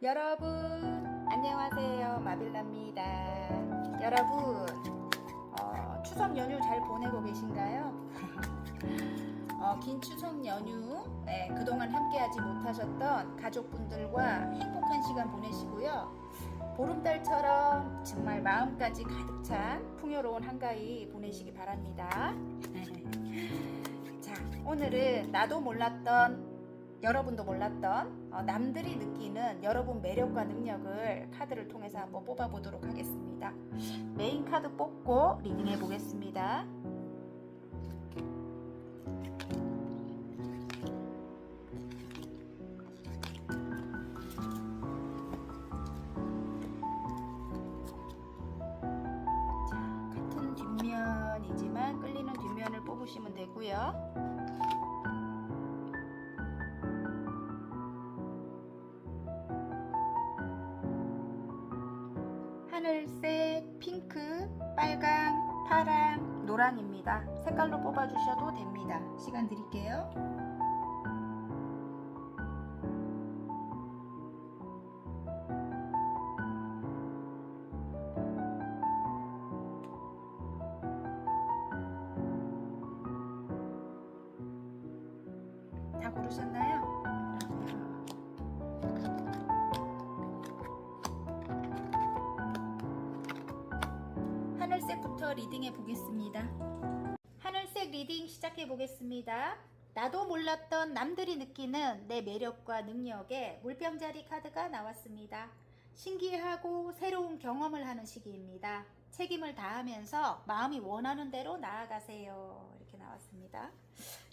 여러분 안녕하세요, 마빌라입니다. 여러분 추석 연휴 잘 보내고 계신가요? 긴 추석 연휴 그동안 함께하지 못하셨던 가족분들과 행복한 시간 보내시고요. 보름달처럼 정말 마음까지 가득 찬 풍요로운 한가위 보내시기 바랍니다. 자, 오늘은 나도 몰랐던, 여러분도 몰랐던 남들이 느끼는 여러분 매력과 능력을 카드를 통해서 한번 뽑아보도록 하겠습니다. 메인 카드 뽑고 리딩해 보겠습니다. 자, 같은 뒷면이지만 끌리는 뒷면을 뽑으시면 되고요. 하늘색, 핑크, 빨강, 파랑, 노랑입니다. 색깔로 뽑아주셔도 됩니다. 시간 드릴게요. 다 고르셨나요? 하늘색부터 리딩해 보겠습니다. 하늘색 리딩 시작해 보겠습니다. 나도 몰랐던 남들이 느끼는 내 매력과 능력에 물병자리 카드가 나왔습니다. 신기하고 새로운 경험을 하는 시기입니다. 책임을 다하면서 마음이 원하는 대로 나아가세요. 이렇게 나왔습니다.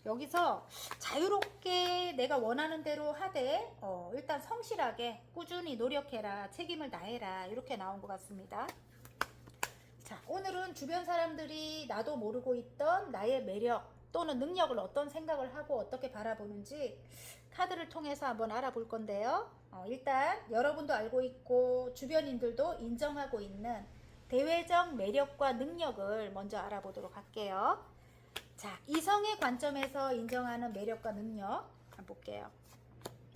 여기서 자유롭게 내가 원하는 대로 하되 일단 성실하게 꾸준히 노력해라, 책임을 다해라, 이렇게 나온 것 같습니다. 자, 오늘은 주변 사람들이 나도 모르고 있던 나의 매력 또는 능력을 어떤 생각을 하고 어떻게 바라보는지 카드를 통해서 한번 알아볼 건데요. 일단 여러분도 알고 있고 주변인들도 인정하고 있는 대외적 매력과 능력을 먼저 알아보도록 할게요. 자, 이성의 관점에서 인정하는 매력과 능력 한번 볼게요.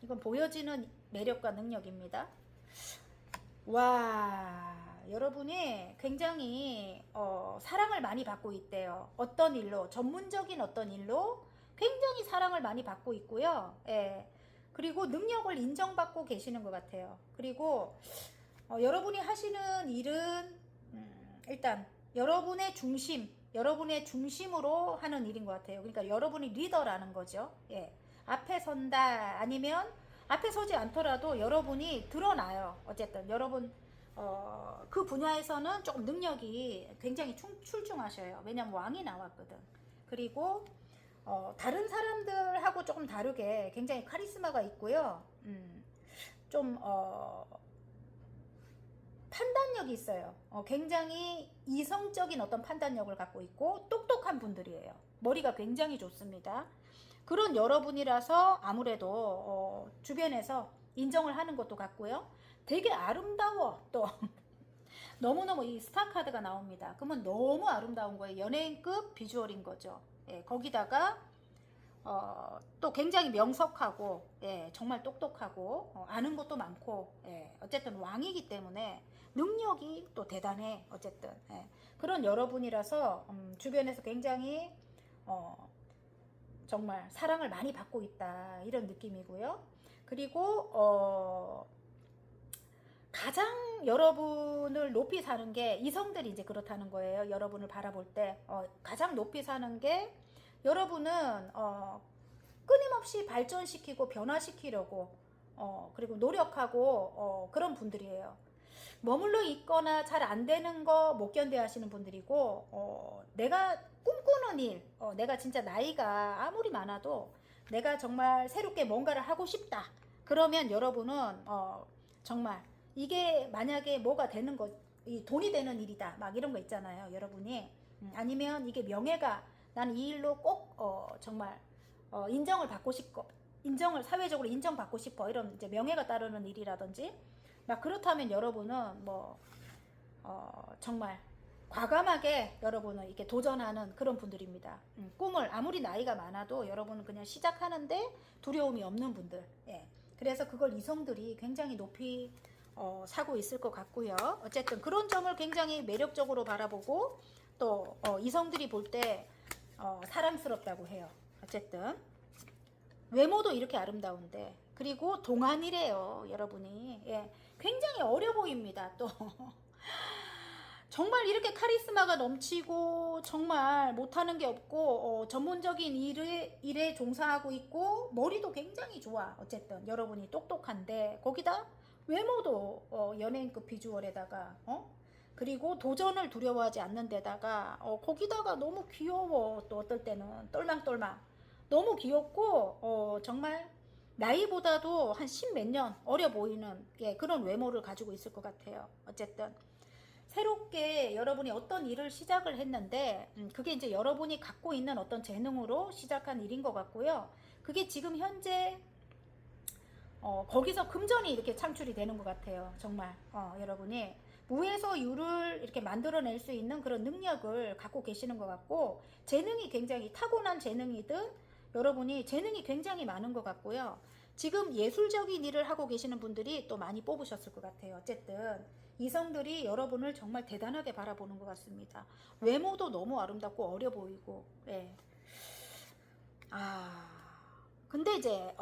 이건 보여지는 매력과 능력입니다. 와, 여러분이 굉장히 사랑을 많이 받고 있대요. 어떤 일로, 전문적인 어떤 일로 굉장히 사랑을 많이 받고 있고요. 예. 그리고 능력을 인정받고 계시는 것 같아요. 그리고 여러분이 하시는 일은 일단 여러분의 중심으로 하는 일인 것 같아요. 그러니까 여러분이 리더라는 거죠. 예. 앞에 선다, 아니면 앞에 서지 않더라도 여러분이 드러나요. 어쨌든 여러분 그 분야에서는 조금 능력이 굉장히 출중하셔요. 왜냐면 왕이 나왔거든. 그리고 다른 사람들하고 조금 다르게 굉장히 카리스마가 있고요. 좀 판단력이 있어요. 굉장히 이성적인 어떤 판단력을 갖고 있고 똑똑한 분들이에요. 머리가 굉장히 좋습니다. 그런 여러분이라서 아무래도 주변에서 인정을 하는 것도 같고요. 되게 아름다워. 또 너무너무 이 스타 카드가 나옵니다. 그러면 너무 아름다운 거예요. 연예인급 비주얼인 거죠. 예, 거기다가 또 굉장히 명석하고, 예, 정말 똑똑하고, 아는 것도 많고, 예, 어쨌든 왕이기 때문에 능력이 또 대단해. 어쨌든 예, 그런 여러분이라서 주변에서 굉장히 정말 사랑을 많이 받고 있다, 이런 느낌이고요. 그리고 가장 여러분을 높이 사는 게, 이성들이 이제 그렇다는 거예요. 여러분을 바라볼 때 가장 높이 사는 게, 여러분은 끊임없이 발전시키고 변화시키려고 그리고 노력하고 그런 분들이에요. 머물러 있거나 잘 안 되는 거 못 견뎌 하시는 분들이고, 내가 꿈꾸는 일, 내가 진짜 나이가 아무리 많아도 내가 정말 새롭게 뭔가를 하고 싶다, 그러면 여러분은 정말 이게 만약에 뭐가 되는 거, 이 돈이 되는 일이다, 막 이런 거 있잖아요, 여러분이. 아니면 이게 명예가, 난 이 일로 꼭 정말 인정을 받고 싶고, 사회적으로 인정받고 싶어, 이런 이제 명예가 따르는 일이라든지 막 그렇다면 여러분은 뭐 정말 과감하게 여러분은 이렇게 도전하는 그런 분들입니다. 꿈을 아무리 나이가 많아도 여러분은 그냥 시작하는데 두려움이 없는 분들. 예. 그래서 그걸 이성들이 굉장히 높이 사고 있을 것 같고요. 어쨌든 그런 점을 굉장히 매력적으로 바라보고 또 이성들이 볼 때 사랑스럽다고 해요. 어쨌든 외모도 이렇게 아름다운데 그리고 동안이래요, 여러분이. 예, 굉장히 어려 보입니다. 또 정말 이렇게 카리스마가 넘치고 정말 못하는 게 없고 전문적인 일에 종사하고 있고 머리도 굉장히 좋아. 어쨌든 여러분이 똑똑한데 거기다 외모도 연예인급 비주얼에다가 그리고 도전을 두려워하지 않는 데다가 거기다가 너무 귀여워. 또 어떨 때는 똘망똘망 너무 귀엽고 정말 나이보다도 한 10몇 년 어려 보이는 그런 외모를 가지고 있을 것 같아요. 어쨌든 새롭게 여러분이 어떤 일을 시작을 했는데 그게 이제 여러분이 갖고 있는 어떤 재능으로 시작한 일인 것 같고요. 그게 지금 현재 거기서 금전이 이렇게 창출이 되는 것 같아요. 정말 여러분이 무에서 유를 이렇게 만들어낼 수 있는 그런 능력을 갖고 계시는 것 같고 재능이 굉장히 타고난 재능이든 여러분이 재능이 굉장히 많은 것 같고요. 지금 예술적인 일을 하고 계시는 분들이 또 많이 뽑으셨을 것 같아요. 어쨌든 이성들이 여러분을 정말 대단하게 바라보는 것 같습니다. 외모도 너무 아름답고 어려 보이고 근데 이제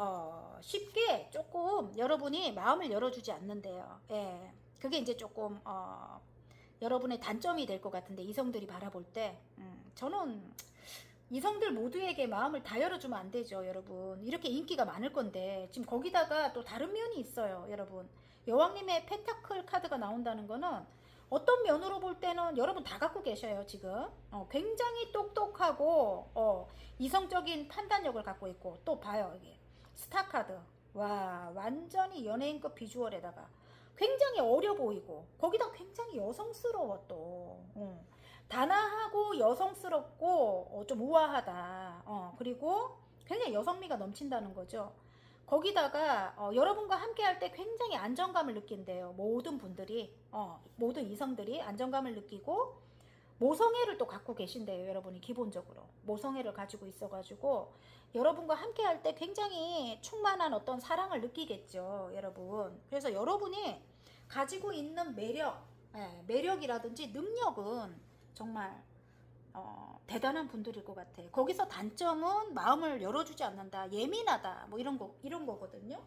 쉽게 조금 여러분이 마음을 열어주지 않는데요. 예, 그게 이제 조금 여러분의 단점이 될 것 같은데 이성들이 바라볼 때 저는 이성들 모두에게 마음을 다 열어주면 안 되죠, 여러분. 이렇게 인기가 많을 건데 지금 거기다가 또 다른 면이 있어요, 여러분. 여왕님의 펜타클 카드가 나온다는 거는 어떤 면으로 볼 때는 여러분 다 갖고 계셔요, 지금. 굉장히 똑똑하고 이성적인 판단력을 갖고 있고 또 봐요, 이게 스타 카드. 와, 완전히 연예인급 비주얼에다가 굉장히 어려 보이고 거기다 굉장히 여성스러워 또. 단아하고 여성스럽고 좀 우아하다. 그리고 굉장히 여성미가 넘친다는 거죠. 거기다가 여러분과 함께 할 때 굉장히 안정감을 느낀대요. 모든 분들이 모든 이성들이 안정감을 느끼고 모성애를 또 갖고 계신대요. 여러분이 기본적으로 모성애를 가지고 있어가지고 여러분과 함께 할 때 굉장히 충만한 어떤 사랑을 느끼겠죠, 여러분. 그래서 여러분이 가지고 있는 매력이라든지 능력은 정말 대단한 분들일 것 같아. 거기서 단점은 마음을 열어주지 않는다, 예민하다, 뭐 이런 거거든요.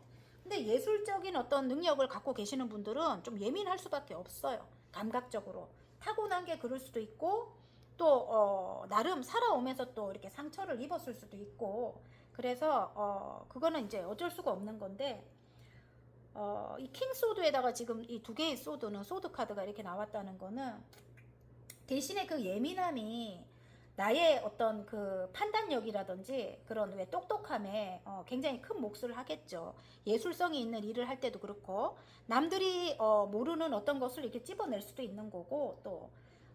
근데 예술적인 어떤 능력을 갖고 계시는 분들은 좀 예민할 수밖에 없어요. 감각적으로 타고난 게 그럴 수도 있고 또 나름 살아오면서 또 이렇게 상처를 입었을 수도 있고 그래서 그거는 이제 어쩔 수가 없는 건데 이 킹 소드에다가 지금 이 두 개의 소드는 소드 카드가 이렇게 나왔다는 거는 대신에 그 예민함이 나의 어떤 그 판단력이라든지 그런 왜 똑똑함에 굉장히 큰 몫을 하겠죠. 예술성이 있는 일을 할 때도 그렇고 남들이 모르는 어떤 것을 이렇게 찝어낼 수도 있는 거고 또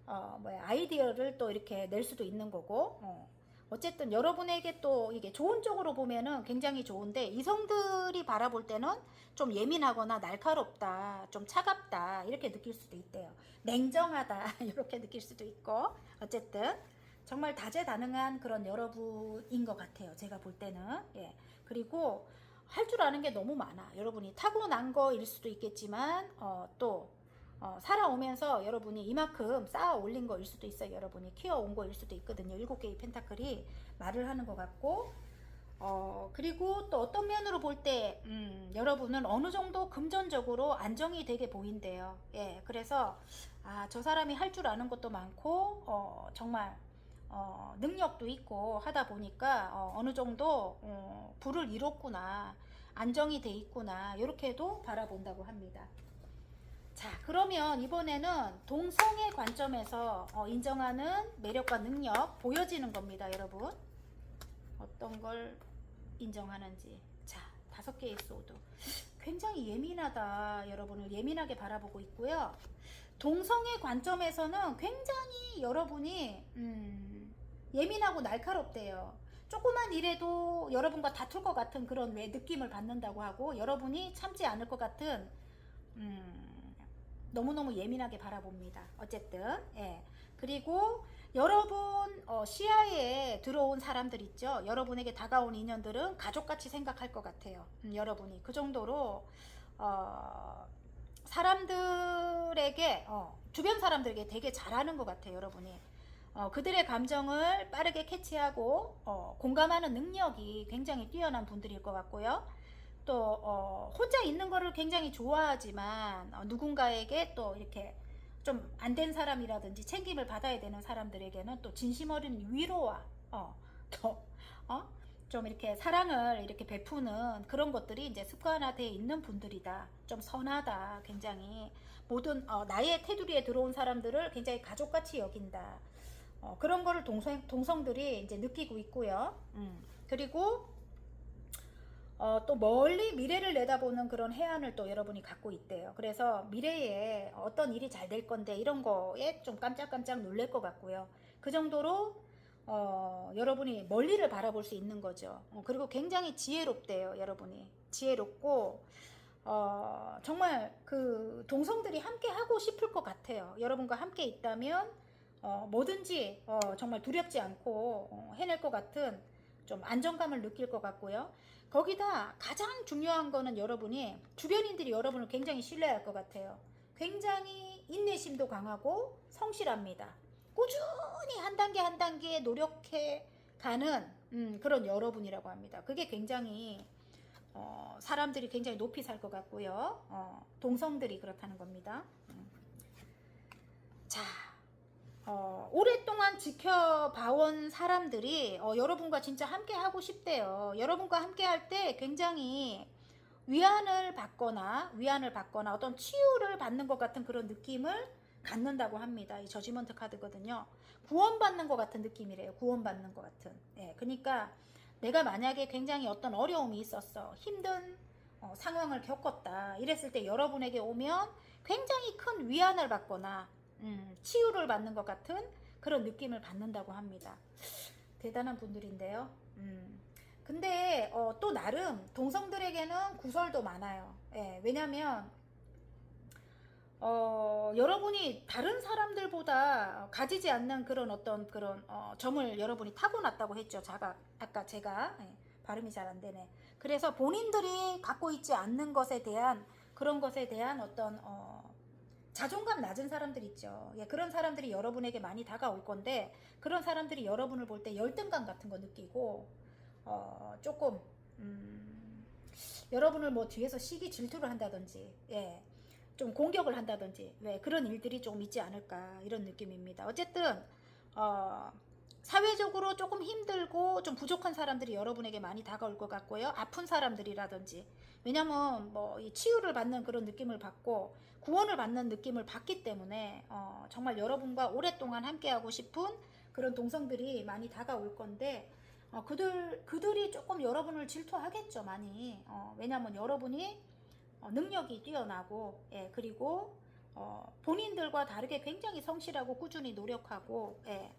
아이디어를 또 이렇게 낼 수도 있는 거고 어쨌든 여러분에게 또 이게 좋은 쪽으로 보면은 굉장히 좋은데 이성들이 바라볼 때는 좀 예민하거나 날카롭다, 좀 차갑다 이렇게 느낄 수도 있대요. 냉정하다 이렇게 느낄 수도 있고 어쨌든 정말 다재다능한 그런 여러분인 것 같아요. 제가 볼 때는 그리고 할 줄 아는 게 너무 많아. 여러분이 타고난 거일 수도 있겠지만 또 살아오면서 여러분이 이만큼 쌓아 올린 거일 수도 있어요. 여러분이 키워온 거일 수도 있거든요. 7개의 펜타클이 말을 하는 것 같고 그리고 또 어떤 면으로 볼 때 여러분은 어느 정도 금전적으로 안정이 되게 보인대요. 그래서 저 사람이 할 줄 아는 것도 많고 정말 능력도 있고 하다 보니까 어느 정도 부를 이뤘구나, 안정이 돼 있구나 이렇게도 바라본다고 합니다. 자, 그러면 이번에는 동성애 관점에서 인정하는 매력과 능력 보여지는 겁니다, 여러분. 어떤 걸 인정하는지. 자, 5개의 소드. 굉장히 예민하다. 여러분을 예민하게 바라보고 있고요. 동성애 관점에서는 굉장히 여러분이 예민하고 날카롭대요. 조그만 일에도 여러분과 다툴 것 같은 그런 왜 느낌을 받는다고 하고 여러분이 참지 않을 것 같은 너무너무 예민하게 바라봅니다. 어쨌든 그리고 여러분 시야에 들어온 사람들 있죠. 여러분에게 다가온 인연들은 가족같이 생각할 것 같아요. 여러분이 그 정도로 사람들에게 주변 사람들에게 되게 잘하는 것 같아요. 여러분이 그들의 감정을 빠르게 캐치하고 공감하는 능력이 굉장히 뛰어난 분들일 것 같고요. 또 혼자 있는 거를 굉장히 좋아하지만 누군가에게 또 이렇게 좀 안 된 사람이라든지 챙김을 받아야 되는 사람들에게는 또 진심 어린 위로와 또 좀 이렇게 사랑을 이렇게 베푸는 그런 것들이 이제 습관화되어 있는 분들이다. 좀 선하다. 굉장히 모든 나의 테두리에 들어온 사람들을 굉장히 가족같이 여긴다. 그런 거를 동성들이 이제 느끼고 있고요. 그리고 또 멀리 미래를 내다보는 그런 해안을 또 여러분이 갖고 있대요. 그래서 미래에 어떤 일이 잘 될 건데 이런 거에 좀 깜짝깜짝 놀랄 것 같고요. 그 정도로 여러분이 멀리를 바라볼 수 있는 거죠. 그리고 굉장히 지혜롭대요. 여러분이 지혜롭고 정말 그 동성들이 함께 하고 싶을 것 같아요. 여러분과 함께 있다면 뭐든지 정말 두렵지 않고 해낼 것 같은 좀 안정감을 느낄 것 같고요. 거기다 가장 중요한 거는 여러분이 주변인들이 여러분을 굉장히 신뢰할 것 같아요. 굉장히 인내심도 강하고 성실합니다. 꾸준히 한 단계 한 단계 노력해 가는 그런 여러분이라고 합니다. 그게 굉장히 사람들이 굉장히 높이 살 것 같고요. 동성들이 그렇다는 겁니다. 자, 오랫동안 지켜봐온 사람들이 여러분과 진짜 함께 하고 싶대요. 여러분과 함께 할 때 굉장히 위안을 받거나 어떤 치유를 받는 것 같은 그런 느낌을 갖는다고 합니다. 이 저지먼트 카드거든요. 구원받는 것 같은 느낌이래요. 구원받는 것 같은. 예, 그러니까 내가 만약에 굉장히 어떤 어려움이 있었어. 힘든 상황을 겪었다. 이랬을 때 여러분에게 오면 굉장히 큰 위안을 받거나 치유를 받는 것 같은 그런 느낌을 받는다고 합니다. 대단한 분들인데요. 근데 또 나름 동성들에게는 구설도 많아요. 예, 왜냐면 여러분이 다른 사람들보다 가지지 않는 그런 어떤 그런 점을 여러분이 타고났다고 했죠. 아까 제가 발음이 잘 안 되네. 그래서 본인들이 갖고 있지 않는 것에 대한 그런 것에 대한 어떤 자존감 낮은 사람들 있죠. 예, 그런 사람들이 여러분에게 많이 다가올 건데 그런 사람들이 여러분을 볼 때 열등감 같은 거 느끼고 조금 여러분을 뭐 뒤에서 시기 질투를 한다든지 예, 좀 공격을 한다든지 왜 그런 일들이 좀 있지 않을까 이런 느낌입니다. 어쨌든 사회적으로 조금 힘들고 좀 부족한 사람들이 여러분에게 많이 다가올 것 같고요. 아픈 사람들이라든지 왜냐면 뭐 이 치유를 받는 그런 느낌을 받고 구원을 받는 느낌을 받기 때문에 정말 여러분과 오랫동안 함께하고 싶은 그런 동성들이 많이 다가올 건데 그들이 조금 여러분을 질투하겠죠. 많이 왜냐면 여러분이 능력이 뛰어나고 예, 그리고 본인들과 다르게 굉장히 성실하고 꾸준히 노력하고 예,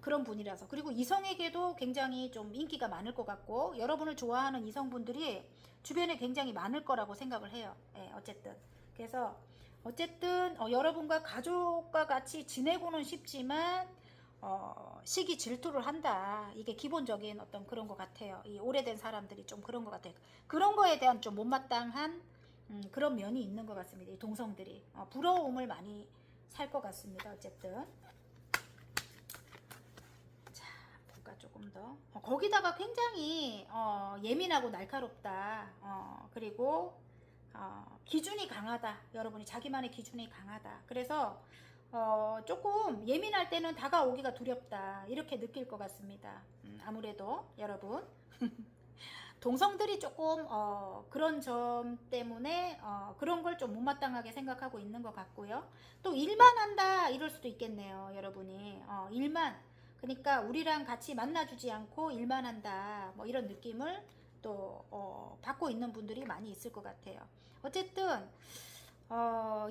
그런 분이라서 그리고 이성에게도 굉장히 좀 인기가 많을 것 같고 여러분을 좋아하는 이성분들이 주변에 굉장히 많을 거라고 생각을 해요. 예, 어쨌든 그래서 어쨌든 여러분과 가족과 같이 지내고는 싶지만 시기 질투를 한다. 이게 기본적인 어떤 그런 것 같아요. 이 오래된 사람들이 좀 그런 것 같아요. 그런 거에 대한 좀 못마땅한 그런 면이 있는 것 같습니다. 이 동성들이 부러움을 많이 살 것 같습니다. 어쨌든 자 볼까 조금 더 거기다가 굉장히 예민하고 날카롭다. 그리고 기준이 강하다. 여러분이 자기만의 기준이 강하다. 그래서 조금 예민할 때는 다가오기가 두렵다. 이렇게 느낄 것 같습니다. 아무래도 여러분 동성들이 조금 그런 점 때문에 그런 걸 좀 못마땅하게 생각하고 있는 것 같고요. 또 일만 한다 이럴 수도 있겠네요. 여러분이 일만 그러니까 우리랑 같이 만나주지 않고 일만 한다 뭐 이런 느낌을 또 받고 있는 분들이 많이 있을 것 같아요. 어쨌든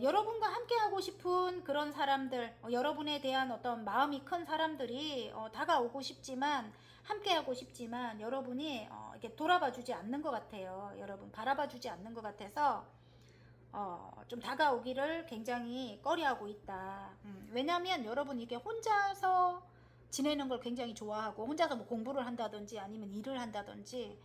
여러분과 함께 하고 싶은 그런 사람들 여러분에 대한 어떤 마음이 큰 사람들이 다가오고 싶지만 함께 하고 싶지만 여러분이 이렇게 돌아봐 주지 않는 것 같아요. 여러분 바라봐 주지 않는 것 같아서 좀 다가오기를 굉장히 꺼려하고 있다. 왜냐하면 여러분 이게 혼자서 지내는 걸 굉장히 좋아하고 혼자서 뭐 공부를 한다든지 아니면 일을 한다든지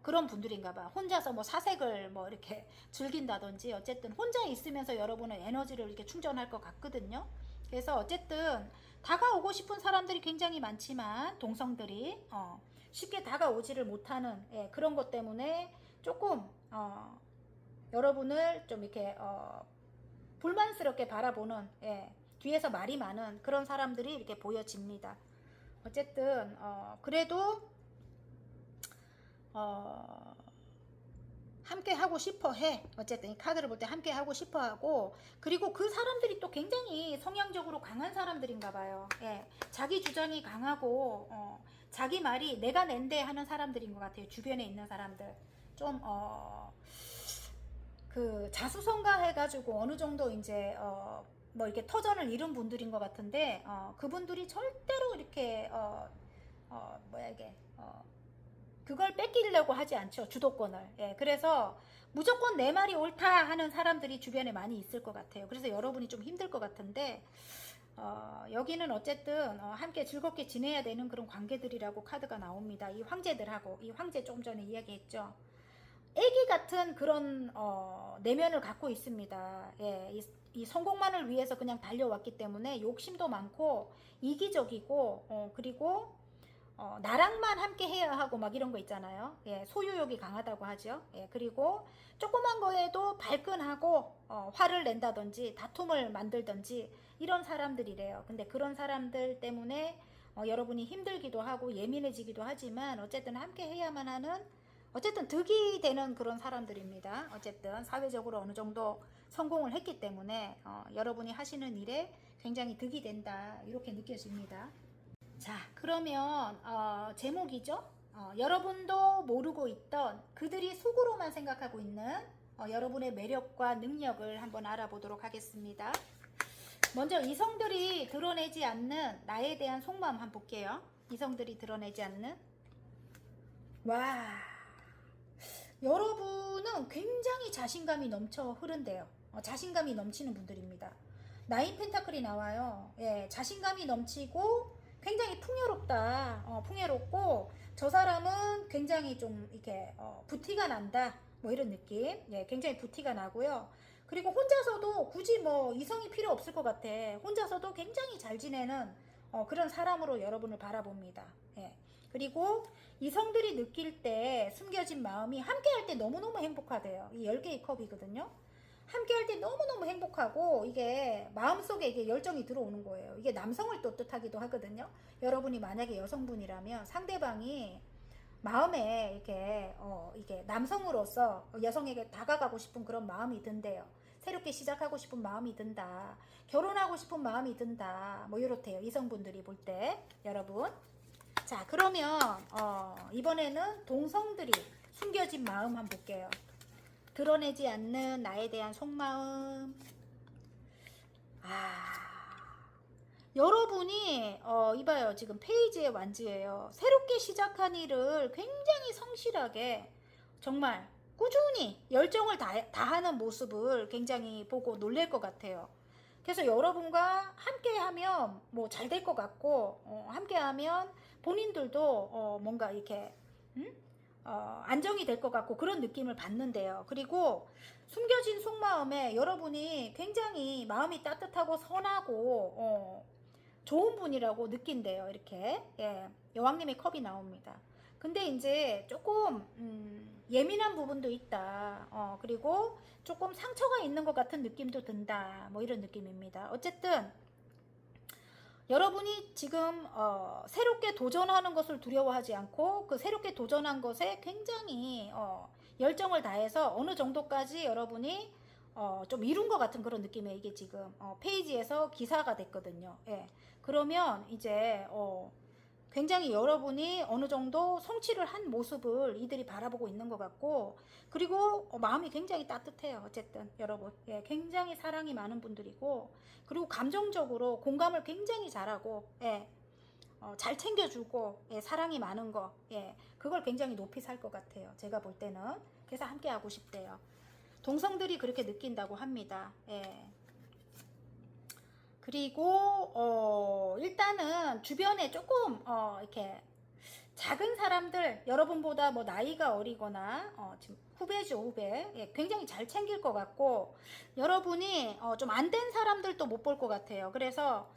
그런 분들인가 봐. 혼자서 뭐 사색을 뭐 이렇게 즐긴다든지 어쨌든 혼자 있으면서 여러분은 에너지를 이렇게 충전할 것 같거든요. 그래서 어쨌든 다가오고 싶은 사람들이 굉장히 많지만 동성들이 쉽게 다가오지를 못하는 그런 것 때문에 조금 여러분을 좀 이렇게 불만스럽게 바라보는 뒤에서 말이 많은 그런 사람들이 이렇게 보여집니다. 어쨌든 그래도 함께 하고 싶어 해. 어쨌든 이 카드를 볼 때 함께 하고 싶어 하고, 그리고 그 사람들이 또 굉장히 성향적으로 강한 사람들인가 봐요. 자기 주장이 강하고 자기 말이 내가 낸데 하는 사람들인 것 같아요. 주변에 있는 사람들 좀 그 자수성가 해가지고 어느 정도 이제 뭐 이렇게 터전을 이룬 분들인 것 같은데 그분들이 절대로 이렇게 뭐야 이게 그걸 뺏기려고 하지 않죠. 주도권을. 그래서 무조건 내 말이 옳다 하는 사람들이 주변에 많이 있을 것 같아요. 그래서 여러분이 좀 힘들 것 같은데 여기는 어쨌든 함께 즐겁게 지내야 되는 그런 관계들이라고 카드가 나옵니다. 이 황제들하고 이 황제 조금 전에 이야기했죠. 애기 같은 그런 내면을 갖고 있습니다. 이 성공만을 위해서 그냥 달려왔기 때문에 욕심도 많고 이기적이고 그리고 나랑만 함께 해야 하고 막 이런 거 있잖아요. 소유욕이 강하다고 하죠. 그리고 조그만 거에도 발끈하고 화를 낸다든지 다툼을 만들든지 이런 사람들이래요. 근데 그런 사람들 때문에 여러분이 힘들기도 하고 예민해지기도 하지만 어쨌든 함께 해야만 하는 어쨌든 득이 되는 그런 사람들입니다. 어쨌든 사회적으로 어느 정도 성공을 했기 때문에 여러분이 하시는 일에 굉장히 득이 된다 이렇게 느껴집니다. 자, 그러면 제목이죠. 여러분도 모르고 있던 그들이 속으로만 생각하고 있는 여러분의 매력과 능력을 한번 알아보도록 하겠습니다. 먼저 이성들이 드러내지 않는 나에 대한 속마음 한번 볼게요. 이성들이 드러내지 않는 와, 여러분은 굉장히 자신감이 넘쳐 흐른대요. 자신감이 넘치는 분들입니다. 나인 펜타클이 나와요. 자신감이 넘치고 굉장히 풍요롭다. 풍요롭고 저 사람은 굉장히 좀 이렇게 부티가 난다. 뭐 이런 느낌. 굉장히 부티가 나고요. 그리고 혼자서도 굳이 뭐 이성이 필요 없을 것 같아. 혼자서도 굉장히 잘 지내는 그런 사람으로 여러분을 바라봅니다. 그리고 이성들이 느낄 때 숨겨진 마음이 함께 할 때 너무너무 행복하대요. 이 10개의 컵이거든요. 함께 할 때 너무너무 행복하고 이게 마음속에 이게 열정이 들어오는 거예요. 이게 남성을 또 뜻하기도 하거든요. 여러분이 만약에 여성분이라면 상대방이 마음에 이게 남성으로서 여성에게 다가가고 싶은 그런 마음이 든대요. 새롭게 시작하고 싶은 마음이 든다. 결혼하고 싶은 마음이 든다. 뭐 이렇대요. 이성분들이 볼 때 여러분. 자, 그러면 이번에는 동성들이 숨겨진 마음 한번 볼게요. 드러내지 않는 나에 대한 속마음. 여러분이 이봐요. 지금 페이지의 완지예요. 새롭게 시작한 일을 굉장히 성실하게 정말 꾸준히 열정을 다하는 모습을 굉장히 보고 놀랄 것 같아요. 그래서 여러분과 함께하면 뭐 잘 될 것 같고 함께하면 본인들도 뭔가 이렇게 안정이 될 것 같고 그런 느낌을 받는데요. 그리고 숨겨진 속마음에 여러분이 굉장히 마음이 따뜻하고 선하고 좋은 분이라고 느낀대요. 이렇게 여왕님의 컵이 나옵니다. 근데 이제 조금 예민한 부분도 있다. 그리고 조금 상처가 있는 것 같은 느낌도 든다. 뭐 이런 느낌입니다. 어쨌든 여러분이 지금 새롭게 도전하는 것을 두려워하지 않고 그 새롭게 도전한 것에 굉장히 열정을 다해서 어느 정도까지 여러분이 좀 이룬 것 같은 그런 느낌에 이게 지금 페이지에서 기사가 됐거든요. 그러면 이제 굉장히 여러분이 어느 정도 성취를 한 모습을 이들이 바라보고 있는 것 같고 그리고 마음이 굉장히 따뜻해요. 어쨌든 여러분 굉장히 사랑이 많은 분들이고 그리고 감정적으로 공감을 굉장히 잘하고 잘 챙겨주고 사랑이 많은 거 그걸 굉장히 높이 살 것 같아요. 제가 볼 때는. 그래서 함께 하고 싶대요. 동성들이 그렇게 느낀다고 합니다. 예. 그리고 일단은 주변에 조금 이렇게 작은 사람들, 여러분보다 뭐 나이가 어리거나 지금 후배죠, 후배. 예, 굉장히 잘 챙길 것 같고, 여러분이 좀 안 된 사람들도 못 볼 것 같아요. 그래서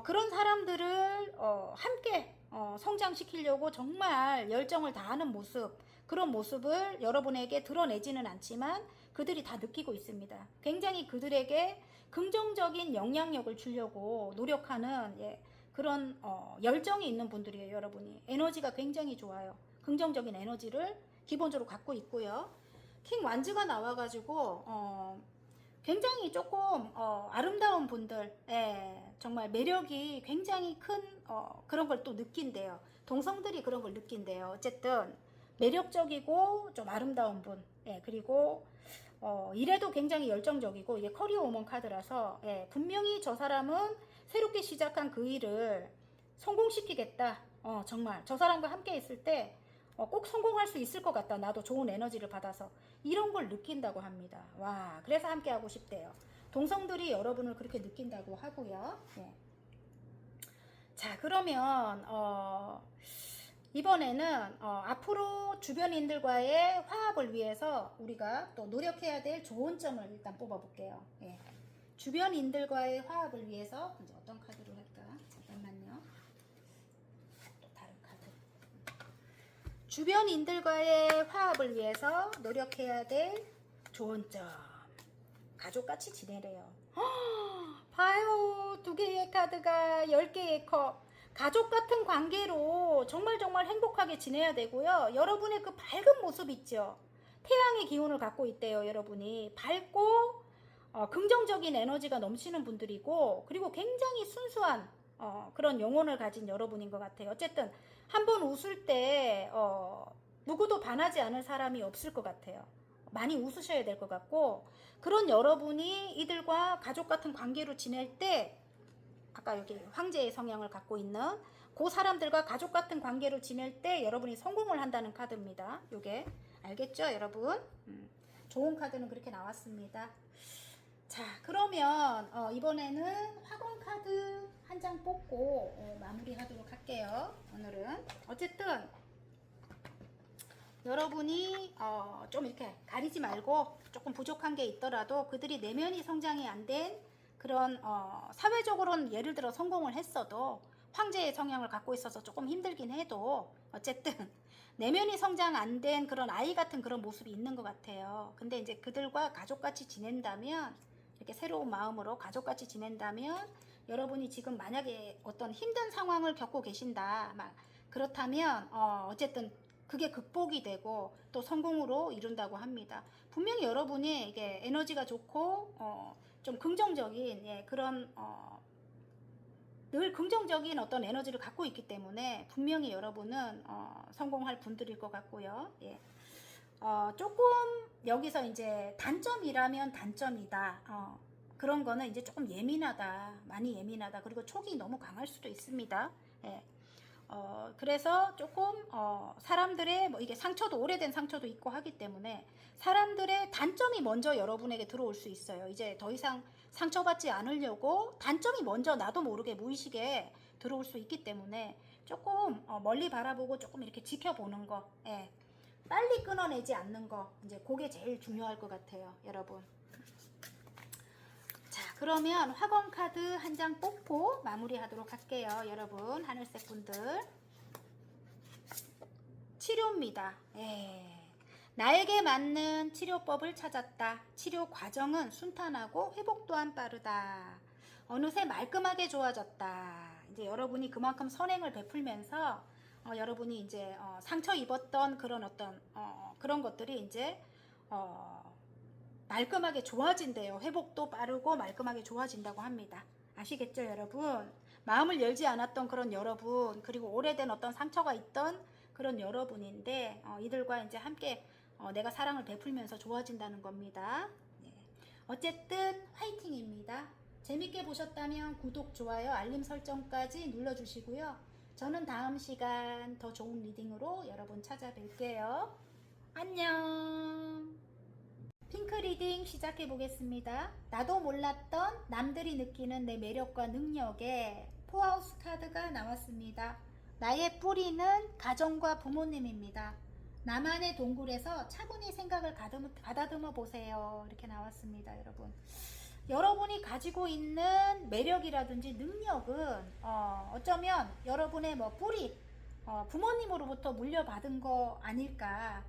그런 사람들을 함께 성장시키려고 정말 열정을 다하는 모습, 그런 모습을 여러분에게 드러내지는 않지만 그들이 다 느끼고 있습니다. 굉장히 그들에게 긍정적인 영향력을 주려고 노력하는, 예, 그런 열정이 있는 분들이에요. 여러분이 에너지가 굉장히 좋아요. 긍정적인 에너지를 기본적으로 갖고 있고요. 킹 완즈가 나와가지고 굉장히 조금 아름다운 분들, 예, 정말 매력이 굉장히 큰 그런 걸 또 느낀대요. 동성들이 그런 걸 느낀대요. 어쨌든 매력적이고 좀 아름다운 분, 예, 그리고 일에도 굉장히 열정적이고, 이게 커리어 우먼 카드라서, 예, 분명히 저 사람은 새롭게 시작한 그 일을 성공시키겠다. 정말 저 사람과 함께 있을 때 꼭 성공할 수 있을 것 같다. 나도 좋은 에너지를 받아서 이런 걸 느낀다고 합니다. 와, 그래서 함께 하고 싶대요. 동성들이 여러분을 그렇게 느낀다고 하고요. 예. 자, 그러면 이번에는 앞으로 주변인들과의 화합을 위해서 우리가 또 노력해야 될 좋은 점을 일단 뽑아볼게요. 예. 주변인들과의 화합을 위해서 이제 어떤 카드를 할까? 잠깐만요. 또 다른 카드. 주변인들과의 화합을 위해서 노력해야 될 좋은 점. 가족같이 지내래요. 봐요. 2개의 카드가 10개의 컵. 가족 같은 관계로 정말 행복하게 지내야 되고요. 여러분의 그 밝은 모습 있죠. 태양의 기운을 갖고 있대요. 여러분이 밝고 긍정적인 에너지가 넘치는 분들이고, 그리고 굉장히 순수한 그런 영혼을 가진 여러분인 것 같아요. 어쨌든 한번 웃을 때 누구도 반하지 않을 사람이 없을 것 같아요. 많이 웃으셔야 될 것 같고, 그런 여러분이 이들과 가족 같은 관계로 지낼 때, 아까 여기 황제의 성향을 갖고 있는 그 사람들과 가족 같은 관계로 지낼 때 여러분이 성공을 한다는 카드입니다. 요게 알겠죠, 여러분? 좋은 카드는 그렇게 나왔습니다. 자, 그러면 이번에는 화공 카드 한 장 뽑고 마무리하도록 할게요. 오늘은 어쨌든 여러분이 좀 이렇게 가리지 말고, 조금 부족한 게 있더라도 그들이 내면이 성장이 안 된 그런 사회적으로는 예를 들어 성공을 했어도, 황제의 성향을 갖고 있어서 조금 힘들긴 해도 어쨌든 내면이 성장 안 된 그런 아이 같은 그런 모습이 있는 것 같아요. 근데 이제 그들과 가족같이 지낸다면, 이렇게 새로운 마음으로 가족같이 지낸다면, 여러분이 지금 만약에 어떤 힘든 상황을 겪고 계신다, 막 그렇다면 어쨌든 그게 극복이 되고 또 성공으로 이룬다고 합니다. 분명히 여러분이 이게 에너지가 좋고 좀 긍정적인, 예, 그런 늘 긍정적인 어떤 에너지를 갖고 있기 때문에 분명히 여러분은 성공할 분들일 것 같고요. 예. 조금 여기서 이제 단점이라면 단점이다. 그런 거는 이제 조금 예민하다, 많이 예민하다, 그리고 촉이 너무 강할 수도 있습니다. 예. 그래서 조금 사람들의 뭐 이게 상처도, 오래된 상처도 있고 하기 때문에 사람들의 단점이 먼저 여러분에게 들어올 수 있어요. 이제 더 이상 상처받지 않으려고 단점이 먼저 나도 모르게 무의식에 들어올 수 있기 때문에 조금 멀리 바라보고 조금 이렇게 지켜보는 거, 예. 빨리 끊어내지 않는 거, 이제 그게 제일 중요할 것 같아요, 여러분. 자, 그러면 화건 카드 한 장 뽑고 마무리하도록 할게요. 여러분, 하늘색 분들. 치료입니다. 예. 나에게 맞는 치료법을 찾았다. 치료 과정은 순탄하고 회복 또한 빠르다. 어느새 말끔하게 좋아졌다. 이제 여러분이 그만큼 선행을 베풀면서 여러분이 이제 상처 입었던 그런 어떤 그런 것들이 이제 말끔하게 좋아진대요. 회복도 빠르고 말끔하게 좋아진다고 합니다. 아시겠죠, 여러분? 마음을 열지 않았던 그런 여러분, 그리고 오래된 어떤 상처가 있던 그런 여러분인데 이들과 이제 함께 내가 사랑을 베풀면서 좋아진다는 겁니다. 네. 어쨌든 화이팅입니다. 재밌게 보셨다면 구독, 좋아요, 알림 설정까지 눌러주시고요. 저는 다음 시간 더 좋은 리딩으로 여러분 찾아뵐게요. 안녕. 핑크 리딩 시작해 보겠습니다. 나도 몰랐던 남들이 느끼는 내 매력과 능력에 포하우스 카드가 나왔습니다. 나의 뿌리는 가정과 부모님입니다. 나만의 동굴에서 차분히 생각을 가다듬어 보세요. 이렇게 나왔습니다, 여러분. 여러분이 가지고 있는 매력이라든지 능력은 어쩌면 여러분의 뿌리, 부모님으로부터 물려받은 거 아닐까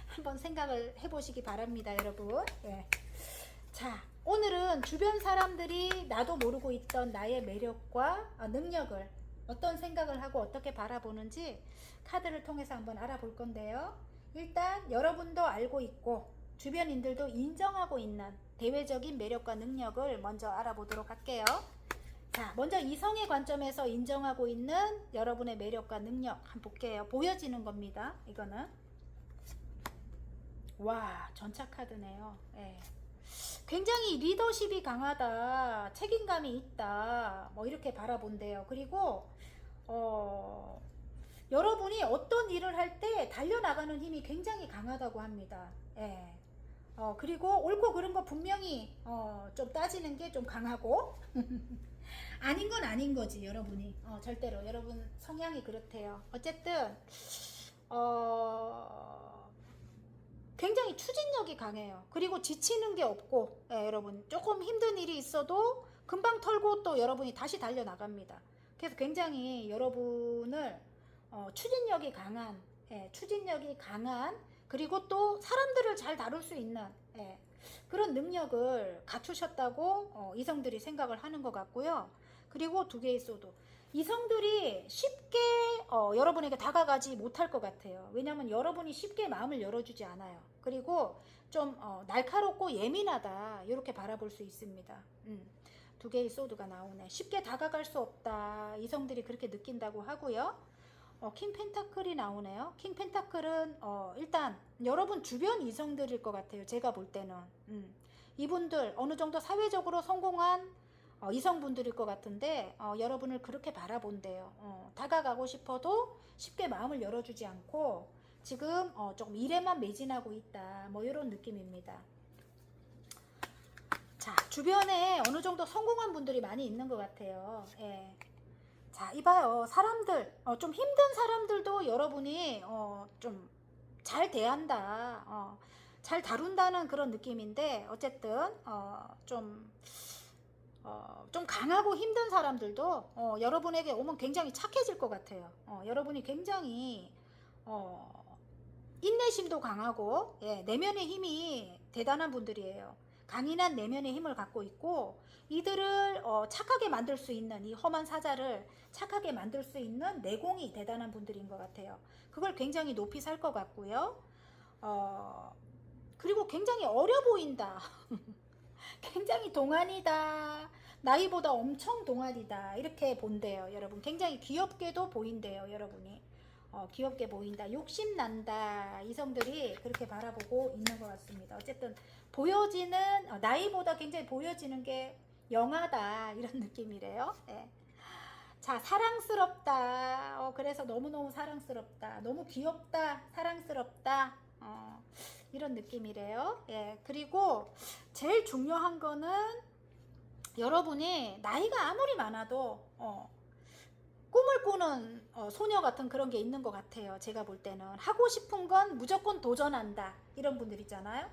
한번 생각을 해보시기 바랍니다, 여러분. 예. 자, 오늘은 주변 사람들이 나도 모르고 있던 나의 매력과 능력을 어떤 생각을 하고 어떻게 바라보는지 카드를 통해서 한번 알아볼 건데요. 일단 여러분도 알고 있고 주변인들도 인정하고 있는 대외적인 매력과 능력을 먼저 알아보도록 할게요. 자, 먼저 이성의 관점에서 인정하고 있는 여러분의 매력과 능력 한번 볼게요. 보여지는 겁니다. 이거는 와, 전차 카드네요. 예. 굉장히 리더십이 강하다, 책임감이 있다, 이렇게 바라본대요. 그리고 여러분이 어떤 일을 할 때 달려나가는 힘이 굉장히 강하다고 합니다. 예. 그리고 옳고 그른 거 분명히 좀 따지는 게 좀 강하고 아닌 건 아닌 거지, 여러분이. 절대로 여러분 성향이 그렇대요. 어쨌든 굉장히 추진력이 강해요. 그리고 지치는 게 없고, 여러분 조금 힘든 일이 있어도 금방 털고 또 여러분이 다시 달려나갑니다. 그래서 굉장히 여러분을 추진력이 강한, 그리고 또 사람들을 잘 다룰 수 있는 그런 능력을 갖추셨다고 이성들이 생각을 하는 것 같고요. 그리고 두 개의 소드, 이성들이 쉽게 여러분에게 다가가지 못할 것 같아요. 왜냐하면 여러분이 쉽게 마음을 열어주지 않아요. 그리고 좀 날카롭고 예민하다, 이렇게 바라볼 수 있습니다. 두 개의 소드가 나오네. 쉽게 다가갈 수 없다, 이성들이 그렇게 느낀다고 하고요. 킹 펜타클이 나오네요. 킹 펜타클은 일단 여러분 주변 이성들일 것 같아요. 제가 볼 때는 이분들 어느 정도 사회적으로 성공한 이성분들일 것 같은데 여러분을 그렇게 바라본대요. 다가가고 싶어도 쉽게 마음을 열어주지 않고 지금 조금 일에만 매진하고 있다, 이런 느낌입니다. 자, 주변에 어느 정도 성공한 분들이 많이 있는 것 같아요. 예. 자, 이봐요. 사람들, 좀 힘든 사람들도 여러분이 좀 잘 대한다, 잘 다룬다는 그런 느낌인데, 어쨌든 좀 강하고 힘든 사람들도 여러분에게 오면 굉장히 착해질 것 같아요. 여러분이 굉장히 인내심도 강하고, 내면의 힘이 대단한 분들이에요. 강인한 내면의 힘을 갖고 있고, 이들을 착하게 만들 수 있는, 이 험한 사자를 착하게 만들 수 있는 내공이 대단한 분들인 것 같아요. 그걸 굉장히 높이 살 것 같고요. 그리고 굉장히 어려 보인다. 굉장히 동안이다, 나이보다 엄청 동안이다, 이렇게 본대요. 여러분 굉장히 귀엽게도 보인대요. 여러분이 귀엽게 보인다, 욕심난다, 이성들이 그렇게 바라보고 있는 것 같습니다. 어쨌든 보여지는 나이보다 굉장히 보여지는 게 영하다, 이런 느낌이래요. 네. 자, 사랑스럽다. 그래서 너무너무 사랑스럽다, 너무 귀엽다, 사랑스럽다, 이런 느낌이래요. 예. 그리고 제일 중요한 거는 여러분이 나이가 아무리 많아도 꿈을 꾸는 소녀 같은 그런 게 있는 것 같아요. 제가 볼 때는 하고 싶은 건 무조건 도전한다, 이런 분들 있잖아요.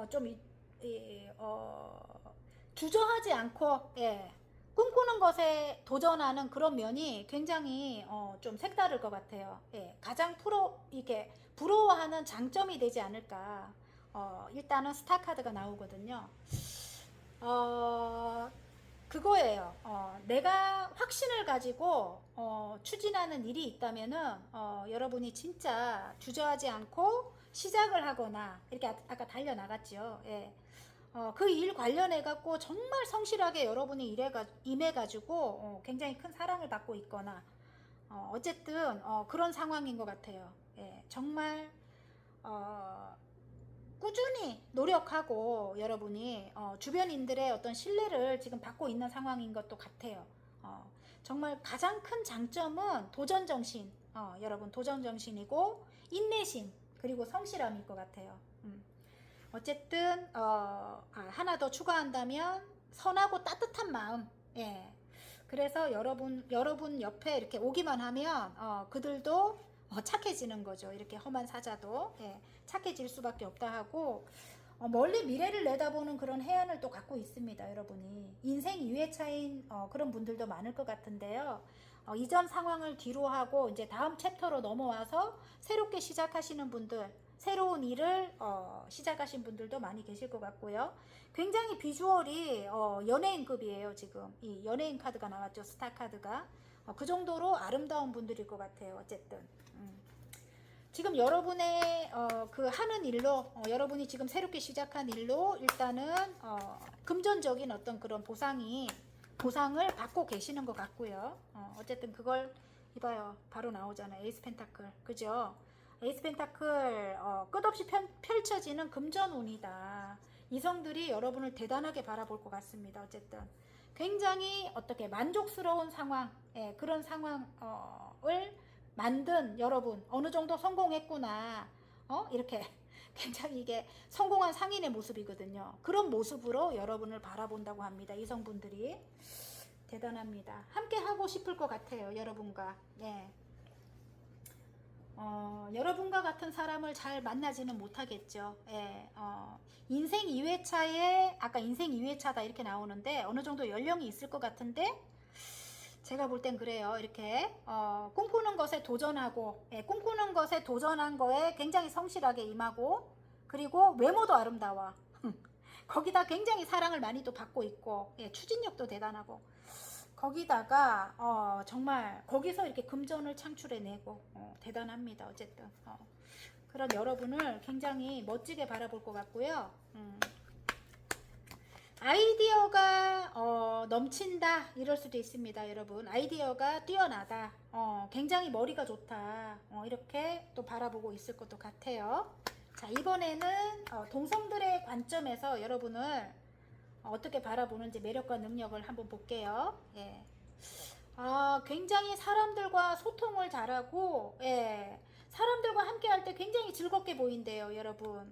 좀 주저하지 않고 꿈꾸는 것에 도전하는 그런 면이 굉장히 좀 색다를 것 같아요. 가장 이렇게 부러워하는 장점이 되지 않을까. 일단은 스타 카드가 나오거든요. 그거예요. 내가 확신을 가지고 추진하는 일이 있다면은 여러분이 진짜 주저하지 않고 시작을 하거나, 이렇게 아까 달려나갔죠. 그 일 관련해 갖고 정말 성실하게 여러분이 임해 가지고 굉장히 큰 사랑을 받고 있거나, 어쨌든 그런 상황인 것 같아요. 정말 꾸준히 노력하고 여러분이 주변인들의 어떤 신뢰를 지금 받고 있는 상황인 것도 같아요. 정말 가장 큰 장점은 도전정신, 여러분 도전정신이고 인내심, 그리고 성실함일 것 같아요. 어쨌든 하나 더 추가한다면 선하고 따뜻한 마음. 예. 그래서 여러분 옆에 이렇게 오기만 하면 그들도 착해지는 거죠. 이렇게 험한 사자도 착해질 수밖에 없다 하고, 멀리 미래를 내다보는 그런 해안을 또 갖고 있습니다. 여러분이 인생 2회차인 그런 분들도 많을 것 같은데요. 이전 상황을 뒤로 하고 이제 다음 챕터로 넘어와서 새롭게 시작하시는 분들, 새로운 일을 시작하신 분들도 많이 계실 것 같고요. 굉장히 비주얼이 연예인급이에요. 지금 이 연예인 카드가 나왔죠. 스타 카드가. 그 정도로 아름다운 분들일 것 같아요. 어쨌든 지금 여러분의 그 하는 일로, 여러분이 지금 새롭게 시작한 일로 일단은 금전적인 어떤 그런 보상을 받고 계시는 것 같고요. 어쨌든 그걸 이봐요. 바로 나오잖아요. 에이스 펜타클. 그죠? 에이스 펜타클 끝없이 펼쳐지는 금전운이다. 이성들이 여러분을 대단하게 바라볼 것 같습니다. 어쨌든 굉장히 어떻게 만족스러운 상황, 그런 상황을 만든 여러분, 어느 정도 성공했구나, 이렇게 굉장히 이게 성공한 상인의 모습이거든요. 그런 모습으로 여러분을 바라본다고 합니다. 이성분들이 대단합니다. 함께 하고 싶을 것 같아요. 여러분과. 여러분과 같은 사람을 잘 만나지는 못하겠죠. 인생 2회차에 아까 인생 2회차다 이렇게 나오는데 어느 정도 연령이 있을 것 같은데, 제가 볼 땐 그래요. 이렇게 꿈꾸는 것에 도전하고, 꿈꾸는 것에 도전한 거에 굉장히 성실하게 임하고, 그리고 외모도 아름다워. 거기다 굉장히 사랑을 많이 또 받고 있고, 추진력도 대단하고, 거기다가 정말 거기서 이렇게 금전을 창출해내고 대단합니다. 어쨌든 그런 여러분을 굉장히 멋지게 바라볼 것 같고요. 아이디어가 넘친다 이럴 수도 있습니다. 여러분, 아이디어가 뛰어나다, 굉장히 머리가 좋다, 이렇게 또 바라보고 있을 것도 같아요. 자, 이번에는 동성들의 관점에서 여러분을 어떻게 바라보는지 매력과 능력을 한번 볼게요. 굉장히 사람들과 소통을 잘하고, 사람들과 함께 할 때 굉장히 즐겁게 보인대요. 여러분.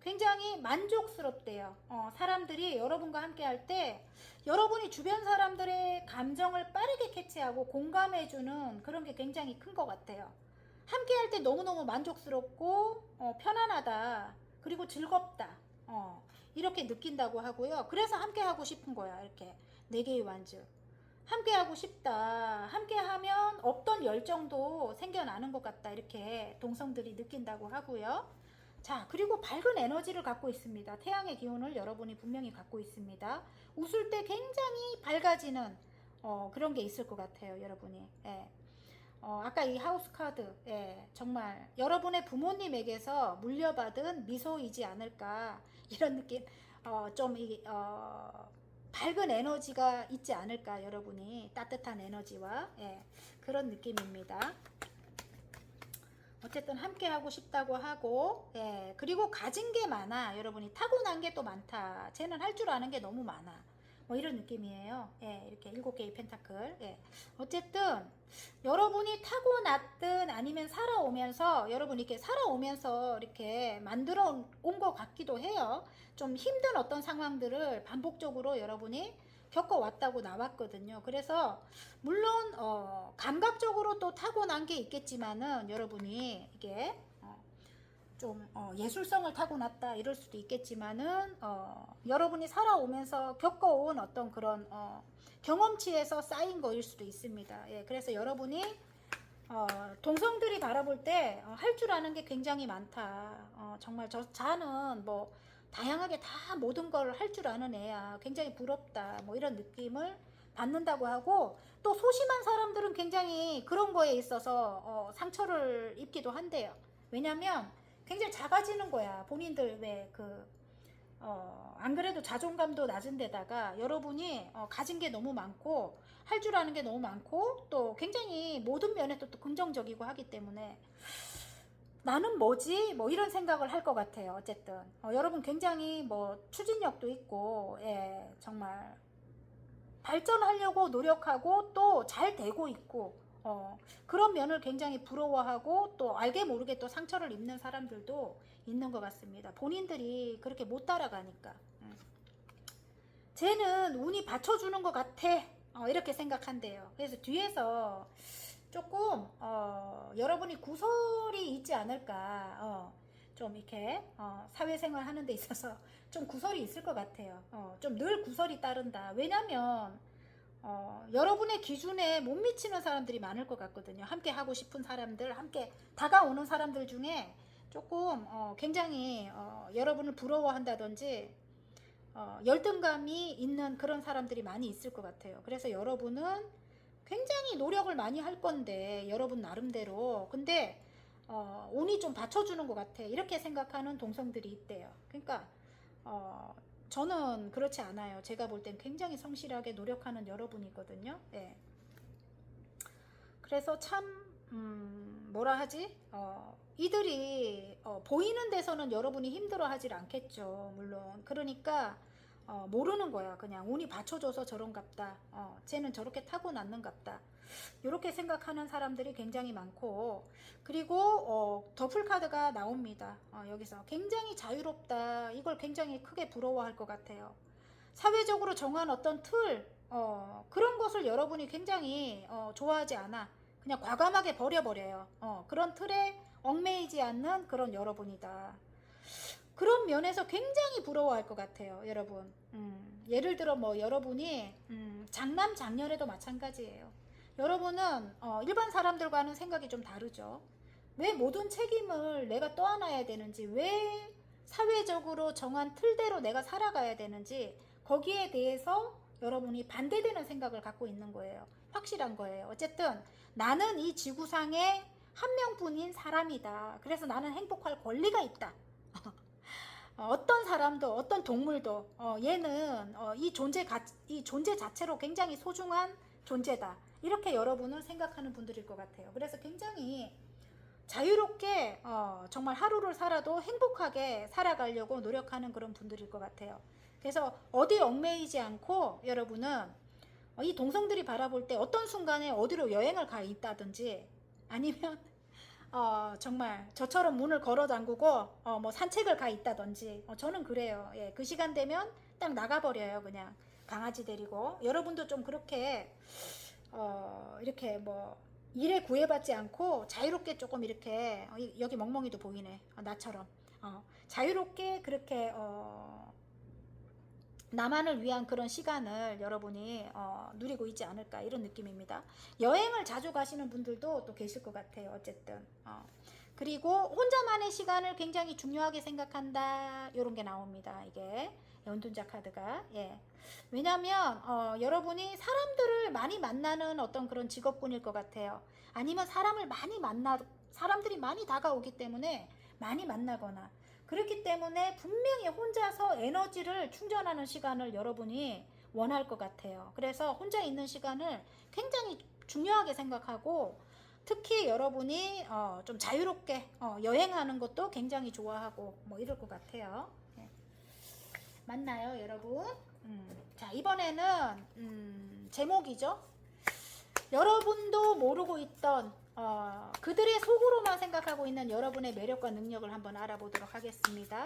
굉장히 만족스럽대요. 사람들이 여러분과 함께 할 때 여러분이 주변 사람들의 감정을 빠르게 캐치하고 공감해주는 그런 게 굉장히 큰 것 같아요. 함께 할 때 너무너무 만족스럽고 편안하다, 그리고 즐겁다, 이렇게 느낀다고 하고요. 그래서 함께 하고 싶은 거야. 이렇게 4개의 완즈 함께 하고 싶다, 함께 하면 없던 열정도 생겨나는 것 같다, 이렇게 동성들이 느낀다고 하고요. 자, 그리고 밝은 에너지를 갖고 있습니다. 태양의 기운을 여러분이 분명히 갖고 있습니다. 웃을 때 굉장히 밝아지는 그런 게 있을 것 같아요. 여러분이. 아까 이 하우스 카드, 정말 여러분의 부모님에게서 물려받은 미소이지 않을까, 이런 느낌. 좀 밝은 에너지가 있지 않을까, 여러분이 따뜻한 에너지와 그런 느낌입니다. 어쨌든 함께 하고 싶다고 하고, 그리고 가진 게 많아. 여러분이 타고난 게 또 많다. 쟤는 할 줄 아는 게 너무 많아. 뭐 이런 느낌이에요. 이렇게 7개의 펜타클. 어쨌든 여러분이 타고났든 아니면 살아오면서, 여러분이 이렇게 살아오면서 이렇게 만들어 온 것 같기도 해요. 좀 힘든 어떤 상황들을 반복적으로 여러분이 겪어왔다고 나왔거든요. 그래서 물론 감각적으로 또 타고난 게 있겠지만은, 여러분이 이게 좀 예술성을 타고났다 이럴 수도 있겠지만은, 여러분이 살아오면서 겪어온 어떤 그런 경험치에서 쌓인 거일 수도 있습니다. 그래서 여러분이 동성들이 바라볼 때 할 줄 아는 게 굉장히 많다, 정말 자는 뭐 다양하게 다 모든 걸 할 줄 아는 애야, 굉장히 부럽다, 뭐 이런 느낌을 받는다고 하고, 또 소심한 사람들은 굉장히 그런 거에 있어서 상처를 입기도 한대요. 왜냐면 굉장히 작아지는 거야. 본인들 왜 안 그래도 자존감도 낮은 데다가 여러분이 가진 게 너무 많고 할 줄 아는 게 너무 많고 또 굉장히 모든 면에 또 긍정적이고 하기 때문에 나는 뭐지? 뭐 이런 생각을 할 것 같아요. 어쨌든 여러분 굉장히 뭐 추진력도 있고, 정말 발전하려고 노력하고 또 잘 되고 있고, 그런 면을 굉장히 부러워하고 또 알게 모르게 또 상처를 입는 사람들도 있는 것 같습니다. 본인들이 그렇게 못 따라가니까. 쟤는 운이 받쳐주는 것 같아. 이렇게 생각한대요. 그래서 뒤에서 조금 여러분이 구설이 있지 않을까. 좀 이렇게 사회생활 하는 데 있어서 좀 구설이 있을 것 같아요. 좀 늘 구설이 따른다. 왜냐면 여러분의 기준에 못 미치는 사람들이 많을 것 같거든요. 함께 하고 싶은 사람들, 함께 다가오는 사람들 중에 조금 굉장히 여러분을 부러워한다든지 열등감이 있는 그런 사람들이 많이 있을 것 같아요. 그래서 여러분은 굉장히 노력을 많이 할 건데 여러분 나름대로 근데 운이 좀 받쳐주는 것 같아 이렇게 생각하는 동성들이 있대요. 그러니까 저는 그렇지 않아요. 제가 볼 땐 굉장히 성실하게 노력하는 여러분이거든요. 예. 그래서 참 뭐라 하지? 이들이 보이는 데서는 여러분이 힘들어하질 않겠죠. 물론 그러니까 모르는 거야. 그냥 운이 받쳐줘서 저런갑다. 쟤는 저렇게 타고났는갑다. 이렇게 생각하는 사람들이 굉장히 많고 그리고 더플 카드가 나옵니다. 여기서 굉장히 자유롭다. 이걸 굉장히 크게 부러워할 것 같아요. 사회적으로 정한 어떤 틀 그런 것을 여러분이 굉장히 좋아하지 않아. 그냥 과감하게 버려버려요. 그런 틀에 얽매이지 않는 그런 여러분이다. 그런 면에서 굉장히 부러워할 것 같아요. 여러분 예를 들어 뭐 여러분이 장남 장녀래도 마찬가지예요. 여러분은 일반 사람들과는 생각이 좀 다르죠. 왜 모든 책임을 내가 떠안아야 되는지, 왜 사회적으로 정한 틀대로 내가 살아가야 되는지 거기에 대해서 여러분이 반대되는 생각을 갖고 있는 거예요. 확실한 거예요. 어쨌든 나는 이 지구상에 한 명뿐인 사람이다. 그래서 나는 행복할 권리가 있다. 어떤 사람도 어떤 동물도 얘는 이 존재 자체로 굉장히 소중한 존재다. 이렇게 여러분은 생각하는 분들일 것 같아요. 그래서 굉장히 자유롭게 정말 하루를 살아도 행복하게 살아가려고 노력하는 그런 분들일 것 같아요. 그래서 어디에 얽매이지 않고 여러분은 이 동성들이 바라볼 때 어떤 순간에 어디로 여행을 가 있다든지 아니면 정말 저처럼 문을 걸어 잠그고 뭐 산책을 가 있다든지 저는 그래요. 예, 그 시간 되면 딱 나가버려요. 그냥 강아지 데리고. 여러분도 좀 그렇게 이렇게 뭐 일에 구애받지 않고 자유롭게 조금 이렇게 여기 멍멍이도 보이네. 나처럼 자유롭게 그렇게 나만을 위한 그런 시간을 여러분이 누리고 있지 않을까 이런 느낌입니다. 여행을 자주 가시는 분들도 또 계실 것 같아요. 어쨌든 그리고 혼자만의 시간을 굉장히 중요하게 생각한다 이런 게 나옵니다. 이게 연둔자 카드가 왜냐하면 여러분이 사람들을 많이 만나는 어떤 그런 직업군일 것 같아요. 아니면 사람들이 많이 다가오기 때문에 많이 만나거나 그렇기 때문에 분명히 혼자서 에너지를 충전하는 시간을 여러분이 원할 것 같아요. 그래서 혼자 있는 시간을 굉장히 중요하게 생각하고 특히 여러분이 좀 자유롭게 여행하는 것도 굉장히 좋아하고 뭐 이럴 것 같아요. 맞나요, 여러분? 자, 이번에는 제목이죠. 여러분도 모르고 있던 그들의 속으로만 생각하고 있는 여러분의 매력과 능력을 한번 알아보도록 하겠습니다.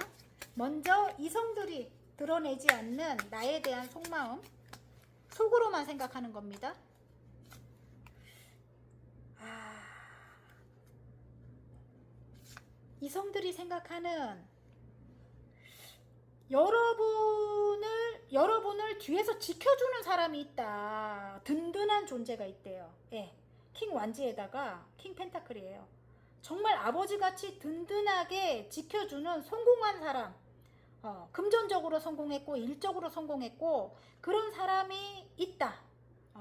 먼저 이성들이 드러내지 않는 나에 대한 속마음, 속으로만 생각하는 겁니다. 이성들이 생각하는 여러분을 뒤에서 지켜주는 사람이 있다. 든든한 존재가 있대요. 킹 완지에다가 킹 펜타클이에요. 정말 아버지같이 든든하게 지켜주는 성공한 사람, 금전적으로 성공했고 일적으로 성공했고 그런 사람이 있다.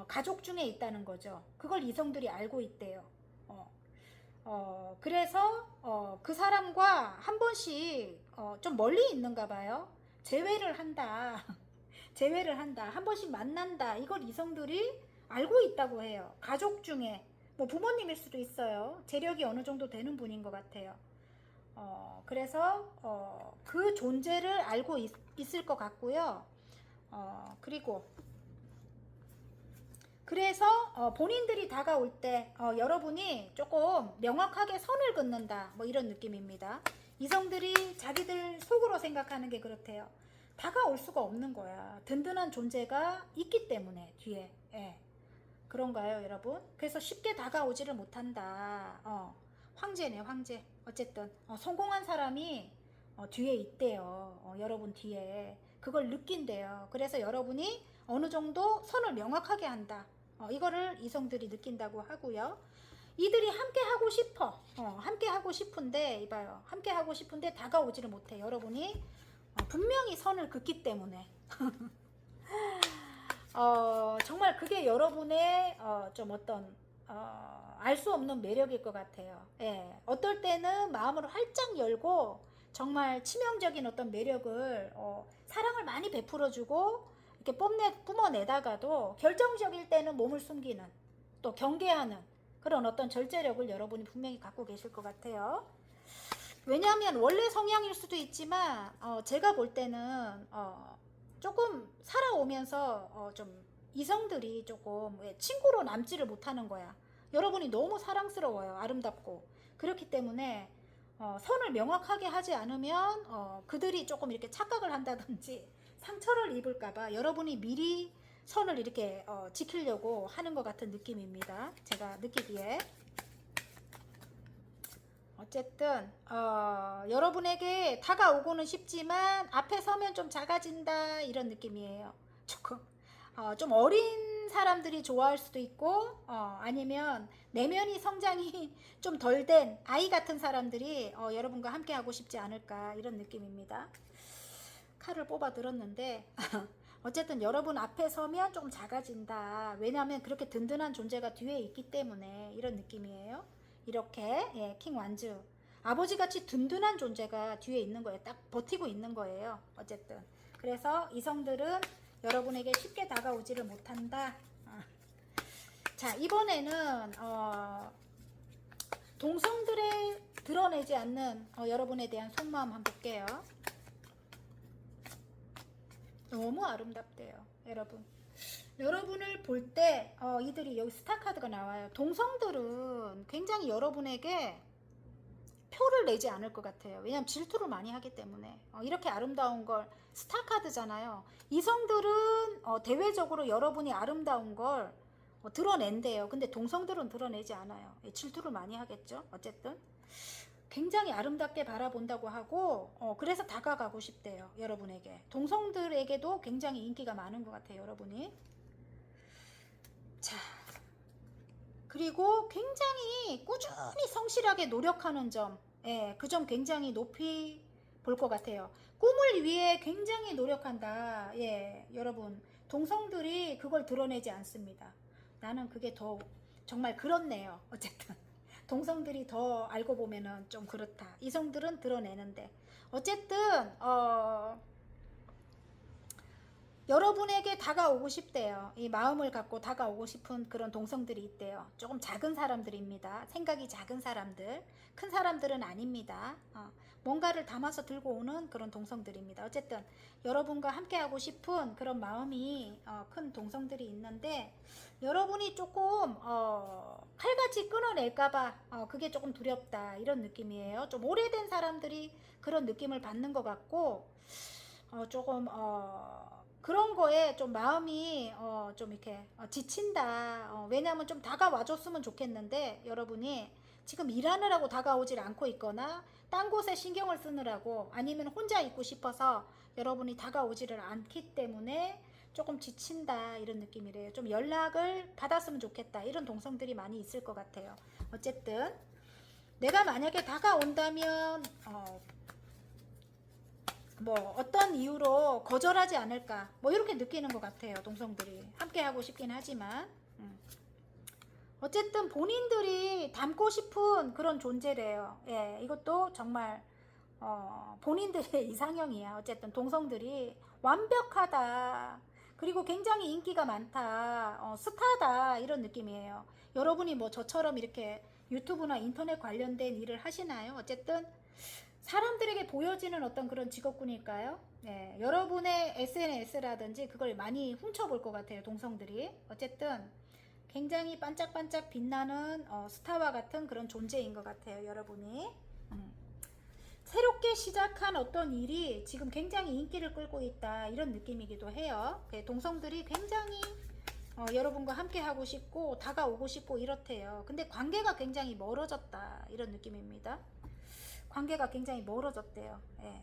가족 중에 있다는 거죠. 그걸 이성들이 알고 있대요. 그래서 그 사람과 한 번씩 좀 멀리 있는가 봐요. 제외를 한다. 제외를 한다. 한 번씩 만난다. 이걸 이성들이 알고 있다고 해요. 가족 중에 뭐 부모님일 수도 있어요. 재력이 어느 정도 되는 분인 것 같아요. 그래서 그 존재를 알고 있을 것 같고요. 그리고 그래서 본인들이 다가올 때 여러분이 조금 명확하게 선을 긋는다 뭐 이런 느낌입니다. 이성들이 자기들 속으로 생각하는 게 그렇대요. 다가올 수가 없는 거야. 든든한 존재가 있기 때문에 뒤에. 예. 그런가요 여러분? 그래서 쉽게 다가오지를 못한다. 황제네 황제. 어쨌든 성공한 사람이 뒤에 있대요. 여러분 뒤에. 그걸 느낀대요. 그래서 여러분이 어느 정도 선을 명확하게 한다. 이거를 이성들이 느낀다고 하고요. 이들이 함께 하고 싶어. 함께 하고 싶은데 이봐요. 함께 하고 싶은데 다가오지를 못해. 여러분이 분명히 선을 긋기 때문에. 정말 그게 여러분의 좀 어떤 알 수 없는 매력일 것 같아요. 예. 어떨 때는 마음을 활짝 열고 정말 치명적인 어떤 매력을 사랑을 많이 베풀어주고 이렇게 뿜어내다가도 결정적일 때는 몸을 숨기는 또 경계하는 그런 어떤 절제력을 여러분이 분명히 갖고 계실 것 같아요. 왜냐하면 원래 성향일 수도 있지만 제가 볼 때는 조금 살아오면서 좀 이성들이 조금 친구로 남지를 못하는 거야. 여러분이 너무 사랑스러워요. 아름답고. 그렇기 때문에 선을 명확하게 하지 않으면 그들이 조금 이렇게 착각을 한다든지 상처를 입을까봐 여러분이 미리 선을 이렇게 지키려고 하는 것 같은 느낌입니다. 제가 느끼기에. 어쨌든 여러분에게 다가오고는 싶지만 앞에 서면 좀 작아진다 이런 느낌이에요. 조금 좀 어린 사람들이 좋아할 수도 있고 아니면 내면이 성장이 좀 덜 된 아이 같은 사람들이 여러분과 함께 하고 싶지 않을까 이런 느낌입니다. 칼을 뽑아 들었는데 어쨌든 여러분 앞에 서면 좀 작아진다. 왜냐하면 그렇게 든든한 존재가 뒤에 있기 때문에 이런 느낌이에요. 이렇게 킹 완즈 아버지같이 든든한 존재가 뒤에 있는 거예요. 딱 버티고 있는 거예요. 어쨌든 그래서 이성들은 여러분에게 쉽게 다가오지를 못한다. 자, 이번에는 동성들의 드러내지 않는 여러분에 대한 속마음 한번 볼게요. 너무 아름답대요 여러분. 여러분을 볼 때 이들이 여기 스타 카드가 나와요. 동성들은 굉장히 여러분에게 표를 내지 않을 것 같아요. 왜냐하면 질투를 많이 하기 때문에. 이렇게 아름다운 걸 스타 카드잖아요. 이성들은 대외적으로 여러분이 아름다운 걸 드러낸대요. 근데 동성들은 드러내지 않아요. 질투를 많이 하겠죠. 어쨌든 굉장히 아름답게 바라본다고 하고 그래서 다가가고 싶대요. 여러분에게. 동성들에게도 굉장히 인기가 많은 것 같아요. 여러분이. 자, 그리고 굉장히 꾸준히 성실하게 노력하는 점, 그 점 굉장히 높이 볼 것 같아요. 꿈을 위해 굉장히 노력한다. 여러분 동성들이 그걸 드러내지 않습니다. 나는 그게 더 정말 그렇네요. 어쨌든 동성들이 더 알고 보면은 좀 그렇다. 이성들은 드러내는데 어쨌든 여러분에게 다가오고 싶대요. 이 마음을 갖고 다가오고 싶은 그런 동성들이 있대요. 조금 작은 사람들입니다. 생각이 작은 사람들. 큰 사람들은 아닙니다. 뭔가를 담아서 들고 오는 그런 동성들입니다. 어쨌든 여러분과 함께하고 싶은 그런 마음이 큰 동성들이 있는데 여러분이 조금 칼같이 끊어낼까봐 그게 조금 두렵다 이런 느낌이에요. 좀 오래된 사람들이 그런 느낌을 받는 것 같고 조금 그런 거에 좀 마음이 좀 이렇게 지친다. 왜냐하면 좀 다가와줬으면 좋겠는데 여러분이 지금 일하느라고 다가오질 않고 있거나 딴 곳에 신경을 쓰느라고 아니면 혼자 있고 싶어서 여러분이 다가오지를 않기 때문에 조금 지친다 이런 느낌이래요. 좀 연락을 받았으면 좋겠다 이런 동성들이 많이 있을 것 같아요. 어쨌든 내가 만약에 다가온다면 뭐 어떤 이유로 거절하지 않을까 뭐 이렇게 느끼는 것 같아요. 동성들이 함께 하고 싶긴 하지만 어쨌든 본인들이 닮고 싶은 그런 존재래요. 이것도 정말 본인들의 이상형이야. 어쨌든 동성들이 완벽하다 그리고 굉장히 인기가 많다 스타다 이런 느낌이에요. 여러분이 뭐 저처럼 이렇게 유튜브나 인터넷 관련된 일을 하시나요? 어쨌든 사람들에게 보여지는 어떤 그런 직업군일까요? 여러분의 SNS라든지 그걸 많이 훔쳐볼 것 같아요. 동성들이. 어쨌든 굉장히 반짝반짝 빛나는 스타와 같은 그런 존재인 것 같아요, 여러분이. 새롭게 시작한 어떤 일이 지금 굉장히 인기를 끌고 있다, 이런 느낌이기도 해요. 동성들이 굉장히 여러분과 함께 하고 싶고 다가오고 싶고 이렇대요. 근데 관계가 굉장히 멀어졌다, 이런 느낌입니다. 관계가 굉장히 멀어졌대요. 예.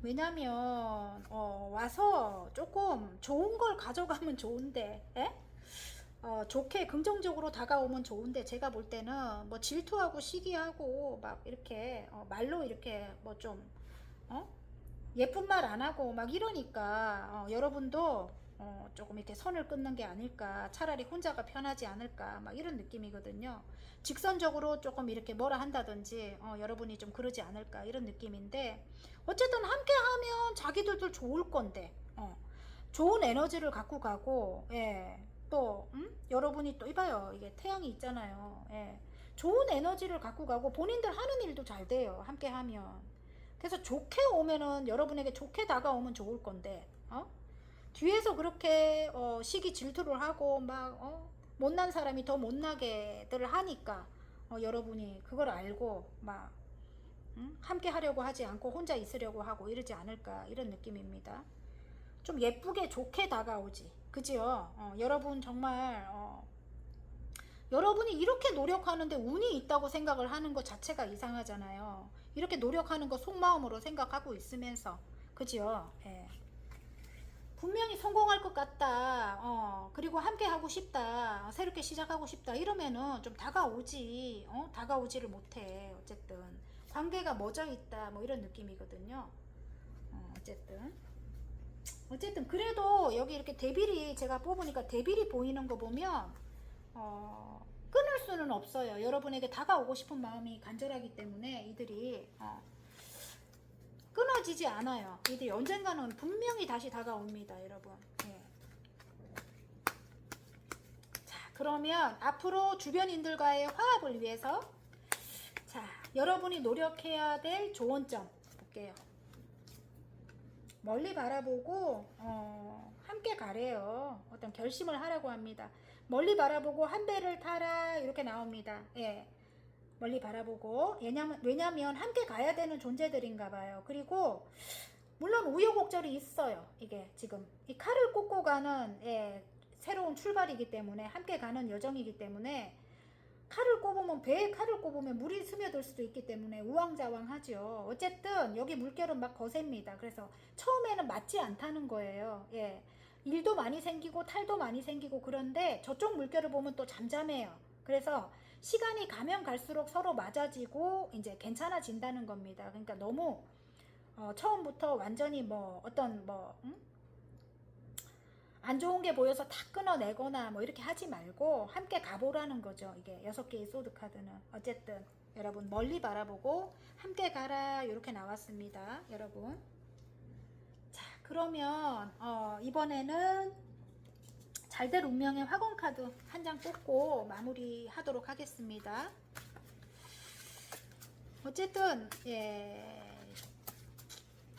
왜냐면 와서 조금 좋은 걸 가져가면 좋은데, 예? 좋게 긍정적으로 다가오면 좋은데, 제가 볼 때는 뭐 질투하고 시기하고 막 이렇게 말로 이렇게 뭐 좀 예쁜 말 안 하고 막 이러니까 여러분도 조금 이렇게 선을 끊는 게 아닐까, 차라리 혼자가 편하지 않을까, 막 이런 느낌이거든요. 직선적으로 조금 이렇게 뭐라 한다든지 여러분이 좀 그러지 않을까, 이런 느낌인데, 어쨌든 함께 하면 자기들도 좋을 건데 좋은 에너지를 갖고 가고, 예. 또 여러분이 또 이봐요, 이게 태양이 있잖아요. 예. 좋은 에너지를 갖고 가고 본인들 하는 일도 잘 돼요, 함께 하면. 그래서 좋게 오면은, 여러분에게 좋게 다가오면 좋을 건데 뒤에서 그렇게 시기 질투를 하고 막 못난 사람이 더 못나게들 하니까 여러분이 그걸 알고 막 함께 하려고 하지 않고 혼자 있으려고 하고 이러지 않을까, 이런 느낌입니다. 좀 예쁘게 좋게 다가오지, 그지요? 여러분 정말 여러분이 이렇게 노력하는데 운이 있다고 생각을 하는 것 자체가 이상하잖아요. 이렇게 노력하는 거 속마음으로 생각하고 있으면서, 그지요? 예. 분명히 성공할 것 같다, 그리고 함께 하고 싶다, 새롭게 시작하고 싶다, 이러면은 좀 다가오지. 다가오지를 못해. 어쨌든 관계가 멎어 있다, 뭐 이런 느낌이거든요. 어쨌든 그래도 여기 이렇게 데빌이, 제가 뽑으니까 데빌이 보이는 거 보면 끊을 수는 없어요. 여러분에게 다가오고 싶은 마음이 간절하기 때문에 이들이 끊어지지 않아요. 이들이 언젠가는 분명히 다시 다가옵니다, 여러분. 예. 자, 그러면 앞으로 주변인들과의 화합을 위해서, 자, 여러분이 노력해야 될 조언점 볼게요. 멀리 바라보고 함께 가래요. 어떤 결심을 하라고 합니다. 멀리 바라보고 한 배를 타라, 이렇게 나옵니다. 예. 멀리 바라보고, 왜냐면 함께 가야 되는 존재들인가 봐요. 그리고 물론 우여곡절이 있어요. 이게 지금 이 칼을 꽂고 가는 새로운 출발이기 때문에, 함께 가는 여정이기 때문에, 배에 칼을 꼽으면 물이 스며들 수도 있기 때문에 우왕좌왕하죠. 어쨌든 여기 물결은 막 거셉니다. 그래서 처음에는 맞지 않다는 거예요. 예. 일도 많이 생기고 탈도 많이 생기고, 그런데 저쪽 물결을 보면 또 잠잠해요. 그래서 시간이 가면 갈수록 서로 맞아지고 이제 괜찮아진다는 겁니다. 그러니까 너무 처음부터 완전히 뭐 어떤 안 좋은 게 보여서 다 끊어내거나 뭐 이렇게 하지 말고 함께 가보라는 거죠. 이게 6개의 소드 카드는. 어쨌든 여러분 멀리 바라보고 함께 가라, 이렇게 나왔습니다, 여러분. 자, 그러면 이번에는 잘될 운명의 화건 카드 한 장 뽑고 마무리 하도록 하겠습니다. 어쨌든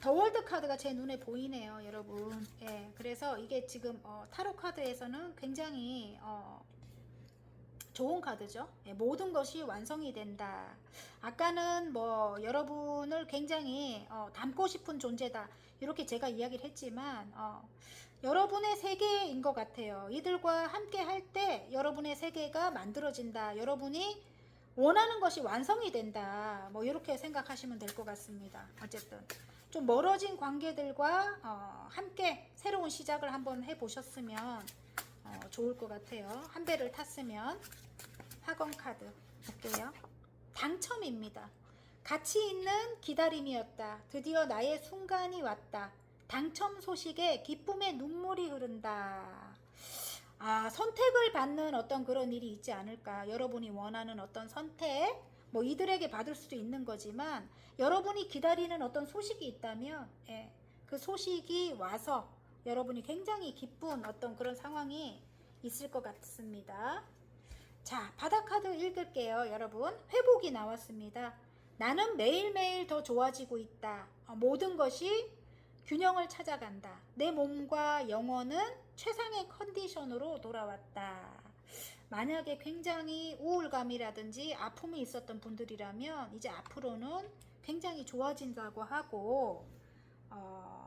더 월드 카드가 제 눈에 보이네요, 여러분. 예, 그래서 이게 지금 타로 카드에서는 굉장히 좋은 카드죠. 예, 모든 것이 완성이 된다. 아까는 뭐 여러분을 굉장히 닮고 싶은 존재다, 이렇게 제가 이야기를 했지만 여러분의 세계인 것 같아요. 이들과 함께 할 때 여러분의 세계가 만들어진다, 여러분이 원하는 것이 완성이 된다, 뭐 이렇게 생각하시면 될 것 같습니다. 어쨌든 좀 멀어진 관계들과 함께 새로운 시작을 한번 해보셨으면 좋을 것 같아요. 한 배를 탔으면. 화건 카드 볼게요. 당첨입니다. 가치 있는 기다림이었다. 드디어 나의 순간이 왔다. 당첨 소식에 기쁨의 눈물이 흐른다. 선택을 받는 어떤 그런 일이 있지 않을까. 여러분이 원하는 어떤 선택, 뭐 이들에게 받을 수도 있는 거지만, 여러분이 기다리는 어떤 소식이 있다면 그 소식이 와서 여러분이 굉장히 기쁜 어떤 그런 상황이 있을 것 같습니다. 자, 바닥 카드 읽을게요, 여러분. 회복이 나왔습니다. 나는 매일매일 더 좋아지고 있다. 모든 것이 균형을 찾아간다. 내 몸과 영혼은 최상의 컨디션으로 돌아왔다. 만약에 굉장히 우울감이라든지 아픔이 있었던 분들이라면 이제 앞으로는 굉장히 좋아진다고 하고,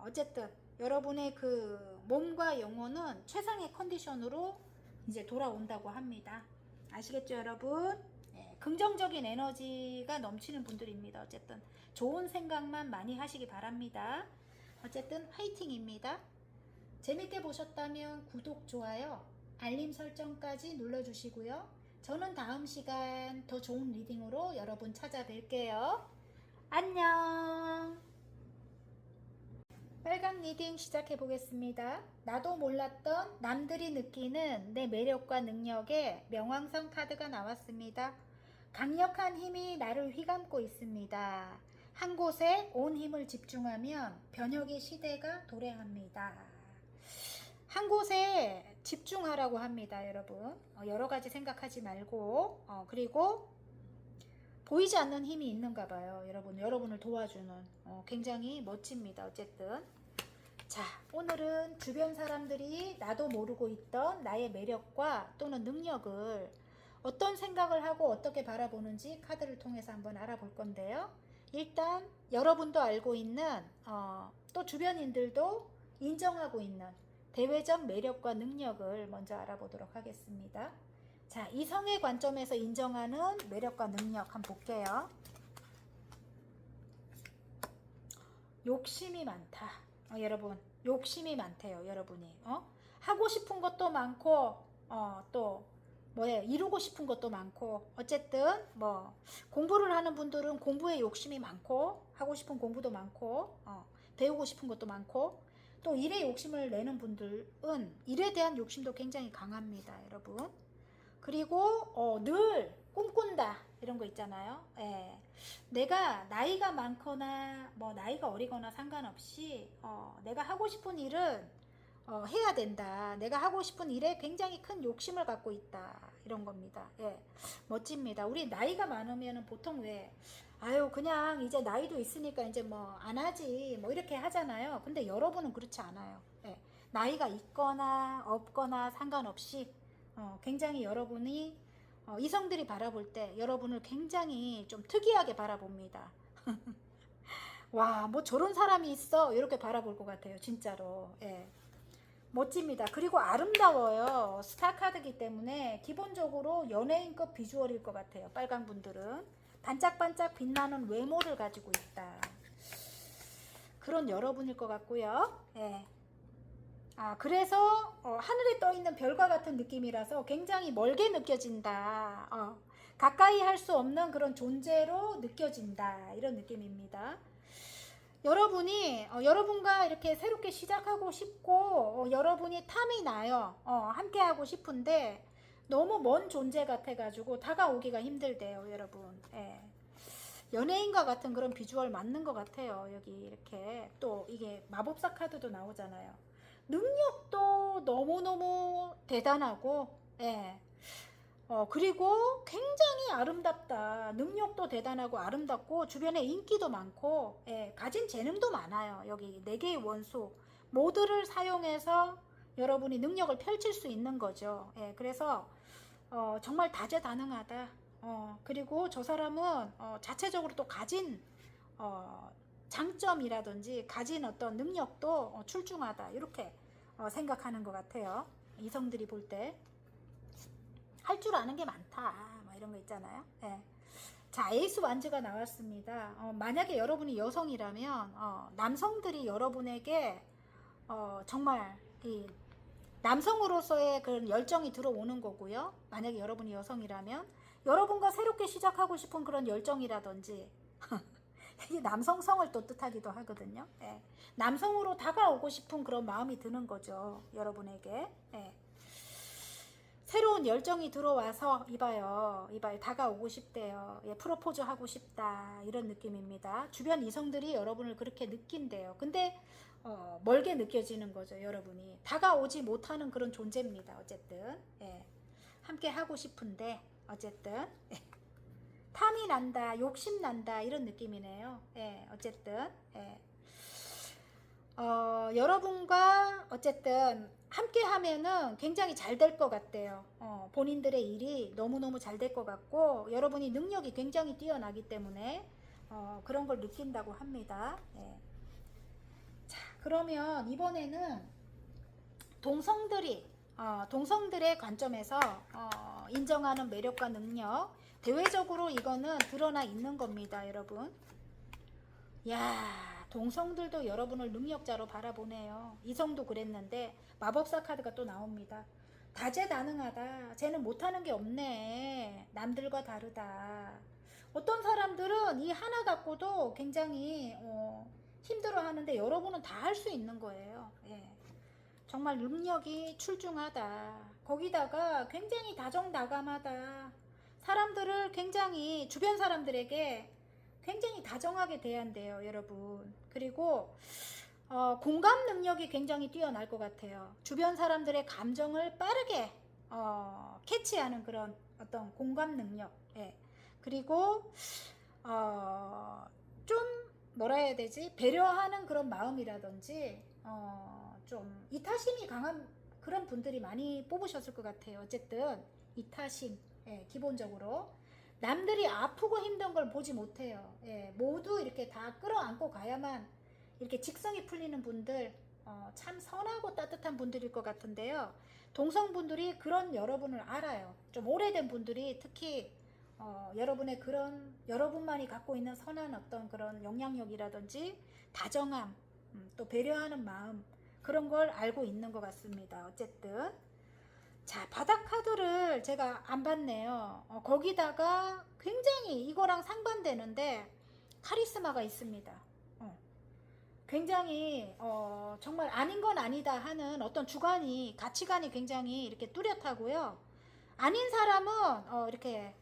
어쨌든 여러분의 그 몸과 영혼은 최상의 컨디션으로 이제 돌아온다고 합니다. 아시겠죠, 여러분? 네, 긍정적인 에너지가 넘치는 분들입니다. 어쨌든 좋은 생각만 많이 하시기 바랍니다. 어쨌든 화이팅입니다. 재밌게 보셨다면 구독, 좋아요, 알림 설정까지 눌러주시고요. 저는 다음 시간 더 좋은 리딩으로 여러분 찾아뵐게요. 안녕. 빨강 리딩 시작해 보겠습니다. 나도 몰랐던 남들이 느끼는 내 매력과 능력의 명왕성 카드가 나왔습니다. 강력한 힘이 나를 휘감고 있습니다. 한 곳에 온 힘을 집중하면 변혁의 시대가 도래합니다. 한 곳에 집중하라고 합니다, 여러분. 여러 가지 생각하지 말고, 그리고 보이지 않는 힘이 있는가 봐요, 여러분. 여러분을 도와주는. 굉장히 멋집니다, 어쨌든. 자, 오늘은 주변 사람들이 나도 모르고 있던 나의 매력과 또는 능력을 어떤 생각을 하고 어떻게 바라보는지 카드를 통해서 한번 알아볼 건데요. 일단 여러분도 알고 있는 또 주변인들도 인정하고 있는 대외적 매력과 능력을 먼저 알아보도록 하겠습니다. 자, 이성의 관점에서 인정하는 매력과 능력 한번 볼게요. 욕심이 많다. 여러분, 욕심이 많대요, 여러분이. 하고 싶은 것도 많고, 또 뭐예요? 이루고 싶은 것도 많고, 어쨌든 뭐 공부를 하는 분들은 공부에 욕심이 많고, 하고 싶은 공부도 많고, 배우고 싶은 것도 많고, 또 일에 욕심을 내는 분들은 일에 대한 욕심도 굉장히 강합니다, 여러분. 그리고 늘 꿈꾼다 이런 거 있잖아요. 예. 내가 나이가 많거나 뭐 나이가 어리거나 상관없이 내가 하고 싶은 일은 해야 된다. 내가 하고 싶은 일에 굉장히 큰 욕심을 갖고 있다. 이런 겁니다. 예. 멋집니다. 우리 나이가 많으면 보통 왜 아유 그냥 이제 나이도 있으니까 이제 뭐 안 하지 뭐 이렇게 하잖아요. 근데 여러분은 그렇지 않아요. 예. 나이가 있거나 없거나 상관없이 굉장히 여러분이 이성들이 바라볼 때 여러분을 굉장히 좀 특이하게 바라봅니다. 와, 뭐 저런 사람이 있어 이렇게 바라볼 것 같아요, 진짜로. 예. 멋집니다. 그리고 아름다워요. 스타 카드이기 때문에 기본적으로 연예인급 비주얼일 것 같아요, 빨강 분들은. 반짝반짝 빛나는 외모를 가지고 있다. 그런 여러분일 것 같고요. 예. 그래서 하늘에 떠있는 별과 같은 느낌이라서 굉장히 멀게 느껴진다. 가까이 할 수 없는 그런 존재로 느껴진다. 이런 느낌입니다. 여러분이 여러분과 이렇게 새롭게 시작하고 싶고 여러분이 탐이 나요. 함께 하고 싶은데 너무 먼 존재 같아가지고 다가오기가 힘들대요, 여러분. 예. 연예인과 같은 그런 비주얼 맞는 것 같아요. 여기 이렇게 또 이게 마법사 카드도 나오잖아요. 능력도 너무너무 대단하고, 예. 그리고 굉장히 아름답다. 능력도 대단하고 아름답고, 주변에 인기도 많고, 예. 가진 재능도 많아요. 여기 4개의 원소. 모두를 사용해서 여러분이 능력을 펼칠 수 있는 거죠. 예. 그래서, 정말 다재다능하다. 그리고 저 사람은, 자체적으로 또 가진, 장점이라든지 가진 어떤 능력도 출중하다 이렇게 생각하는 것 같아요. 이성들이 볼 때 할 줄 아는 게 많다 뭐 이런 거 있잖아요. 예. 자, 에이스 완즈가 나왔습니다. 만약에 여러분이 여성이라면 남성들이 여러분에게 정말 이 남성으로서의 그런 열정이 들어오는 거고요. 만약에 여러분이 여성이라면 여러분과 새롭게 시작하고 싶은 그런 열정이라든지 이게 남성성을 또 뜻하기도 하거든요. 예. 남성으로 다가오고 싶은 그런 마음이 드는 거죠, 여러분에게. 예. 새로운 열정이 들어와서 이봐요 다가오고 싶대요. 예, 프로포즈 하고 싶다 이런 느낌입니다. 주변 이성들이 여러분을 그렇게 느낀대요. 근데 멀게 느껴지는 거죠. 여러분이 다가오지 못하는 그런 존재입니다. 어쨌든 예. 함께 하고 싶은데 어쨌든 예. 탐이 난다, 욕심 난다 이런 느낌이네요. 예, 어쨌든 예. 여러분과 어쨌든 함께 하면은 굉장히 잘 될 것 같아요. 본인들의 일이 너무너무 잘 될 것 같고, 여러분이 능력이 굉장히 뛰어나기 때문에 그런 걸 느낀다고 합니다. 예. 자, 그러면 이번에는 동성들의 관점에서 인정하는 매력과 능력, 대외적으로 이거는 드러나 있는 겁니다, 여러분. 야, 동성들도 여러분을 능력자로 바라보네요. 이성도 그랬는데 마법사 카드가 또 나옵니다. 다재다능하다. 쟤는 못하는 게 없네. 남들과 다르다. 어떤 사람들은 이 하나 갖고도 굉장히 힘들어 하는데 여러분은 다 할 수 있는 거예요. 예. 정말 능력이 출중하다. 거기다가 굉장히 다정다감하다. 사람들을 굉장히 주변 사람들에게 굉장히 다정하게 대한대요, 여러분. 그리고 공감 능력이 굉장히 뛰어날 것 같아요. 주변 사람들의 감정을 빠르게 캐치하는 그런 어떤 공감 능력. 예. 그리고 좀 뭐라 해야 되지? 배려하는 그런 마음이라든지 좀 이타심이 강한 그런 분들이 많이 뽑으셨을 것 같아요. 어쨌든 이타심, 예, 기본적으로 남들이 아프고 힘든 걸 보지 못해요. 예, 모두 이렇게 다 끌어안고 가야만 이렇게 직성이 풀리는 분들, 참 선하고 따뜻한 분들일 것 같은데요. 동성분들이 그런 여러분을 알아요. 좀 오래된 분들이 특히 여러분의 그런 여러분만이 갖고 있는 선한 어떤 그런 영향력이라든지 다정함, 또 배려하는 마음, 그런 걸 알고 있는 것 같습니다. 어쨌든 자, 바닥 카드를 제가 안 봤네요. 거기다가 굉장히 이거랑 상반되는데 카리스마가 있습니다. 굉장히 정말 아닌 건 아니다 하는 어떤 주관이, 가치관이 굉장히 이렇게 뚜렷하고요. 아닌 사람은 이렇게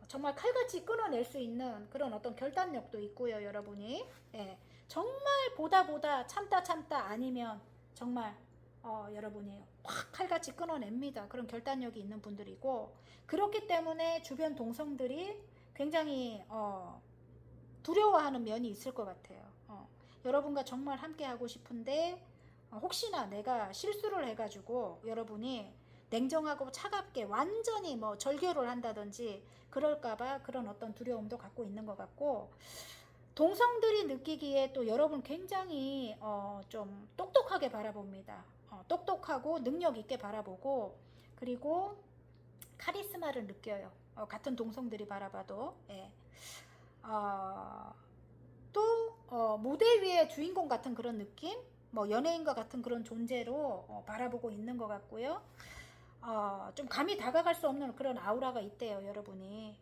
정말 칼같이 끊어낼 수 있는 그런 어떤 결단력도 있고요, 여러분이. 예, 정말 보다 참다 아니면 정말 여러분이 확 칼같이 끊어냅니다. 그런 결단력이 있는 분들이고, 그렇기 때문에 주변 동성들이 굉장히 두려워하는 면이 있을 것 같아요. 여러분과 정말 함께 하고 싶은데 혹시나 내가 실수를 해가지고 여러분이 냉정하고 차갑게 완전히 뭐 절교를 한다든지 그럴까봐 그런 어떤 두려움도 갖고 있는 것 같고, 동성들이 느끼기에 또 여러분 굉장히 좀 똑똑하게 바라봅니다. 똑똑하고 능력 있게 바라보고, 그리고 카리스마를 느껴요. 같은 동성들이 바라봐도. 예. 또 무대 위의 주인공 같은 그런 느낌, 뭐 연예인과 같은 그런 존재로 바라보고 있는 것 같고요. 좀 감히 다가갈 수 없는 그런 아우라가 있대요, 여러분이.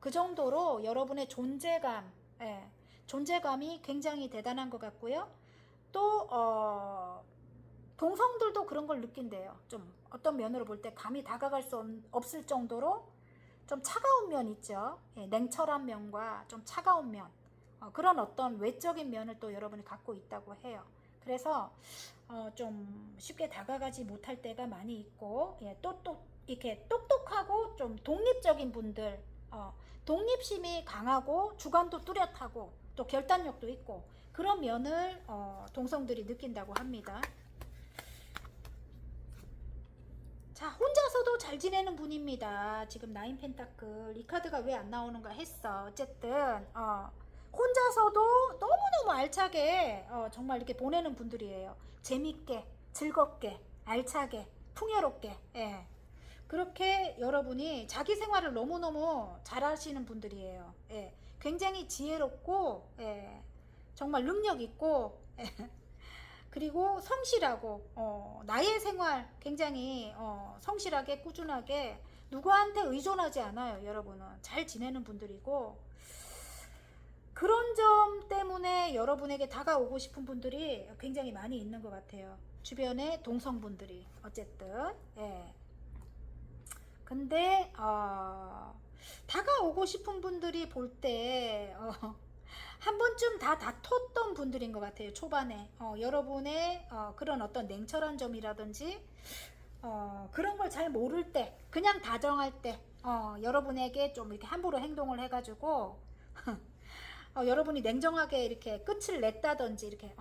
그 정도로 여러분의 존재감, 예, 존재감이 굉장히 대단한 것 같고요. 또 동성들도 그런 걸 느낀대요. 좀 어떤 면으로 볼 때 감히 다가갈 수 없을 정도로 좀 차가운 면 있죠. 예, 냉철한 면과 좀 차가운 면, 그런 어떤 외적인 면을 또 여러분이 갖고 있다고 해요. 그래서 좀 쉽게 다가가지 못할 때가 많이 있고, 예, 이렇게 똑똑하고 좀 독립적인 분들, 독립심이 강하고 주관도 뚜렷하고 또 결단력도 있고, 그런 면을 동성들이 느낀다고 합니다. 자, 혼자서도 잘 지내는 분입니다. 지금 나인 펜타클, 이 카드가 왜 안 나오는가 했어. 어쨌든 혼자서도 너무너무 알차게 정말 이렇게 보내는 분들이에요. 재밌게, 즐겁게, 알차게, 풍요롭게. 예. 그렇게 여러분이 자기 생활을 너무너무 잘 하시는 분들이에요. 예. 굉장히 지혜롭고, 예. 정말 능력 있고, 예. 그리고 성실하고, 나의 생활 굉장히 성실하게 꾸준하게 누구한테 의존하지 않아요. 여러분은 잘 지내는 분들이고, 그런 점 때문에 여러분에게 다가오고 싶은 분들이 굉장히 많이 있는 것 같아요. 주변에 동성분들이. 어쨌든 예. 근데 다가오고 싶은 분들이 볼 때 한 번쯤 다 다퉜던 분들인 것 같아요. 초반에 여러분의 그런 어떤 냉철한 점이라든지 그런 걸 잘 모를 때, 그냥 다정할 때 여러분에게 좀 이렇게 함부로 행동을 해가지고 여러분이 냉정하게 이렇게 끝을 냈다든지 이렇게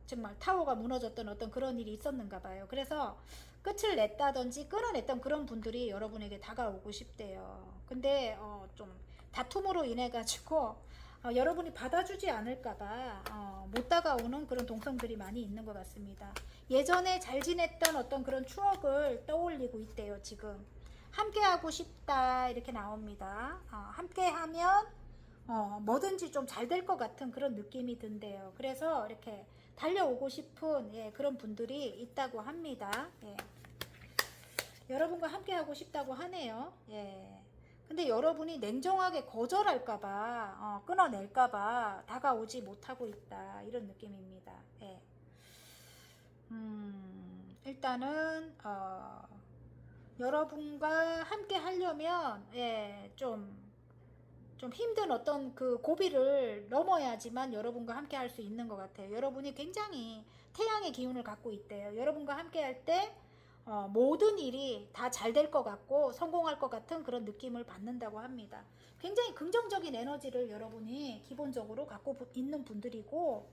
정말 타워가 무너졌던 어떤 그런 일이 있었는가 봐요. 그래서 끝을 냈다든지 끊어냈던 그런 분들이 여러분에게 다가오고 싶대요. 근데 좀 다툼으로 인해 가지고 여러분이 받아주지 않을까봐 못 다가오는 그런 동성들이 많이 있는 것 같습니다. 예전에 잘 지냈던 어떤 그런 추억을 떠올리고 있대요. 지금 함께 하고 싶다 이렇게 나옵니다. 함께 하면 뭐든지 좀 잘 될 것 같은 그런 느낌이 든대요. 그래서 이렇게 달려오고 싶은 그런 분들이 있다고 합니다. 여러분과 함께 하고 싶다고 하네요. 근데 여러분이 냉정하게 거절할까봐 끊어낼까봐 다가오지 못하고 있다 이런 느낌입니다. 일단은 여러분과 함께 하려면 좀 힘든 어떤 그 고비를 넘어야지만 여러분과 함께 할 수 있는 것 같아요. 여러분이 굉장히 태양의 기운을 갖고 있대요. 여러분과 함께 할 때 모든 일이 다 잘 될 것 같고 성공할 것 같은 그런 느낌을 받는다고 합니다. 굉장히 긍정적인 에너지를 여러분이 기본적으로 갖고 있는 분들이고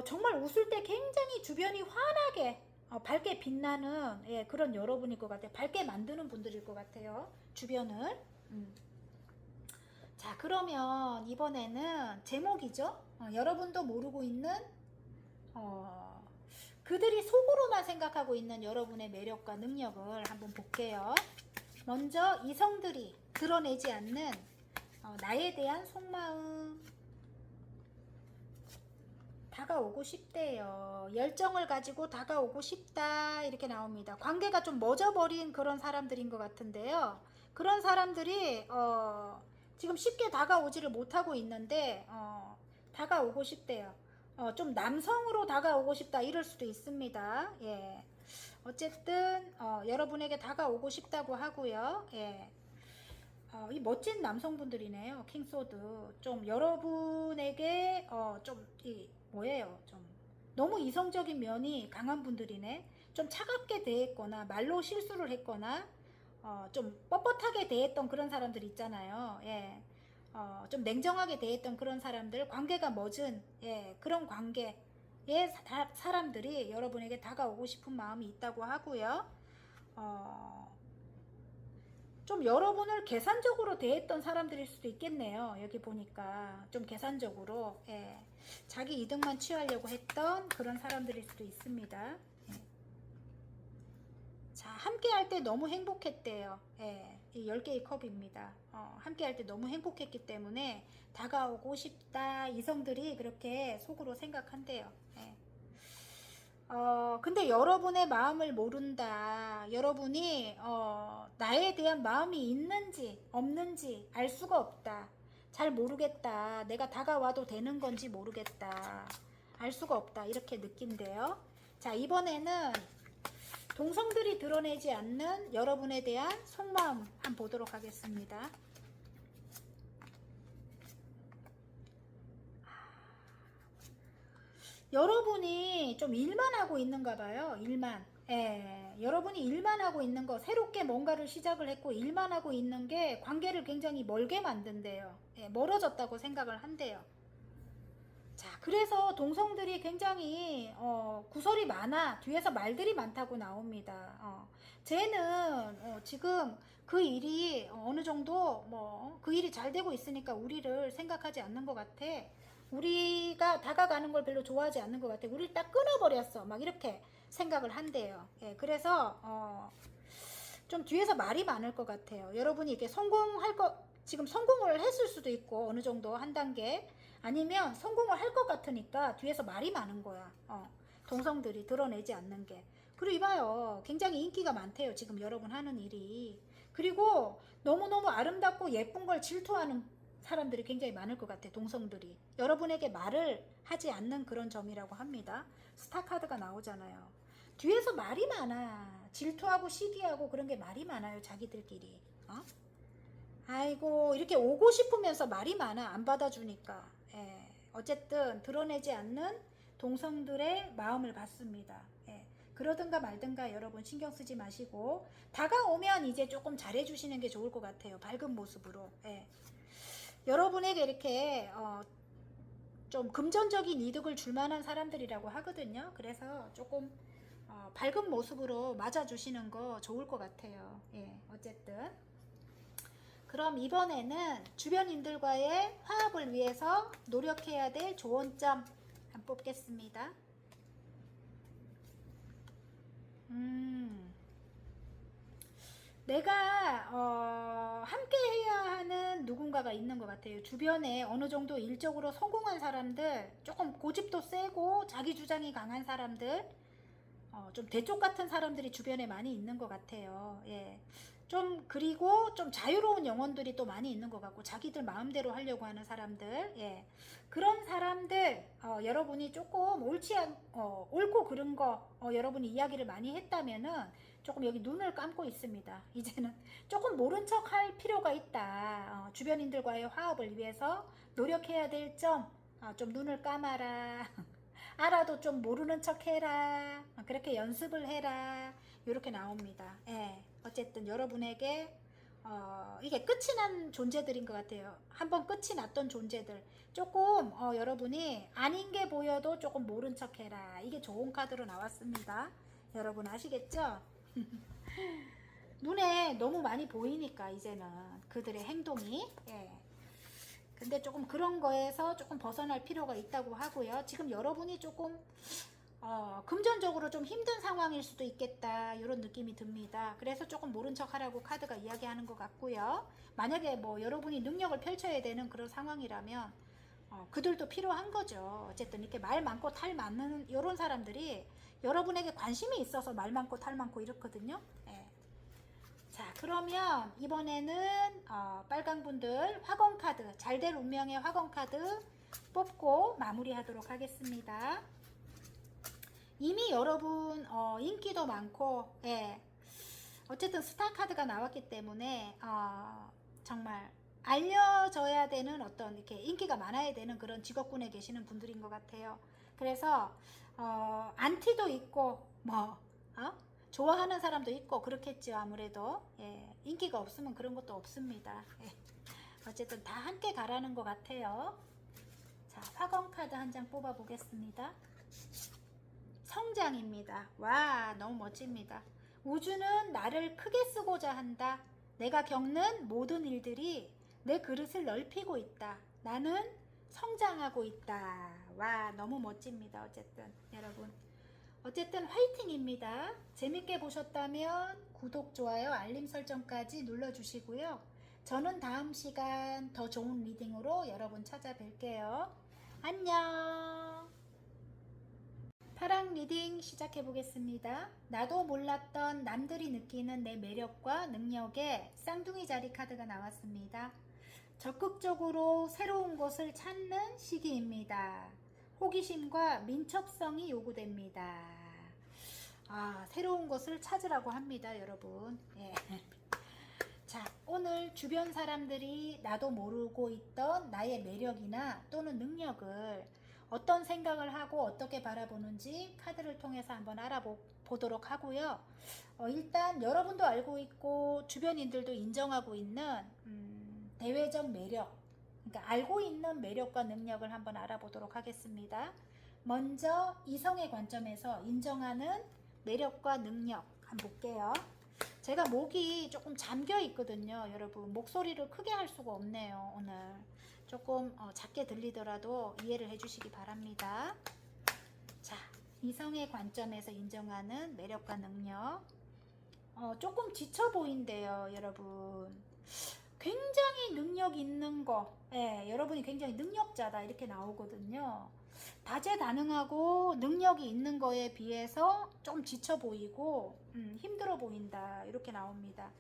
정말 웃을 때 굉장히 주변이 환하게 밝게 빛나는 그런 여러분일 것 같아요. 밝게 만드는 분들일 것 같아요. 주변을. 자, 그러면 이번에는 제목이죠. 여러분도 모르고 있는 그들이 속으로만 생각하고 있는 여러분의 매력과 능력을 한번 볼게요. 먼저 이성들이 드러내지 않는 나에 대한 속마음. 다가오고 싶대요. 열정을 가지고 다가오고 싶다 이렇게 나옵니다. 관계가 좀 멎어버린 그런 사람들인 것 같은데요. 그런 사람들이 지금 쉽게 다가오지를 못하고 있는데 다가오고 싶대요. 좀 남성으로 다가오고 싶다 이럴 수도 있습니다. 어쨌든 여러분에게 다가오고 싶다고 하고요. 이 멋진 남성분들이네요. 킹소드. 좀 여러분에게 뭐예요? 좀 너무 이성적인 면이 강한 분들이네. 좀 차갑게 대했거나 말로 실수를 했거나 좀 뻣뻣하게 대했던 그런 사람들 있잖아요. 좀 냉정하게 대했던 그런 사람들, 관계가 멎은 그런 관계의 사람들이 여러분에게 다가오고 싶은 마음이 있다고 하고요. 좀 여러분을 계산적으로 대했던 사람들일 수도 있겠네요. 여기 보니까 좀 계산적으로 자기 이득만 취하려고 했던 그런 사람들일 수도 있습니다. 자, 함께 할 때 너무 행복했대요. 이 10개의 컵입니다. 함께 할 때 너무 행복했기 때문에 다가오고 싶다. 이성들이 그렇게 속으로 생각한대요. 근데 여러분의 마음을 모른다. 여러분이 나에 대한 마음이 있는지 없는지 알 수가 없다. 잘 모르겠다. 내가 다가와도 되는 건지 모르겠다. 알 수가 없다. 이렇게 느낀대요. 자, 이번에는 동성들이 드러내지 않는 여러분에 대한 속마음 한번 보도록 하겠습니다. 여러분이 좀 일만 하고 있는가 봐요. 일만. 여러분이 일만 하고 있는 거, 새롭게 뭔가를 시작을 했고 일만 하고 있는 게 관계를 굉장히 멀게 만든대요. 멀어졌다고 생각을 한대요. 자, 그래서 동성들이 굉장히 구설이 많아. 뒤에서 말들이 많다고 나옵니다. 쟤는 지금 그 일이 어느 정도 그 일이 잘 되고 있으니까 우리를 생각하지 않는 것 같아. 우리가 다가가는 걸 별로 좋아하지 않는 것 같아. 우리를 딱 끊어버렸어. 막 이렇게 생각을 한대요. 그래서 좀 뒤에서 말이 많을 것 같아요. 여러분이 이렇게 지금 성공을 했을 수도 있고 어느 정도 한 단계 아니면 성공을 할 것 같으니까 뒤에서 말이 많은 거야. 동성들이 드러내지 않는 게. 그리고 이봐요. 굉장히 인기가 많대요. 지금 여러분 하는 일이. 그리고 너무너무 아름답고 예쁜 걸 질투하는 사람들이 굉장히 많을 것 같아. 동성들이. 여러분에게 말을 하지 않는 그런 점이라고 합니다. 스타 카드가 나오잖아요. 뒤에서 말이 많아. 질투하고 시기하고 그런 게 말이 많아요. 자기들끼리. 아이고 이렇게 오고 싶으면서 말이 많아. 안 받아주니까. 어쨌든 드러내지 않는 동성들의 마음을 받습니다. 그러든가 말든가 여러분 신경 쓰지 마시고 다가오면 이제 조금 잘해주시는 게 좋을 것 같아요. 밝은 모습으로. 여러분에게 이렇게 좀 금전적인 이득을 줄 만한 사람들이라고 하거든요. 그래서 조금 밝은 모습으로 맞아주시는 거 좋을 것 같아요. 예, 어쨌든 그럼 이번에는 주변인들과의 화합을 위해서 노력해야 될 조언점 한번 뽑겠습니다. 내가 함께 해야 하는 누군가가 있는 것 같아요. 주변에 어느 정도 일적으로 성공한 사람들, 조금 고집도 세고 자기 주장이 강한 사람들, 좀 대쪽 같은 사람들이 주변에 많이 있는 것 같아요. 예. 좀 그리고 좀 자유로운 영혼들이 또 많이 있는 것 같고 자기들 마음대로 하려고 하는 사람들, 예. 그런 사람들 여러분이 조금 옳고 그른 거 여러분이 이야기를 많이 했다면은 조금 여기 눈을 감고 있습니다. 이제는 조금 모른 척 할 필요가 있다. 주변인들과의 화합을 위해서 노력해야 될 점 좀 눈을 감아라. 알아도 좀 모르는 척 해라. 그렇게 연습을 해라. 이렇게 나옵니다. 예. 어쨌든 여러분에게 이게 끝이 난 존재들인 것 같아요. 한번 끝이 났던 존재들. 조금 여러분이 아닌 게 보여도 조금 모른 척 해라. 이게 좋은 카드로 나왔습니다. 여러분 아시겠죠? 눈에 너무 많이 보이니까 이제는 그들의 행동이. 예. 근데 조금 그런 거에서 조금 벗어날 필요가 있다고 하고요. 지금 여러분이 조금 금전적으로 좀 힘든 상황일 수도 있겠다 이런 느낌이 듭니다. 그래서 조금 모른 척 하라고 카드가 이야기하는 것 같고요. 만약에 뭐 여러분이 능력을 펼쳐야 되는 그런 상황이라면 그들도 필요한 거죠. 어쨌든 이렇게 말 많고 탈 많은 이런 사람들이 여러분에게 관심이 있어서 말 많고 탈 많고 이렇거든요. 예. 자, 그러면 이번에는 빨강분들 화건 카드, 잘될 운명의 화건 카드 뽑고 마무리하도록 하겠습니다. 이미 여러분 인기도 많고, 예. 어쨌든 스타 카드가 나왔기 때문에 정말 알려져야 되는 어떤 이렇게 인기가 많아야 되는 그런 직업군에 계시는 분들인 것 같아요. 그래서 안티도 있고 좋아하는 사람도 있고 그렇겠죠. 아무래도 예, 인기가 없으면 그런 것도 없습니다. 예. 어쨌든 다 함께 가라는 것 같아요. 자, 화건 카드 한 장 뽑아 보겠습니다. 성장입니다. 와, 너무 멋집니다. 우주는 나를 크게 쓰고자 한다. 내가 겪는 모든 일들이 내 그릇을 넓히고 있다. 나는 성장하고 있다. 와, 너무 멋집니다. 어쨌든 여러분, 어쨌든 화이팅입니다. 재밌게 보셨다면 구독, 좋아요, 알림 설정까지 눌러주시고요. 저는 다음 시간 더 좋은 리딩으로 여러분 찾아뵐게요. 안녕. 파랑 리딩 시작해 보겠습니다. 나도 몰랐던 남들이 느끼는 내 매력과 능력에 쌍둥이 자리 카드가 나왔습니다. 적극적으로 새로운 것을 찾는 시기입니다. 호기심과 민첩성이 요구됩니다. 새로운 것을 찾으라고 합니다, 여러분. 예. 자, 오늘 주변 사람들이 나도 모르고 있던 나의 매력이나 또는 능력을 어떤 생각을 하고 어떻게 바라보는지 카드를 통해서 한번 알아보도록 하고요. 일단 여러분도 알고 있고 주변인들도 인정하고 있는 대외적 매력, 그러니까 알고 있는 매력과 능력을 한번 알아보도록 하겠습니다. 먼저 이성의 관점에서 인정하는 매력과 능력 한번 볼게요. 제가 목이 조금 잠겨 있거든요. 여러분 목소리를 크게 할 수가 없네요. 오늘 조금 작게 들리더라도 이해를 해주시기 바랍니다. 자, 이성의 관점에서 인정하는 매력과 능력. 조금 지쳐 보인대요, 여러분. 굉장히 능력 있는 거, 예, 여러분이 굉장히 능력자다 이렇게 나오거든요. 다재다능하고 능력이 있는 거에 비해서 좀 지쳐 보이고 힘들어 보인다 이렇게 나옵니다.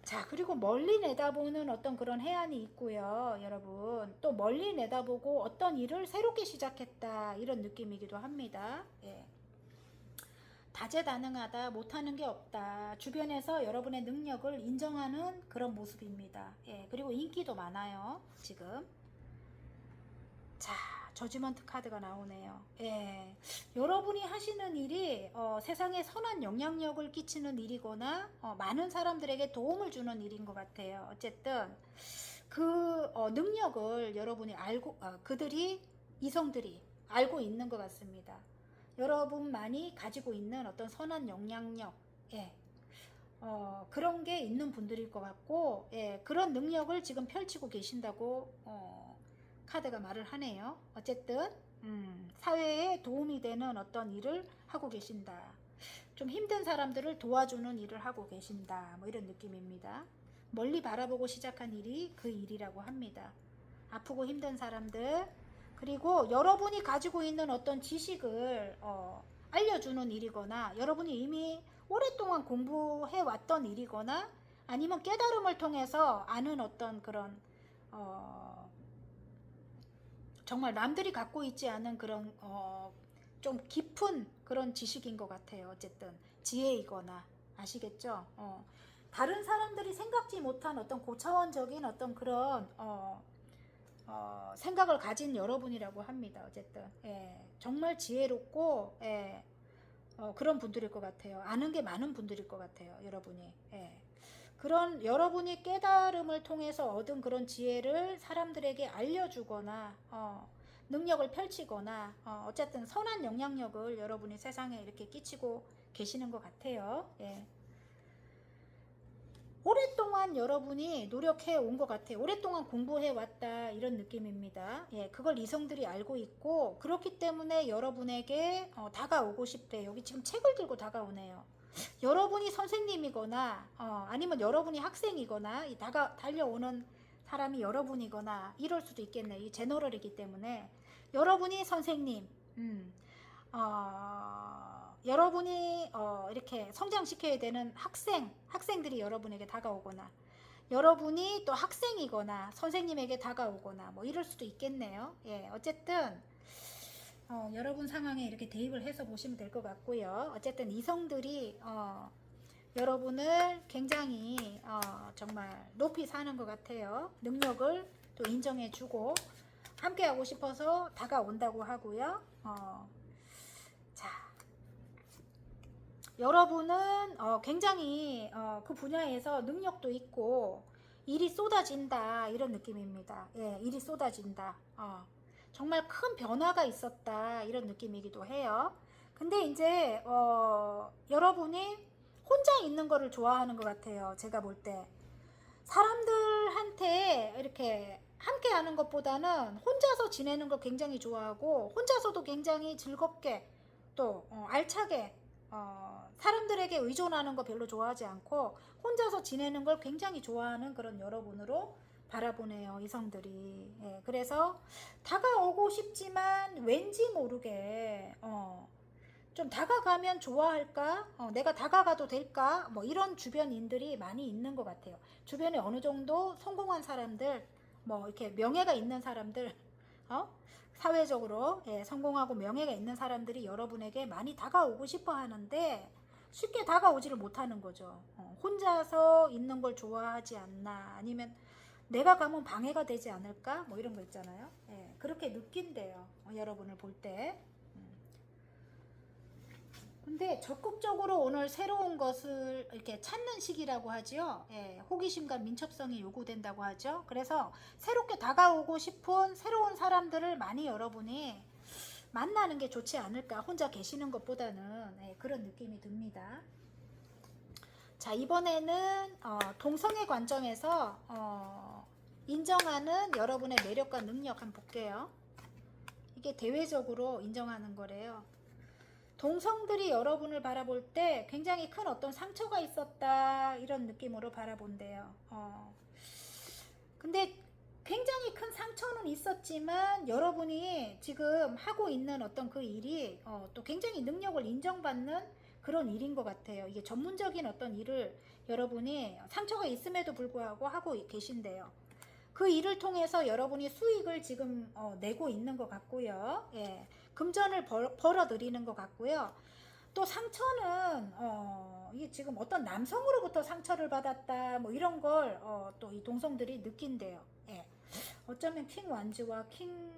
자, 그리고 멀리 내다보는 어떤 그런 해안이 있고요. 여러분 또 멀리 내다보고 어떤 일을 새롭게 시작했다 이런 느낌이기도 합니다. 예. 다재다능하다, 못하는 게 없다, 주변에서 여러분의 능력을 인정하는 그런 모습입니다. 예, 그리고 인기도 많아요. 지금 자, 저지먼트 카드가 나오네요. 예, 여러분이 하시는 일이 세상에 선한 영향력을 끼치는 일이거나 많은 사람들에게 도움을 주는 일인 것 같아요. 어쨌든 그 능력을 여러분이 알고, 그들이, 이성들이 알고 있는 것 같습니다. 여러분만이 가지고 있는 어떤 선한 영향력, 예, 그런 게 있는 분들일 것 같고, 예, 그런 능력을 지금 펼치고 계신다고 카드가 말을 하네요. 어쨌든 사회에 도움이 되는 어떤 일을 하고 계신다. 좀 힘든 사람들을 도와주는 일을 하고 계신다. 뭐 이런 느낌입니다. 멀리 바라보고 시작한 일이 그 일이라고 합니다. 아프고 힘든 사람들, 그리고 여러분이 가지고 있는 어떤 지식을 알려주는 일이거나, 여러분이 이미 오랫동안 공부해 왔던 일이거나, 아니면 깨달음을 통해서 아는 어떤 그런 정말 남들이 갖고 있지 않은 그런 좀 깊은 그런 지식인 것 같아요. 어쨌든 지혜이거나, 아시겠죠? 다른 사람들이 생각지 못한 어떤 고차원적인 어떤 그런 생각을 가진 여러분이라고 합니다. 어쨌든 예, 정말 지혜롭고, 예, 그런 분들일 것 같아요. 아는 게 많은 분들일 것 같아요. 여러분이. 예. 그런 여러분이 깨달음을 통해서 얻은 그런 지혜를 사람들에게 알려주거나 능력을 펼치거나 어쨌든 선한 영향력을 여러분이 세상에 이렇게 끼치고 계시는 것 같아요. 예. 오랫동안 여러분이 노력해 온 것 같아요. 오랫동안 공부해 왔다, 이런 느낌입니다. 예, 그걸 이성들이 알고 있고, 그렇기 때문에 여러분에게 다가오고 싶대. 여기 지금 책을 들고 다가오네요. 여러분이 선생님이거나 아니면 여러분이 학생이거나 달려오는 사람이 여러분이거나 이럴 수도 있겠네. 이 제너럴이기 때문에 여러분이 선생님, 여러분이 이렇게 성장시켜야 되는 학생들이 여러분에게 다가오거나, 여러분이 또 학생이거나 선생님에게 다가오거나 뭐 이럴 수도 있겠네요. 예, 어쨌든 여러분 상황에 이렇게 대입을 해서 보시면 될 것 같고요. 어쨌든 이성들이 여러분을 굉장히 정말 높이 사는 것 같아요. 능력을 또 인정해주고 함께 하고 싶어서 다가온다고 하고요. 자, 여러분은 굉장히 그 분야에서 능력도 있고 일이 쏟아진다, 이런 느낌입니다. 예, 일이 쏟아진다. 정말 큰 변화가 있었다, 이런 느낌이기도 해요. 근데 이제 여러분이 혼자 있는 거를 좋아하는 것 같아요. 제가 볼 때 사람들한테 이렇게 함께 하는 것보다는 혼자서 지내는 걸 굉장히 좋아하고, 혼자서도 굉장히 즐겁게 또 알차게 사람들에게 의존하는 거 별로 좋아하지 않고 혼자서 지내는 걸 굉장히 좋아하는 그런 여러분으로 바라보네요, 이성들이. 예, 그래서 다가오고 싶지만 왠지 모르게 좀 다가가면 좋아할까? 내가 다가가도 될까? 뭐 이런 주변인들이 많이 있는 것 같아요. 주변에 어느 정도 성공한 사람들, 뭐 이렇게 명예가 있는 사람들, 사회적으로 성공하고 명예가 있는 사람들이 여러분에게 많이 다가오고 싶어 하는데 쉽게 다가오지를 못하는 거죠. 혼자서 있는 걸 좋아하지 않나, 아니면 내가 가면 방해가 되지 않을까, 뭐 이런 거 있잖아요. 예, 그렇게 느낀대요. 여러분을 볼 때. 근데 적극적으로 오늘 새로운 것을 이렇게 찾는 시기라고 하죠. 예, 호기심과 민첩성이 요구된다고 하죠. 그래서 새롭게 다가오고 싶은 새로운 사람들을 많이 여러분이 만나는 게 좋지 않을까, 혼자 계시는 것보다는. 예, 그런 느낌이 듭니다. 자, 이번에는 동성애 관점에서 인정하는 여러분의 매력과 능력 한번 볼게요. 이게 대외적으로 인정하는 거래요. 동성들이 여러분을 바라볼 때 굉장히 큰 어떤 상처가 있었다, 이런 느낌으로 바라본대요. 근데 굉장히 큰 상처는 있었지만 여러분이 지금 하고 있는 어떤 그 일이 또 굉장히 능력을 인정받는 그런 일인 것 같아요. 이게 전문적인 어떤 일을 여러분이 상처가 있음에도 불구하고 하고 계신데요. 그 일을 통해서 여러분이 수익을 지금 내고 있는 것 같고요. 예, 금전을 벌어들이는 것 같고요. 또 상처는 이게 지금 어떤 남성으로부터 상처를 받았다, 뭐 이런 걸 또 이 동성들이 느낀대요. 예, 어쩌면 킹 완즈와 킹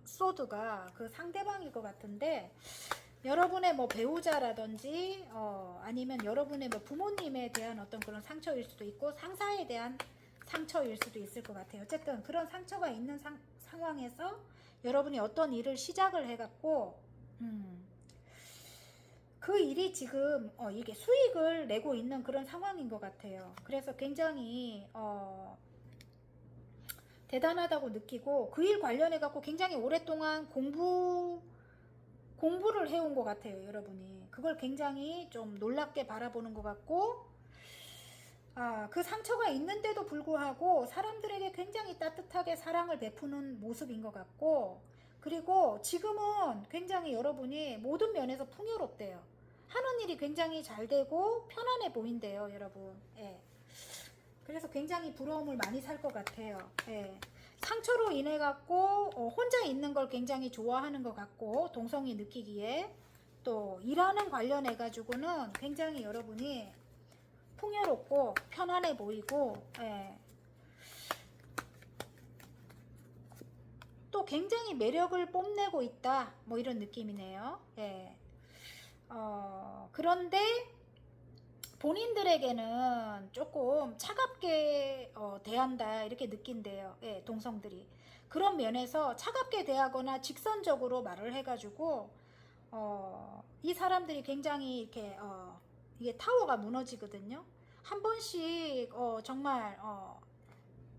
소드가 그 상대방일 것 같은데, 여러분의 뭐 배우자라든지 아니면 여러분의 뭐 부모님에 대한 어떤 그런 상처일 수도 있고, 상사에 대한 상처일 수도 있을 것 같아요. 어쨌든 그런 상처가 있는 상황에서 여러분이 어떤 일을 시작을 해갖고 그 일이 지금 이게 수익을 내고 있는 그런 상황인 것 같아요. 그래서 굉장히 대단하다고 느끼고 그 일 관련해 갖고 굉장히 오랫동안 공부를 해온 것 같아요. 여러분이 그걸 굉장히 좀 놀랍게 바라보는 것 같고, 그 상처가 있는데도 불구하고 사람들에게 굉장히 따뜻하게 사랑을 베푸는 모습인 것 같고, 그리고 지금은 굉장히 여러분이 모든 면에서 풍요롭대요. 하는 일이 굉장히 잘 되고 편안해 보인대요, 여러분. 예. 그래서 굉장히 부러움을 많이 살 것 같아요. 예. 상처로 인해 갖고 혼자 있는 걸 굉장히 좋아하는 것 같고, 동성이 느끼기에 또 일하는 관련해 가지고는 굉장히 여러분이 풍요롭고 편안해 보이고, 예. 또 굉장히 매력을 뽐내고 있다, 뭐 이런 느낌이네요. 예. 그런데 본인들에게는 조금 차갑게 대한다, 이렇게 느낀대요. 예, 동성들이. 그런 면에서 차갑게 대하거나 직선적으로 말을 해가지고 이 사람들이 굉장히 이렇게 이게 타워가 무너지거든요. 한 번씩 정말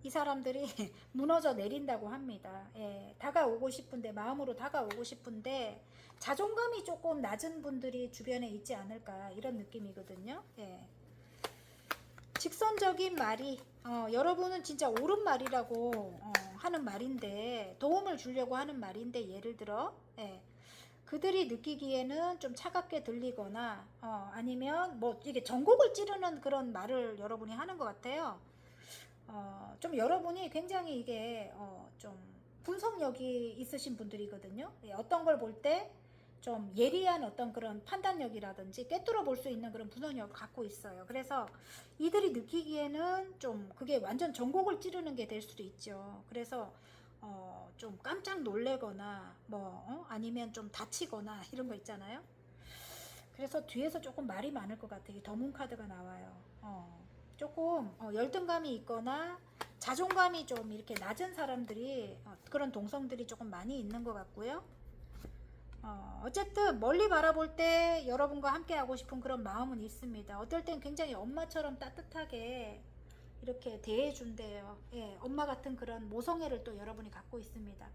이 사람들이 무너져 내린다고 합니다. 예, 다가오고 싶은데, 마음으로 다가오고 싶은데 자존감이 조금 낮은 분들이 주변에 있지 않을까, 이런 느낌이거든요. 예. 직선적인 말이 여러분은 진짜 옳은 말이라고 하는 말인데, 도움을 주려고 하는 말인데, 예를 들어 그들이 느끼기에는 좀 차갑게 들리거나 아니면 뭐 이게 전곡을 찌르는 그런 말을 여러분이 하는 것 같아요. 좀 여러분이 굉장히 이게 좀 분석력이 있으신 분들이거든요. 예, 어떤 걸 볼 때 좀 예리한 어떤 그런 판단력이라든지 꿰뚫어 볼 수 있는 그런 분석력을 갖고 있어요. 그래서 이들이 느끼기에는 좀 그게 완전 전곡을 찌르는 게 될 수도 있죠. 그래서 좀 깜짝 놀래거나 뭐 아니면 좀 다치거나 이런 거 있잖아요. 그래서 뒤에서 조금 말이 많을 것 같아요. 더문 카드가 나와요. 조금 열등감이 있거나 자존감이 좀 이렇게 낮은 사람들이 그런 동성들이 조금 많이 있는 것 같고요. 어쨌든 멀리 바라볼 때 여러분과 함께 하고 싶은 그런 마음은 있습니다. 어떨 땐 굉장히 엄마처럼 따뜻하게 이렇게 대해준대요. 예, 엄마 같은 그런 모성애를 또 여러분이 갖고 있습니다.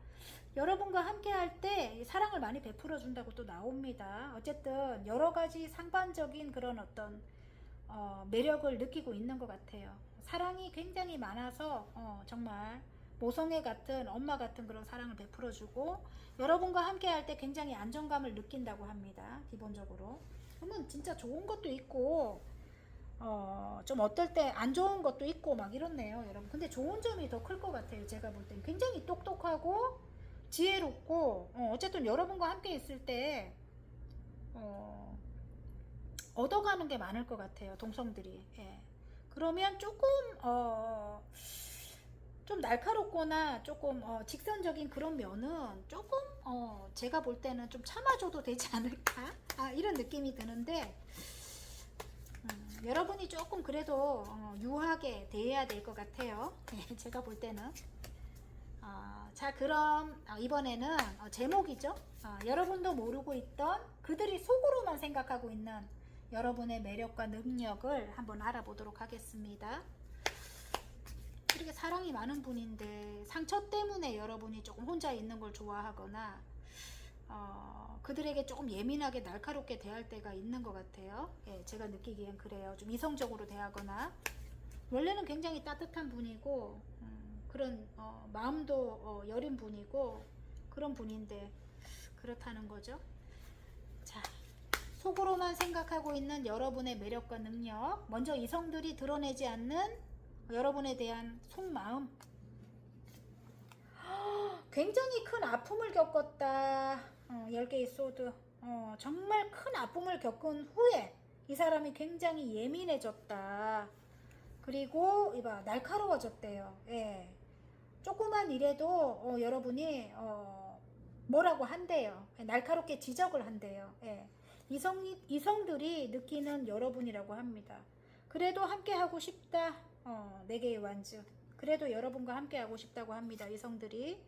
여러분과 함께 할 때 사랑을 많이 베풀어 준다고 또 나옵니다. 어쨌든 여러 가지 상반적인 그런 어떤 매력을 느끼고 있는 것 같아요. 사랑이 굉장히 많아서 정말 모성애 같은, 엄마 같은 그런 사랑을 베풀어주고, 여러분과 함께 할 때 굉장히 안정감을 느낀다고 합니다. 기본적으로. 그러면 진짜 좋은 것도 있고 좀 어떨 때 안 좋은 것도 있고 막 이렇네요, 여러분. 근데 좋은 점이 더 클 것 같아요. 제가 볼 땐 굉장히 똑똑하고 지혜롭고 어쨌든 여러분과 함께 있을 때 얻어가는 게 많을 것 같아요, 동성들이. 예. 그러면 조금 좀 날카롭거나 조금 직선적인 그런 면은 조금 제가 볼 때는 좀 참아줘도 되지 않을까, 이런 느낌이 드는데, 여러분이 조금 그래도 유하게 대해야 될 것 같아요. 제가 볼 때는. 자, 그럼 이번에는 제목이죠. 여러분도 모르고 있던, 그들이 속으로만 생각하고 있는 여러분의 매력과 능력을 한번 알아보도록 하겠습니다. 이렇게 사랑이 많은 분인데 상처 때문에 여러분이 조금 혼자 있는 걸 좋아하거나 그들에게 조금 예민하게 날카롭게 대할 때가 있는 것 같아요. 예, 제가 느끼기엔 그래요. 좀 이성적으로 대하거나. 원래는 굉장히 따뜻한 분이고 그런 마음도 여린 분이고 그런 분인데 그렇다는 거죠. 자, 속으로만 생각하고 있는 여러분의 매력과 능력, 먼저 이성들이 드러내지 않는 여러분에 대한 속마음. 굉장히 큰 아픔을 겪었다. 10개의 소드. 정말 큰 아픔을 겪은 후에 이 사람이 굉장히 예민해졌다. 그리고 이봐, 날카로워졌대요. 예. 조그만 일에도 여러분이 뭐라고 한대요. 날카롭게 지적을 한대요. 예. 이성들이 느끼는 여러분이라고 합니다. 그래도 함께 하고 싶다. 4개의 완주. 그래도 여러분과 함께 하고 싶다고 합니다. 이성들이.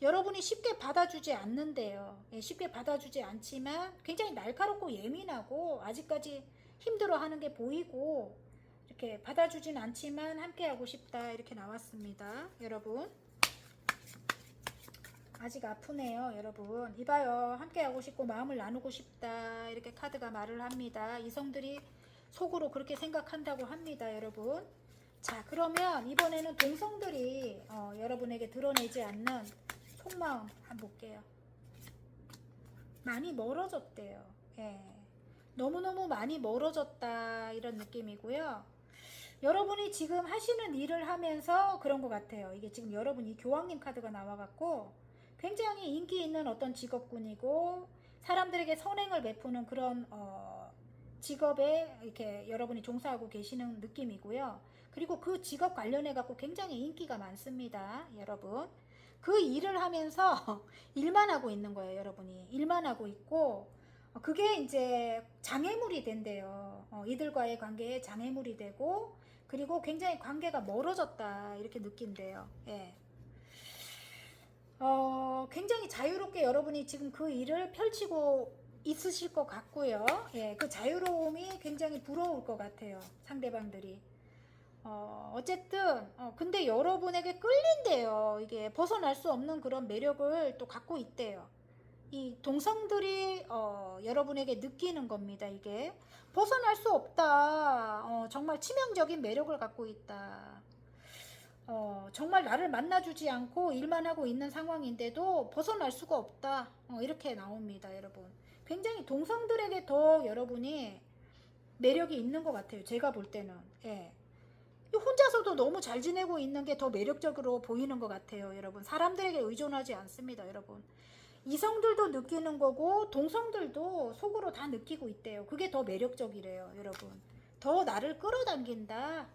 여러분이 쉽게 받아주지 않는데요. 예, 쉽게 받아주지 않지만 굉장히 날카롭고 예민하고 아직까지 힘들어하는 게 보이고 이렇게 받아주진 않지만 함께 하고 싶다 이렇게 나왔습니다. 여러분. 아직 아프네요. 여러분. 이봐요. 함께 하고 싶고 마음을 나누고 싶다 이렇게 카드가 말을 합니다. 이성들이 속으로 그렇게 생각한다고 합니다. 여러분. 자, 그러면 이번에는 동성들이 여러분에게 드러내지 않는 속마음 한번 볼게요. 많이 멀어졌대요. 예. 너무너무 많이 멀어졌다 이런 느낌이고요. 여러분이 지금 하시는 일을 하면서 그런 것 같아요. 이게 지금 여러분이 교황님 카드가 나와갖고 굉장히 인기 있는 어떤 직업군이고 사람들에게 선행을 베푸는 그런 직업에 이렇게 여러분이 종사하고 계시는 느낌이고요. 그리고 그 직업 관련해 갖고 굉장히 인기가 많습니다. 여러분. 그 일을 하면서 일만 하고 있는 거예요. 여러분이. 일만 하고 있고 그게 이제 장애물이 된대요. 이들과의 관계에 장애물이 되고 그리고 굉장히 관계가 멀어졌다 이렇게 느낀대요. 예. 굉장히 자유롭게 여러분이 지금 그 일을 펼치고 있으실 것 같고요. 예, 그 자유로움이 굉장히 부러울 것 같아요. 상대방들이. 어쨌든, 근데 여러분에게 끌린대요. 이게 벗어날 수 없는 그런 매력을 또 갖고 있대요. 이 동성들이, 여러분에게 느끼는 겁니다. 이게. 벗어날 수 없다. 정말 치명적인 매력을 갖고 있다. 정말 나를 만나주지 않고 일만 하고 있는 상황인데도 벗어날 수가 없다. 이렇게 나옵니다, 여러분. 굉장히 동성들에게 더 여러분이 매력이 있는 것 같아요. 제가 볼 때는. 예. 혼자서도 너무 잘 지내고 있는 게 더 매력적으로 보이는 것 같아요, 여러분. 사람들에게 의존하지 않습니다, 여러분. 이성들도 느끼는 거고 동성들도 속으로 다 느끼고 있대요. 그게 더 매력적이래요, 여러분. 더 나를 끌어당긴다.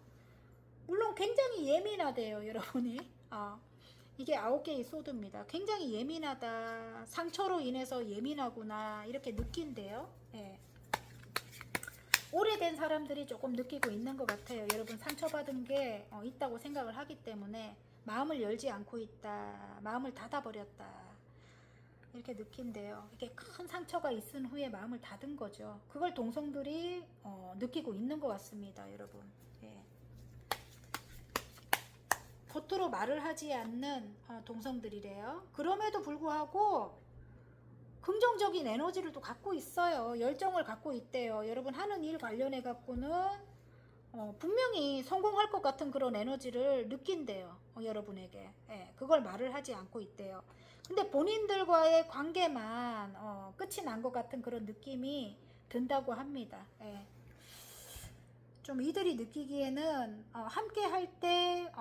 물론 굉장히 예민하대요, 여러분이. 이게 9개의 소드입니다. 굉장히 예민하다. 상처로 인해서 예민하구나. 이렇게 느낀대요. 예. 오래된 사람들이 조금 느끼고 있는 것 같아요. 여러분 상처받은 게 있다고 생각을 하기 때문에 마음을 열지 않고 있다. 마음을 닫아버렸다. 이렇게 느낀대요. 이렇게 큰 상처가 있은 후에 마음을 닫은 거죠. 그걸 동성들이 느끼고 있는 것 같습니다. 여러분. 예. 겉으로 말을 하지 않는 동성들이래요. 그럼에도 불구하고 긍정적인 에너지를 또 갖고 있어요. 열정을 갖고 있대요. 여러분 하는 일 관련해 갖고는 분명히 성공할 것 같은 그런 에너지를 느낀대요. 여러분에게. 예, 그걸 말을 하지 않고 있대요. 근데 본인들과의 관계만 끝이 난 것 같은 그런 느낌이 든다고 합니다. 예. 좀 이들이 느끼기에는 함께 할 때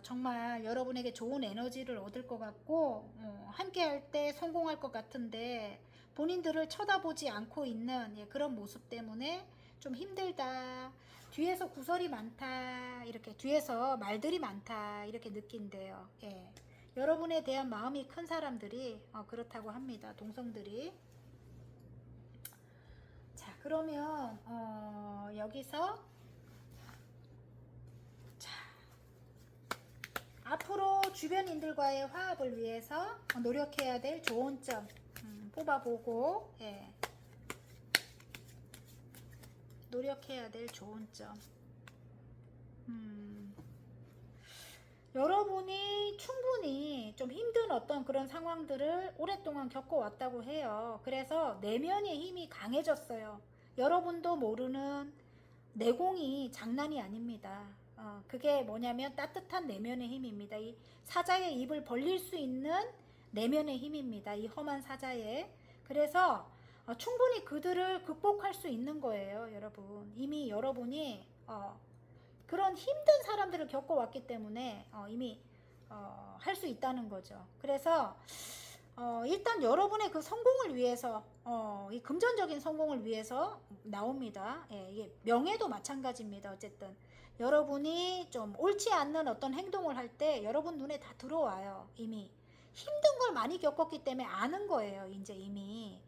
정말 여러분에게 좋은 에너지를 얻을 것 같고 함께 할 때 성공할 것 같은데 본인들을 쳐다보지 않고 있는 그런 모습 때문에 좀 힘들다. 뒤에서 구설이 많다. 이렇게 뒤에서 말들이 많다. 이렇게 느낀대요. 예. 여러분에 대한 마음이 큰 사람들이 그렇다고 합니다. 동성들이. 자, 그러면 여기서 앞으로 주변인들과의 화합을 위해서 노력해야 될 좋은 점 뽑아보고, 예. 노력해야 될 좋은 점. 여러분이 충분히 좀 힘든 어떤 그런 상황들을 오랫동안 겪어왔다고 해요. 그래서 내면의 힘이 강해졌어요. 여러분도 모르는 내공이 장난이 아닙니다. 그게 뭐냐면 따뜻한 내면의 힘입니다. 이 사자의 입을 벌릴 수 있는 내면의 힘입니다. 이 험한 사자의. 그래서 충분히 그들을 극복할 수 있는 거예요, 여러분. 이미 여러분이 그런 힘든 사람들을 겪어왔기 때문에 이미 할 수 있다는 거죠. 그래서 일단 여러분의 그 성공을 위해서 이 금전적인 성공을 위해서 나옵니다. 예, 이게 명예도 마찬가지입니다. 어쨌든 여러분이 좀 옳지 않는 어떤 행동을 할 때 여러분 눈에 다 들어와요. 이미 힘든 걸 많이 겪었기 때문에 아는 거예요. 이제 이미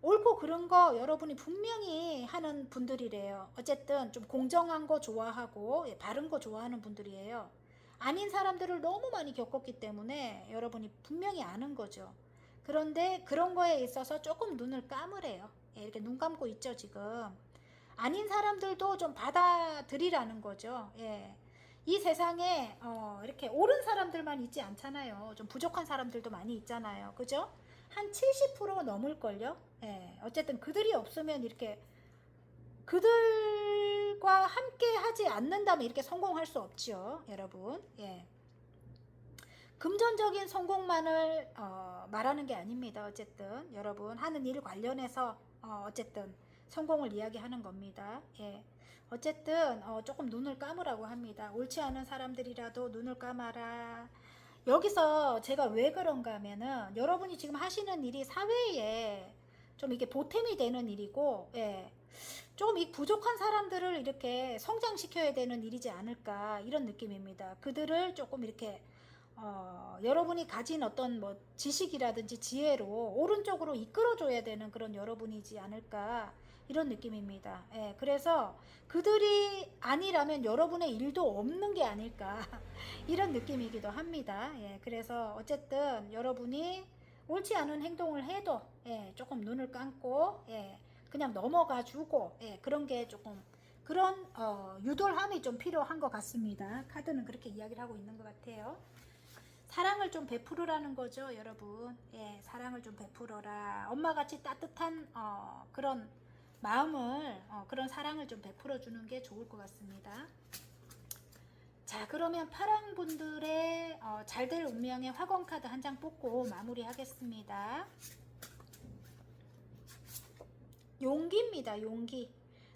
옳고 그른 거 여러분이 분명히 하는 분들이래요. 어쨌든 좀 공정한 거 좋아하고 바른 거 좋아하는 분들이에요. 아닌 사람들을 너무 많이 겪었기 때문에 여러분이 분명히 아는 거죠. 그런데 그런 거에 있어서 조금 눈을 감으래요. 예, 이렇게 눈 감고 있죠, 지금. 아닌 사람들도 좀 받아들이라는 거죠. 예. 이 세상에 이렇게 옳은 사람들만 있지 않잖아요. 좀 부족한 사람들도 많이 있잖아요. 그죠? 한 70% 넘을걸요? 예. 어쨌든 그들이 없으면 이렇게 그들과 함께 하지 않는다면 이렇게 성공할 수 없지요, 여러분. 예. 금전적인 성공만을 말하는 게 아닙니다. 어쨌든 여러분 하는 일 관련해서 어쨌든 성공을 이야기하는 겁니다. 예. 어쨌든 조금 눈을 감으라고 합니다. 옳지 않은 사람들이라도 눈을 감아라. 여기서 제가 왜 그런가 하면은 여러분이 지금 하시는 일이 사회에 좀 이게 보탬이 되는 일이고, 예. 좀 이 부족한 사람들을 이렇게 성장시켜야 되는 일이지 않을까 이런 느낌입니다. 그들을 조금 이렇게 여러분이 가진 어떤 뭐 지식이라든지 지혜로 오른쪽으로 이끌어줘야 되는 그런 여러분이지 않을까 이런 느낌입니다. 예, 그래서 그들이 아니라면 여러분의 일도 없는 게 아닐까 이런 느낌이기도 합니다. 예, 그래서 어쨌든 여러분이 옳지 않은 행동을 해도 예, 조금 눈을 감고 예, 그냥 넘어가 주고 예, 그런 게 조금 그런 유돌함이 좀 필요한 것 같습니다. 카드는 그렇게 이야기를 하고 있는 것 같아요. 사랑을 좀 베풀으라는 거죠, 여러분. 예, 사랑을 좀 베풀어라. 엄마같이 따뜻한 그런 마음을 그런 사랑을 좀 베풀어 주는 게 좋을 것 같습니다. 자, 그러면 파랑분들의 잘될 운명의 화권 카드 한 장 뽑고 마무리하겠습니다. 용기입니다. 용기.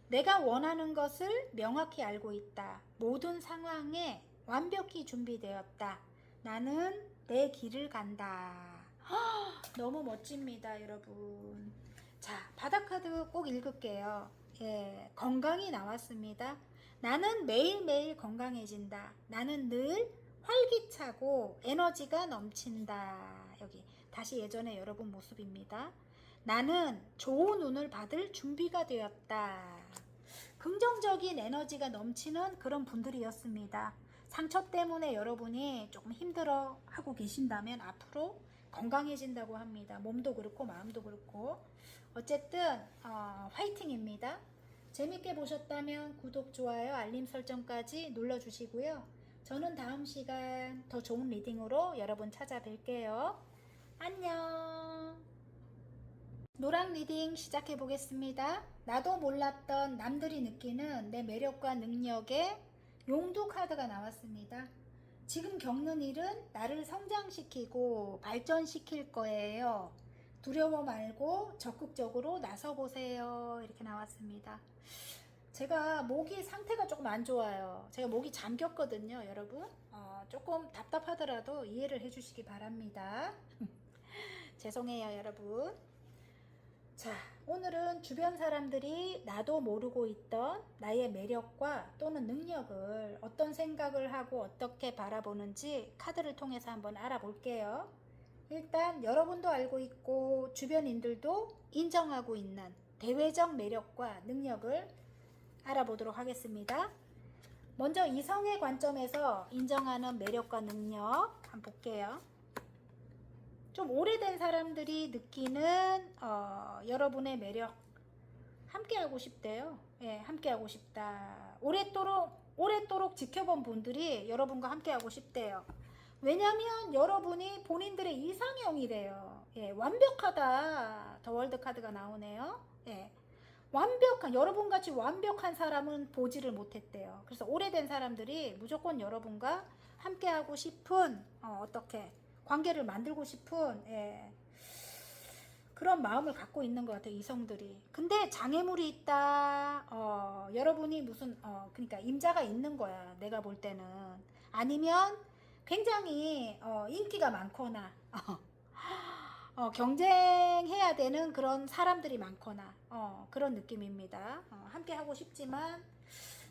내가 원하는 것을 명확히 알고 있다. 모든 상황에 완벽히 준비되었다. 나는 내 길을 간다. 너무 멋집니다, 여러분. 자, 바닥카드 꼭 읽을게요. 예, 건강이 나왔습니다. 나는 매일매일 건강해진다. 나는 늘 활기차고 에너지가 넘친다. 여기 다시 예전에 여러분 모습입니다. 나는 좋은 운을 받을 준비가 되었다. 긍정적인 에너지가 넘치는 그런 분들이었습니다. 상처 때문에 여러분이 조금 힘들어 하고 계신다면 앞으로 건강해진다고 합니다. 몸도 그렇고 마음도 그렇고 어쨌든 화이팅입니다. 재밌게 보셨다면 구독, 좋아요, 알림 설정까지 눌러주시고요. 저는 다음 시간 더 좋은 리딩으로 여러분 찾아뵐게요. 안녕. 노랑 리딩 시작해 보겠습니다. 나도 몰랐던 남들이 느끼는 내 매력과 능력에 용두 카드가 나왔습니다. 지금 겪는 일은 나를 성장시키고 발전시킬 거예요. 두려워 말고 적극적으로 나서보세요. 이렇게 나왔습니다. 제가 목이 상태가 조금 안 좋아요. 제가 목이 잠겼거든요, 여러분. 조금 답답하더라도 이해를 해주시기 바랍니다. 죄송해요, 여러분. 자, 오늘은 주변 사람들이 나도 모르고 있던 나의 매력과 또는 능력을 어떤 생각을 하고 어떻게 바라보는지 카드를 통해서 한번 알아볼게요. 일단 여러분도 알고 있고 주변인들도 인정하고 있는 대외적 매력과 능력을 알아보도록 하겠습니다. 먼저 이성의 관점에서 인정하는 매력과 능력 한번 볼게요. 좀 오래된 사람들이 느끼는 여러분의 매력 함께하고 싶대요. 예, 함께하고 싶다. 오랫도록 지켜본 분들이 여러분과 함께하고 싶대요. 왜냐면 여러분이 본인들의 이상형이래요. 예, 완벽하다. 더 월드 카드가 나오네요. 예, 여러분같이 완벽한 사람은 보지를 못했대요. 그래서 오래된 사람들이 무조건 여러분과 함께하고 싶은 어떻게 관계를 만들고 싶은 예, 그런 마음을 갖고 있는 것 같아요, 이성들이. 근데 장애물이 있다. 여러분이 무슨 그러니까 임자가 있는 거야, 내가 볼 때는. 아니면 굉장히 인기가 많거나 경쟁해야 되는 그런 사람들이 많거나 그런 느낌입니다. 함께 하고 싶지만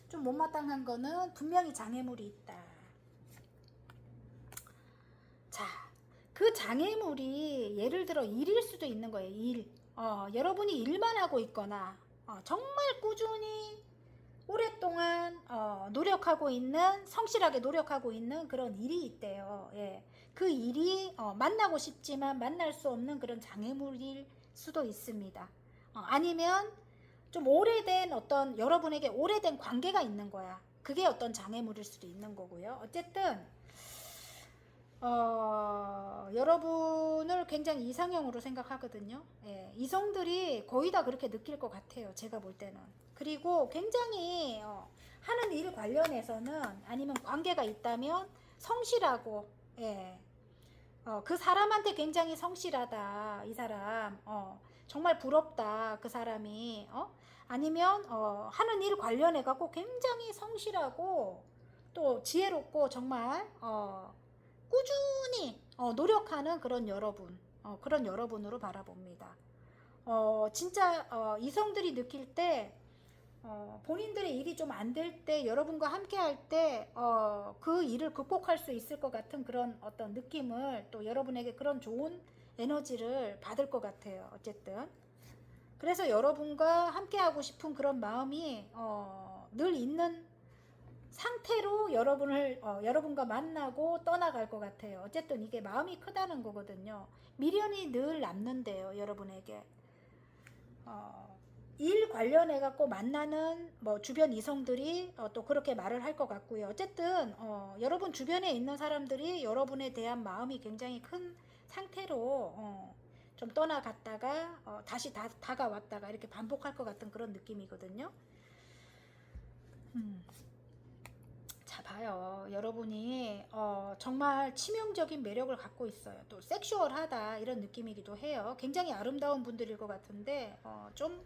좀 못마땅한 거는 분명히 장애물이 있다. 자, 그 장애물이 예를 들어 일일 수도 있는 거예요. 일. 여러분이 일만 하고 있거나 정말 꾸준히 오랫동안 노력하고 있는, 성실하게 노력하고 있는 그런 일이 있대요. 예. 그 일이 만나고 싶지만 만날 수 없는 그런 장애물일 수도 있습니다. 아니면 좀 오래된 어떤, 여러분에게 오래된 관계가 있는 거야. 그게 어떤 장애물일 수도 있는 거고요. 어쨌든 여러분을 굉장히 이상형으로 생각하거든요. 예, 이성들이 거의 다 그렇게 느낄 것 같아요. 제가 볼 때는. 그리고 굉장히 하는 일 관련해서는, 아니면 관계가 있다면 성실하고, 예, 그 사람한테 굉장히 성실하다. 이 사람 정말 부럽다. 그 사람이 아니면 하는 일 관련해 갖고 굉장히 성실하고 또 지혜롭고 정말 꾸준히 노력하는 그런 여러분, 그런 여러분으로 바라봅니다. 진짜 이성들이 느낄 때 본인들의 일이 좀 안 될 때, 여러분과 함께 할 때 그 일을 극복할 수 있을 것 같은 그런 어떤 느낌을, 또 여러분에게 그런 좋은 에너지를 받을 것 같아요. 어쨌든 그래서 여러분과 함께 하고 싶은 그런 마음이 늘 있는 상태로 여러분과 만나고 떠나갈 것 같아요. 어쨌든 이게 마음이 크다는 거거든요. 미련이 늘 남는데요, 여러분에게. 일 관련해 갖고 만나는 뭐 주변 이성들이 또 그렇게 말을 할 것 같고요. 어쨌든 여러분 주변에 있는 사람들이 여러분에 대한 마음이 굉장히 큰 상태로 좀 떠나갔다가 다시 다가왔다가 이렇게 반복할 것 같은 그런 느낌이거든요. 자, 봐요. 여러분이 정말 치명적인 매력을 갖고 있어요. 또 섹슈얼하다 이런 느낌이기도 해요. 굉장히 아름다운 분들일 것 같은데 좀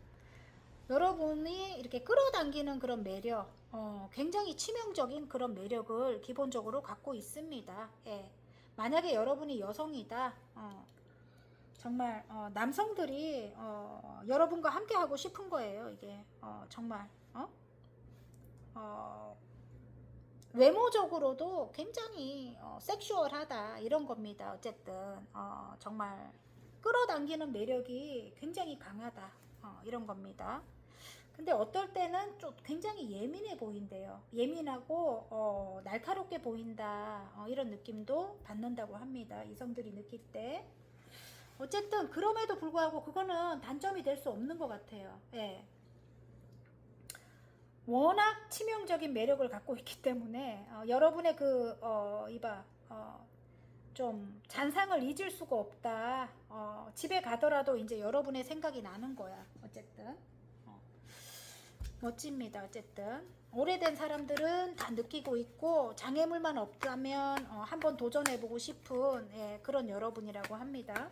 여러분이 이렇게 끌어당기는 그런 매력, 굉장히 치명적인 그런 매력을 기본적으로 갖고 있습니다. 예. 만약에 여러분이 여성이다, 정말 남성들이 여러분과 함께 하고 싶은 거예요. 이게 정말 외모적으로도 굉장히 섹슈얼하다 이런 겁니다. 어쨌든 정말 끌어당기는 매력이 굉장히 강하다 이런 겁니다. 근데 어떨 때는 좀 굉장히 예민해 보인대요. 예민하고 날카롭게 보인다 이런 느낌도 받는다고 합니다. 이성들이 느낄 때. 어쨌든 그럼에도 불구하고 그거는 단점이 될 수 없는 것 같아요. 예. 워낙 치명적인 매력을 갖고 있기 때문에 여러분의 좀 잔상을 잊을 수가 없다. 집에 가더라도 이제 여러분의 생각이 나는 거야. 어쨌든 멋집니다. 어쨌든 오래된 사람들은 다 느끼고 있고, 장애물만 없다면 한번 도전해보고 싶은 그런 여러분이라고 합니다.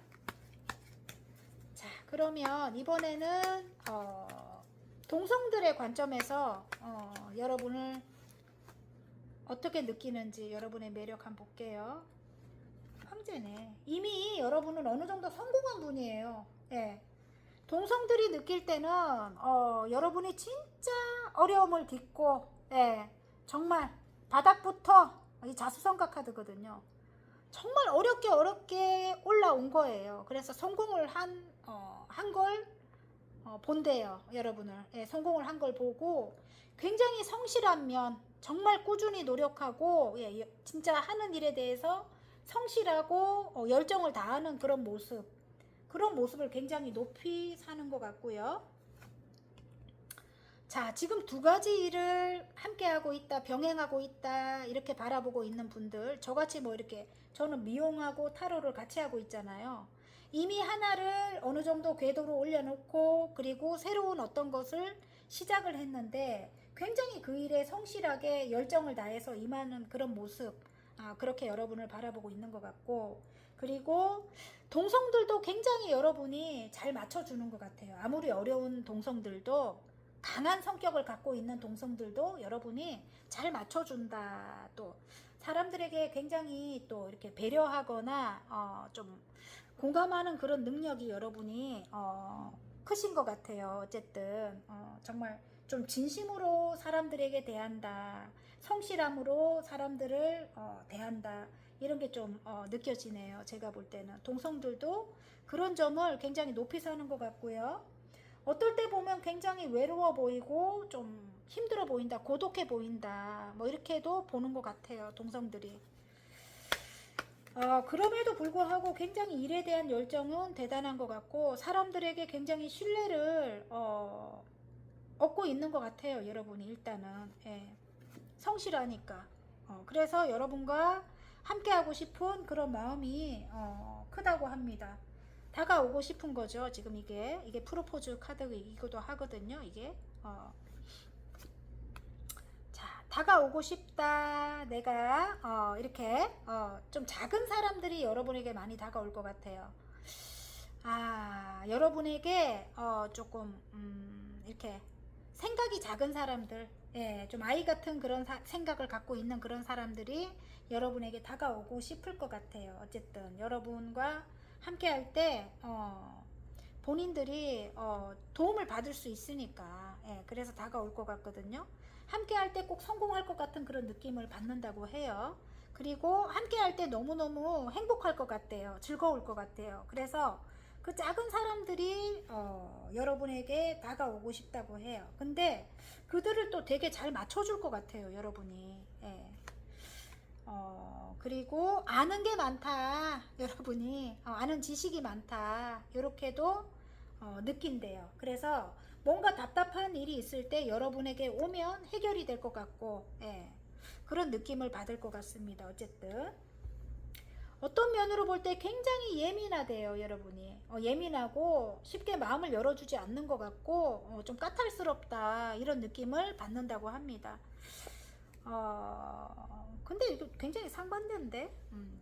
자, 그러면 이번에는 동성들의 관점에서 여러분을 어떻게 느끼는지, 여러분의 매력 한번 볼게요. 황제네. 이미 여러분은 어느 정도 성공한 분이에요. 예. 동성들이 느낄 때는 여러분이 진짜 어려움을 딛고, 예, 정말 바닥부터, 이 자수성가 카드거든요. 정말 어렵게 올라온 거예요. 그래서 성공을 한 걸 본대요. 여러분을. 예, 성공을 한 걸 보고 굉장히 성실한 면, 정말 꾸준히 노력하고, 예, 진짜 하는 일에 대해서 성실하고 열정을 다하는 그런 모습을 굉장히 높이 사는 것 같고요. 자, 지금 두 가지 일을 함께 하고 있다, 병행하고 있다 이렇게 바라보고 있는 분들, 저같이 뭐 이렇게 저는 미용하고 타로를 같이 하고 있잖아요. 이미 하나를 어느 정도 궤도로 올려놓고, 그리고 새로운 어떤 것을 시작을 했는데 굉장히 그 일에 성실하게 열정을 다해서 임하는 그런 모습, 그렇게 여러분을 바라보고 있는 것 같고, 그리고 동성들도 굉장히 여러분이 잘 맞춰주는 것 같아요. 아무리 어려운 동성들도, 강한 성격을 갖고 있는 동성들도 여러분이 잘 맞춰준다. 또 사람들에게 굉장히 또 이렇게 배려하거나 좀 공감하는 그런 능력이 여러분이 크신 것 같아요. 어쨌든 정말 좀 진심으로 사람들에게 대한다, 성실함으로 사람들을 대한다, 이런 게 좀 느껴지네요. 제가 볼 때는 동성들도 그런 점을 굉장히 높이 사는 것 같고요. 어떨 때 보면 굉장히 외로워 보이고 좀 힘들어 보인다, 고독해 보인다, 뭐 이렇게도 보는 것 같아요, 동성들이. 그럼에도 불구하고 굉장히 일에 대한 열정은 대단한 것 같고 사람들에게 굉장히 신뢰를 얻고 있는 것 같아요, 여러분이 일단은. 예. 성실하니까. 그래서 여러분과 함께하고 싶은 그런 마음이 크다고 합니다. 다가오고 싶은 거죠. 지금 이게 프로포즈 카드이기도 하거든요. 이게 자, 다가오고 싶다. 내가 이렇게 좀 작은 사람들이 여러분에게 많이 다가올 것 같아요. 여러분에게 조금 이렇게 생각이 작은 사람들, 예, 좀 아이 같은 그런 생각을 갖고 있는 그런 사람들이 여러분에게 다가오고 싶을 것 같아요. 어쨌든 여러분과 함께 할 때 본인들이 도움을 받을 수 있으니까, 예, 그래서 다가올 것 같거든요. 함께 할 때 꼭 성공할 것 같은 그런 느낌을 받는다고 해요. 그리고 함께 할 때 너무너무 행복할 것 같대요. 즐거울 것 같아요. 그래서 그 작은 사람들이 여러분에게 다가오고 싶다고 해요. 근데 그들을 또 되게 잘 맞춰줄 것 같아요, 여러분이. 예. 그리고 아는 게 많다, 여러분이. 아는 지식이 많다, 이렇게도 느낀대요. 그래서 뭔가 답답한 일이 있을 때 여러분에게 오면 해결이 될 것 같고, 예. 그런 느낌을 받을 것 같습니다. 어쨌든 어떤 면으로 볼 때 굉장히 예민하대요, 여러분이. 예민하고 쉽게 마음을 열어주지 않는 것 같고 좀 까탈스럽다, 이런 느낌을 받는다고 합니다. 근데 이거 굉장히 상반된데,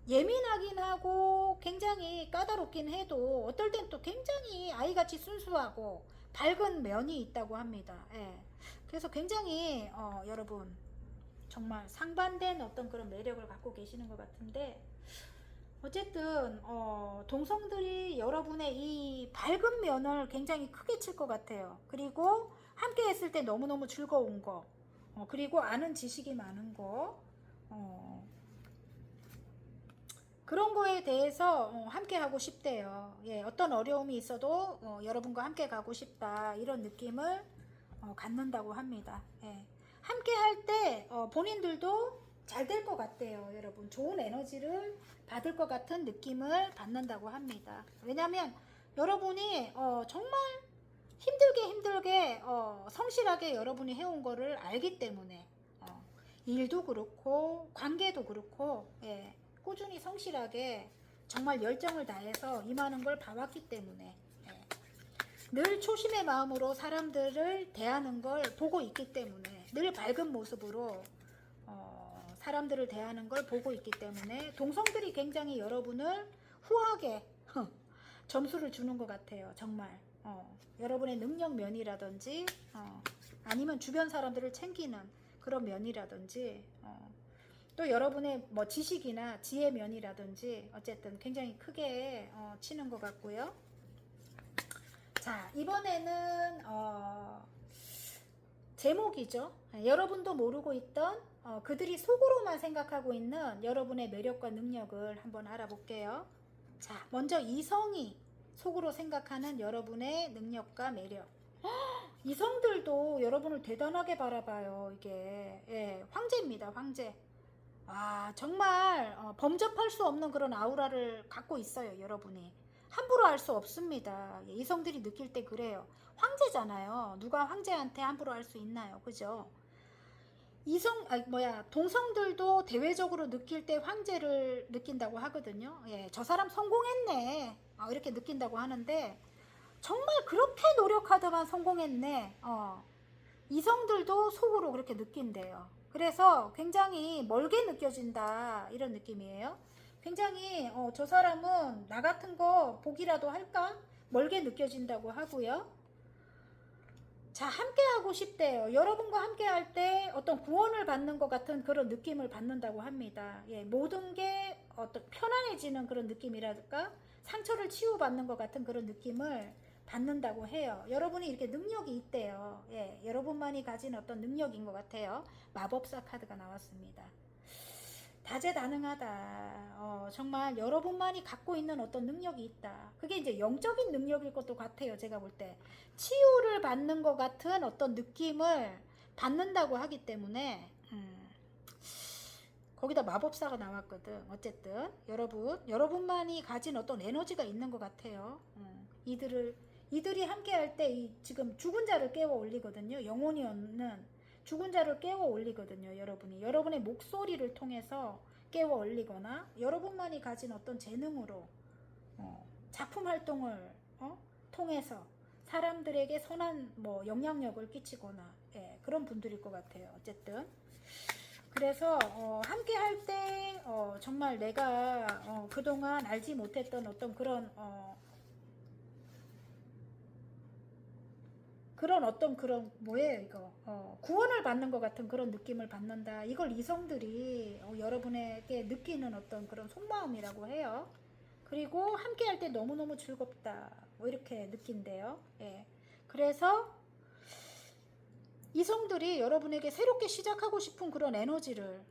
예민하긴 하고 굉장히 까다롭긴 해도 어떨 땐 또 굉장히 아이같이 순수하고 밝은 면이 있다고 합니다. 예. 그래서 굉장히 여러분 정말 상반된 어떤 그런 매력을 갖고 계시는 것 같은데, 어쨌든 동성들이 여러분의 이 밝은 면을 굉장히 크게 칠 것 같아요. 그리고 함께 했을 때 너무너무 즐거운 거, 그리고 아는 지식이 많은 거, 그런 거에 대해서 함께 하고 싶대요. 예, 어떤 어려움이 있어도 여러분과 함께 가고 싶다, 이런 느낌을 갖는다고 합니다. 예. 함께 할 때 본인들도 잘 될 것 같대요, 여러분. 좋은 에너지를 받을 것 같은 느낌을 받는다고 합니다. 왜냐하면 여러분이 정말 힘들게 성실하게 여러분이 해온 거를 알기 때문에, 일도 그렇고 관계도 그렇고, 예, 꾸준히 성실하게 정말 열정을 다해서 임하는 걸 봐왔기 때문에, 예, 늘 초심의 마음으로 사람들을 대하는 걸 보고 있기 때문에, 늘 밝은 모습으로 사람들을 대하는 걸 보고 있기 때문에 동성들이 굉장히 여러분을 후하게 점수를 주는 것 같아요. 정말 여러분의 능력 면이라든지 아니면 주변 사람들을 챙기는 그런 면이라든지 또 여러분의 뭐 지식이나 지혜 면이라든지 어쨌든 굉장히 크게 치는 것 같고요. 자, 이번에는 제목이죠. 여러분도 모르고 있던 그들이 속으로만 생각하고 있는 여러분의 매력과 능력을 한번 알아볼게요. 자, 먼저 이성이 속으로 생각하는 여러분의 능력과 매력. 이성들도 여러분을 대단하게 바라봐요. 이게, 예, 황제입니다, 황제. 정말 범접할 수 없는 그런 아우라를 갖고 있어요, 여러분이. 함부로 할 수 없습니다. 예, 이성들이 느낄 때 그래요. 황제잖아요. 누가 황제한테 함부로 할 수 있나요? 그죠? 동성들도 대외적으로 느낄 때 황제를 느낀다고 하거든요. 예, 저 사람 성공했네, 이렇게 느낀다고 하는데, 정말 그렇게 노력하다만 성공했네, 이성들도 속으로 그렇게 느낀대요. 그래서 굉장히 멀게 느껴진다, 이런 느낌이에요. 굉장히 저 사람은 나 같은 거 보기라도 할까? 멀게 느껴진다고 하고요. 자, 함께 하고 싶대요. 여러분과 함께 할 때 어떤 구원을 받는 것 같은 그런 느낌을 받는다고 합니다. 예, 모든 게 어떤 편안해지는 그런 느낌이랄까? 상처를 치유받는 것 같은 그런 느낌을 받는다고 해요. 여러분이 이렇게 능력이 있대요. 예, 여러분만이 가진 어떤 능력인 것 같아요. 마법사 카드가 나왔습니다. 다재다능하다. 정말 여러분만이 갖고 있는 어떤 능력이 있다. 그게 이제 영적인 능력일 것도 같아요. 제가 볼 때. 치유를 받는 것 같은 어떤 느낌을 받는다고 하기 때문에, 거기다 마법사가 나왔거든. 어쨌든, 여러분만이 가진 어떤 에너지가 있는 것 같아요. 이들이 함께 할 때 지금 죽은 자를 깨워 올리거든요. 영혼이 없는 죽은 자를 깨워 올리거든요. 여러분의 목소리를 통해서 깨워 올리거나 여러분만이 가진 어떤 재능으로 작품 활동을 통해서 사람들에게 선한 영향력을 끼치거나 그런 분들일 것 같아요. 어쨌든 그래서 함께 할 때 정말 내가 그동안 알지 못했던 어떤 그런 뭐예요 이거 구원을 받는 것 같은 그런 느낌을 받는다. 이걸 이성들이 여러분에게 느끼는 어떤 그런 속마음이라고 해요. 그리고 함께 할 때 너무너무 즐겁다 뭐 이렇게 느낀대요. 예. 그래서 이성들이 여러분에게 새롭게 시작하고 싶은 그런 에너지를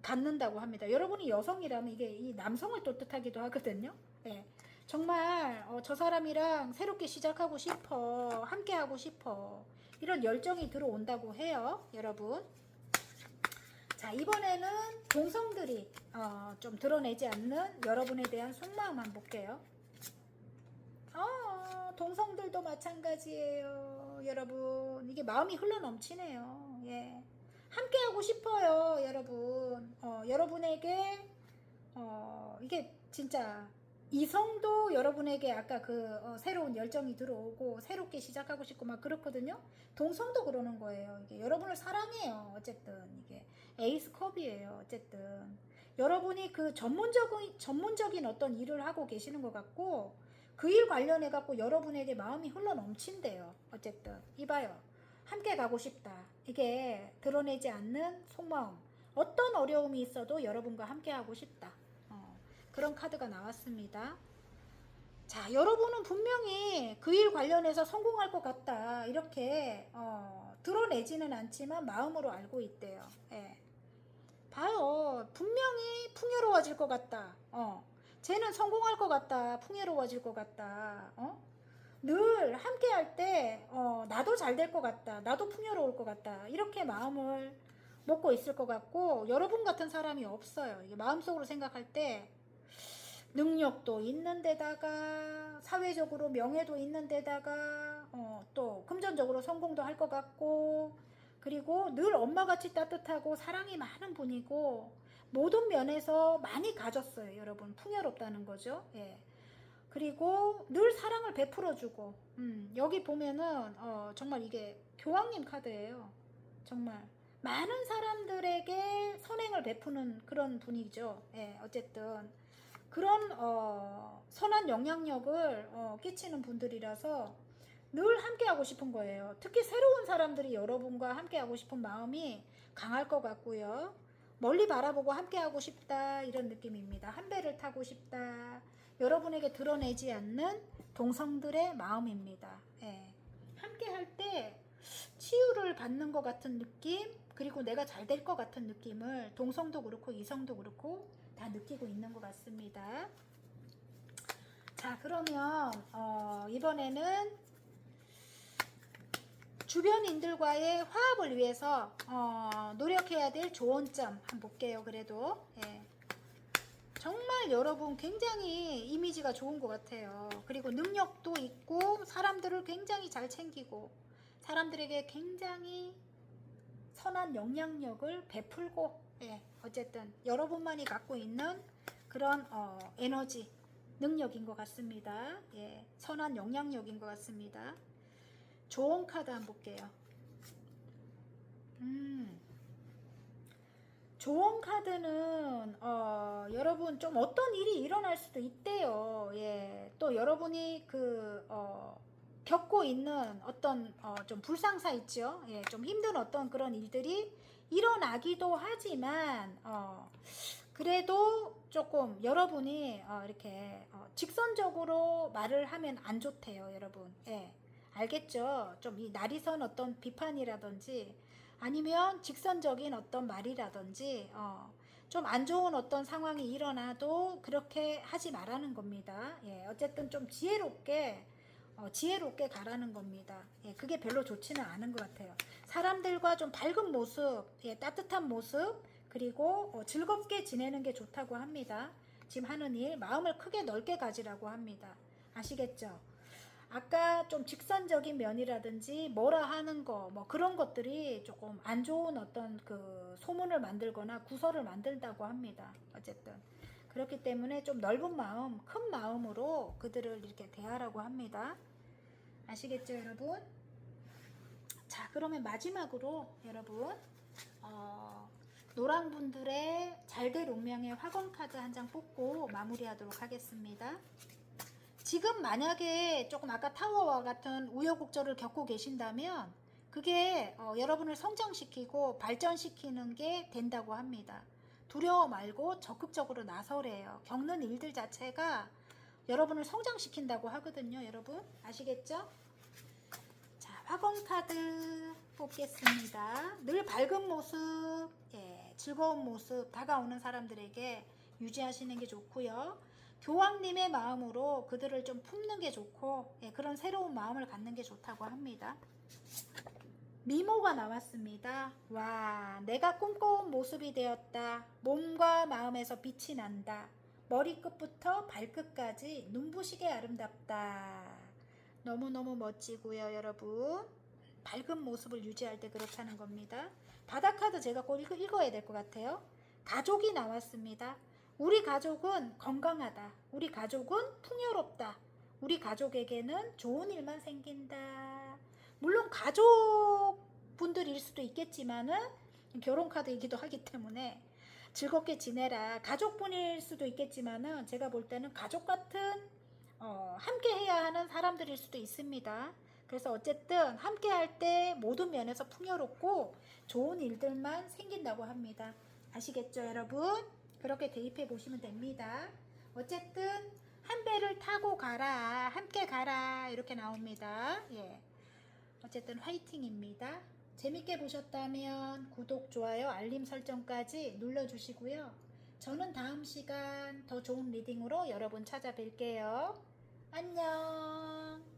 갖는다고 합니다. 여러분이 여성이라면 이게 이 남성을 또 뜻하기도 하거든요. 예. 정말 저 사람이랑 새롭게 시작하고 싶어, 함께 하고 싶어, 이런 열정이 들어온다고 해요. 여러분, 자 이번에는 동성들이 좀 드러내지 않는 여러분에 대한 속마음 한번 볼게요. 동성들도 마찬가지예요. 여러분, 이게 마음이 흘러넘치네요. 예. 함께 하고 싶어요. 여러분, 여러분에게 이게 진짜 이성도 여러분에게 아까 새로운 열정이 들어오고 새롭게 시작하고 싶고 막 그렇거든요. 동성도 그러는 거예요. 이게 여러분을 사랑해요. 어쨌든 이게 에이스컵이에요. 어쨌든 여러분이 전문적인 어떤 일을 하고 계시는 것 같고 그 일 관련해 갖고 여러분에게 마음이 흘러 넘친대요. 어쨌든 이봐요. 함께 가고 싶다. 이게 드러내지 않는 속마음. 어떤 어려움이 있어도 여러분과 함께 하고 싶다. 그런 카드가 나왔습니다. 자, 여러분은 분명히 그 일 관련해서 성공할 것 같다. 이렇게 드러내지는 않지만 마음으로 알고 있대요. 예. 봐요. 분명히 풍요로워질 것 같다. 쟤는 성공할 것 같다. 풍요로워질 것 같다. 늘 함께 할 때 나도 잘 될 것 같다. 나도 풍요로울 것 같다. 이렇게 마음을 먹고 있을 것 같고 여러분 같은 사람이 없어요. 이게 마음속으로 생각할 때 능력도 있는 데다가 사회적으로 명예도 있는 데다가 또 금전적으로 성공도 할 것 같고 그리고 늘 엄마같이 따뜻하고 사랑이 많은 분이고 모든 면에서 많이 가졌어요. 여러분 풍요롭다는 거죠. 예. 그리고 늘 사랑을 베풀어주고 여기 보면은 정말 이게 교황님 카드예요. 정말 많은 사람들에게 선행을 베푸는 그런 분이죠. 예, 어쨌든 그런 선한 영향력을 끼치는 분들이라서 늘 함께 하고 싶은 거예요. 특히 새로운 사람들이 여러분과 함께 하고 싶은 마음이 강할 것 같고요. 멀리 바라보고 함께 하고 싶다 이런 느낌입니다. 한 배를 타고 싶다. 여러분에게 드러내지 않는 동성들의 마음입니다. 예. 함께 할 때 치유를 받는 것 같은 느낌 그리고 내가 잘 될 것 같은 느낌을 동성도 그렇고 이성도 그렇고 다 느끼고 있는 것 같습니다. 자 그러면 이번에는 주변인들과의 화합을 위해서 노력해야 될 조언점 한번 볼게요. 그래도 예. 정말 여러분 굉장히 이미지가 좋은 것 같아요. 그리고 능력도 있고 사람들을 굉장히 잘 챙기고 사람들에게 굉장히 선한 영향력을 베풀고 예, 어쨌든 여러분만이 갖고 있는 그런 에너지 능력인 것 같습니다. 예, 선한 영향력인 것 같습니다. 조언 카드 한번 볼게요. 조언 카드는 여러분 좀 어떤 일이 일어날 수도 있대요. 예, 또 여러분이 겪고 있는 어떤 좀 불상사 있죠. 예, 좀 힘든 어떤 그런 일들이 일어나기도 하지만 그래도 조금 여러분이 이렇게 직선적으로 말을 하면 안 좋대요, 여러분. 예, 알겠죠? 좀 이 날이 선 어떤 비판이라든지 아니면 직선적인 어떤 말이라든지 좀 안 좋은 어떤 상황이 일어나도 그렇게 하지 말라는 겁니다. 예, 어쨌든 좀 지혜롭게 가라는 겁니다. 예, 그게 별로 좋지는 않은 것 같아요. 사람들과 좀 밝은 모습, 예, 따뜻한 모습, 그리고 즐겁게 지내는 게 좋다고 합니다. 지금 하는 일, 마음을 크게 넓게 가지라고 합니다. 아시겠죠? 아까 좀 직선적인 면이라든지 뭐라 하는 거, 뭐 그런 것들이 조금 안 좋은 어떤 그 소문을 만들거나 구설을 만든다고 합니다. 어쨌든. 그렇기 때문에 좀 넓은 마음, 큰 마음으로 그들을 이렇게 대하라고 합니다. 아시겠죠, 여러분? 자, 그러면 마지막으로 여러분, 노랑분들의 잘될 운명의 화건 카드 한 장 뽑고 마무리하도록 하겠습니다. 지금 만약에 조금 아까 타워와 같은 우여곡절을 겪고 계신다면 그게 여러분을 성장시키고 발전시키는 게 된다고 합니다. 두려워 말고 적극적으로 나서래요. 겪는 일들 자체가 여러분을 성장시킨다고 하거든요. 여러분 아시겠죠? 자, 화건 카드 뽑겠습니다. 늘 밝은 모습, 예, 즐거운 모습 다가오는 사람들에게 유지하시는 게 좋고요. 교황님의 마음으로 그들을 좀 품는 게 좋고, 예, 그런 새로운 마음을 갖는 게 좋다고 합니다. 미모가 나왔습니다. 와, 내가 꿈꿔온 모습이 되었다. 몸과 마음에서 빛이 난다. 머리끝부터 발끝까지 눈부시게 아름답다. 너무너무 멋지고요, 여러분. 밝은 모습을 유지할 때 그렇다는 겁니다. 바다 카드 제가 꼭 읽어야 될 것 같아요. 가족이 나왔습니다. 우리 가족은 건강하다. 우리 가족은 풍요롭다. 우리 가족에게는 좋은 일만 생긴다. 물론 가족분들일 수도 있겠지만은 결혼 카드이기도 하기 때문에 즐겁게 지내라. 가족분일 수도 있겠지만은 제가 볼 때는 가족 같은 함께 해야 하는 사람들일 수도 있습니다. 그래서 어쨌든 함께 할 때 모든 면에서 풍요롭고 좋은 일들만 생긴다고 합니다. 아시겠죠, 여러분? 그렇게 대입해 보시면 됩니다. 어쨌든 한 배를 타고 가라, 함께 가라 이렇게 나옵니다. 예. 어쨌든 화이팅입니다. 재밌게 보셨다면 구독, 좋아요, 알림 설정까지 눌러주시고요. 저는 다음 시간 더 좋은 리딩으로 여러분 찾아뵐게요. 안녕.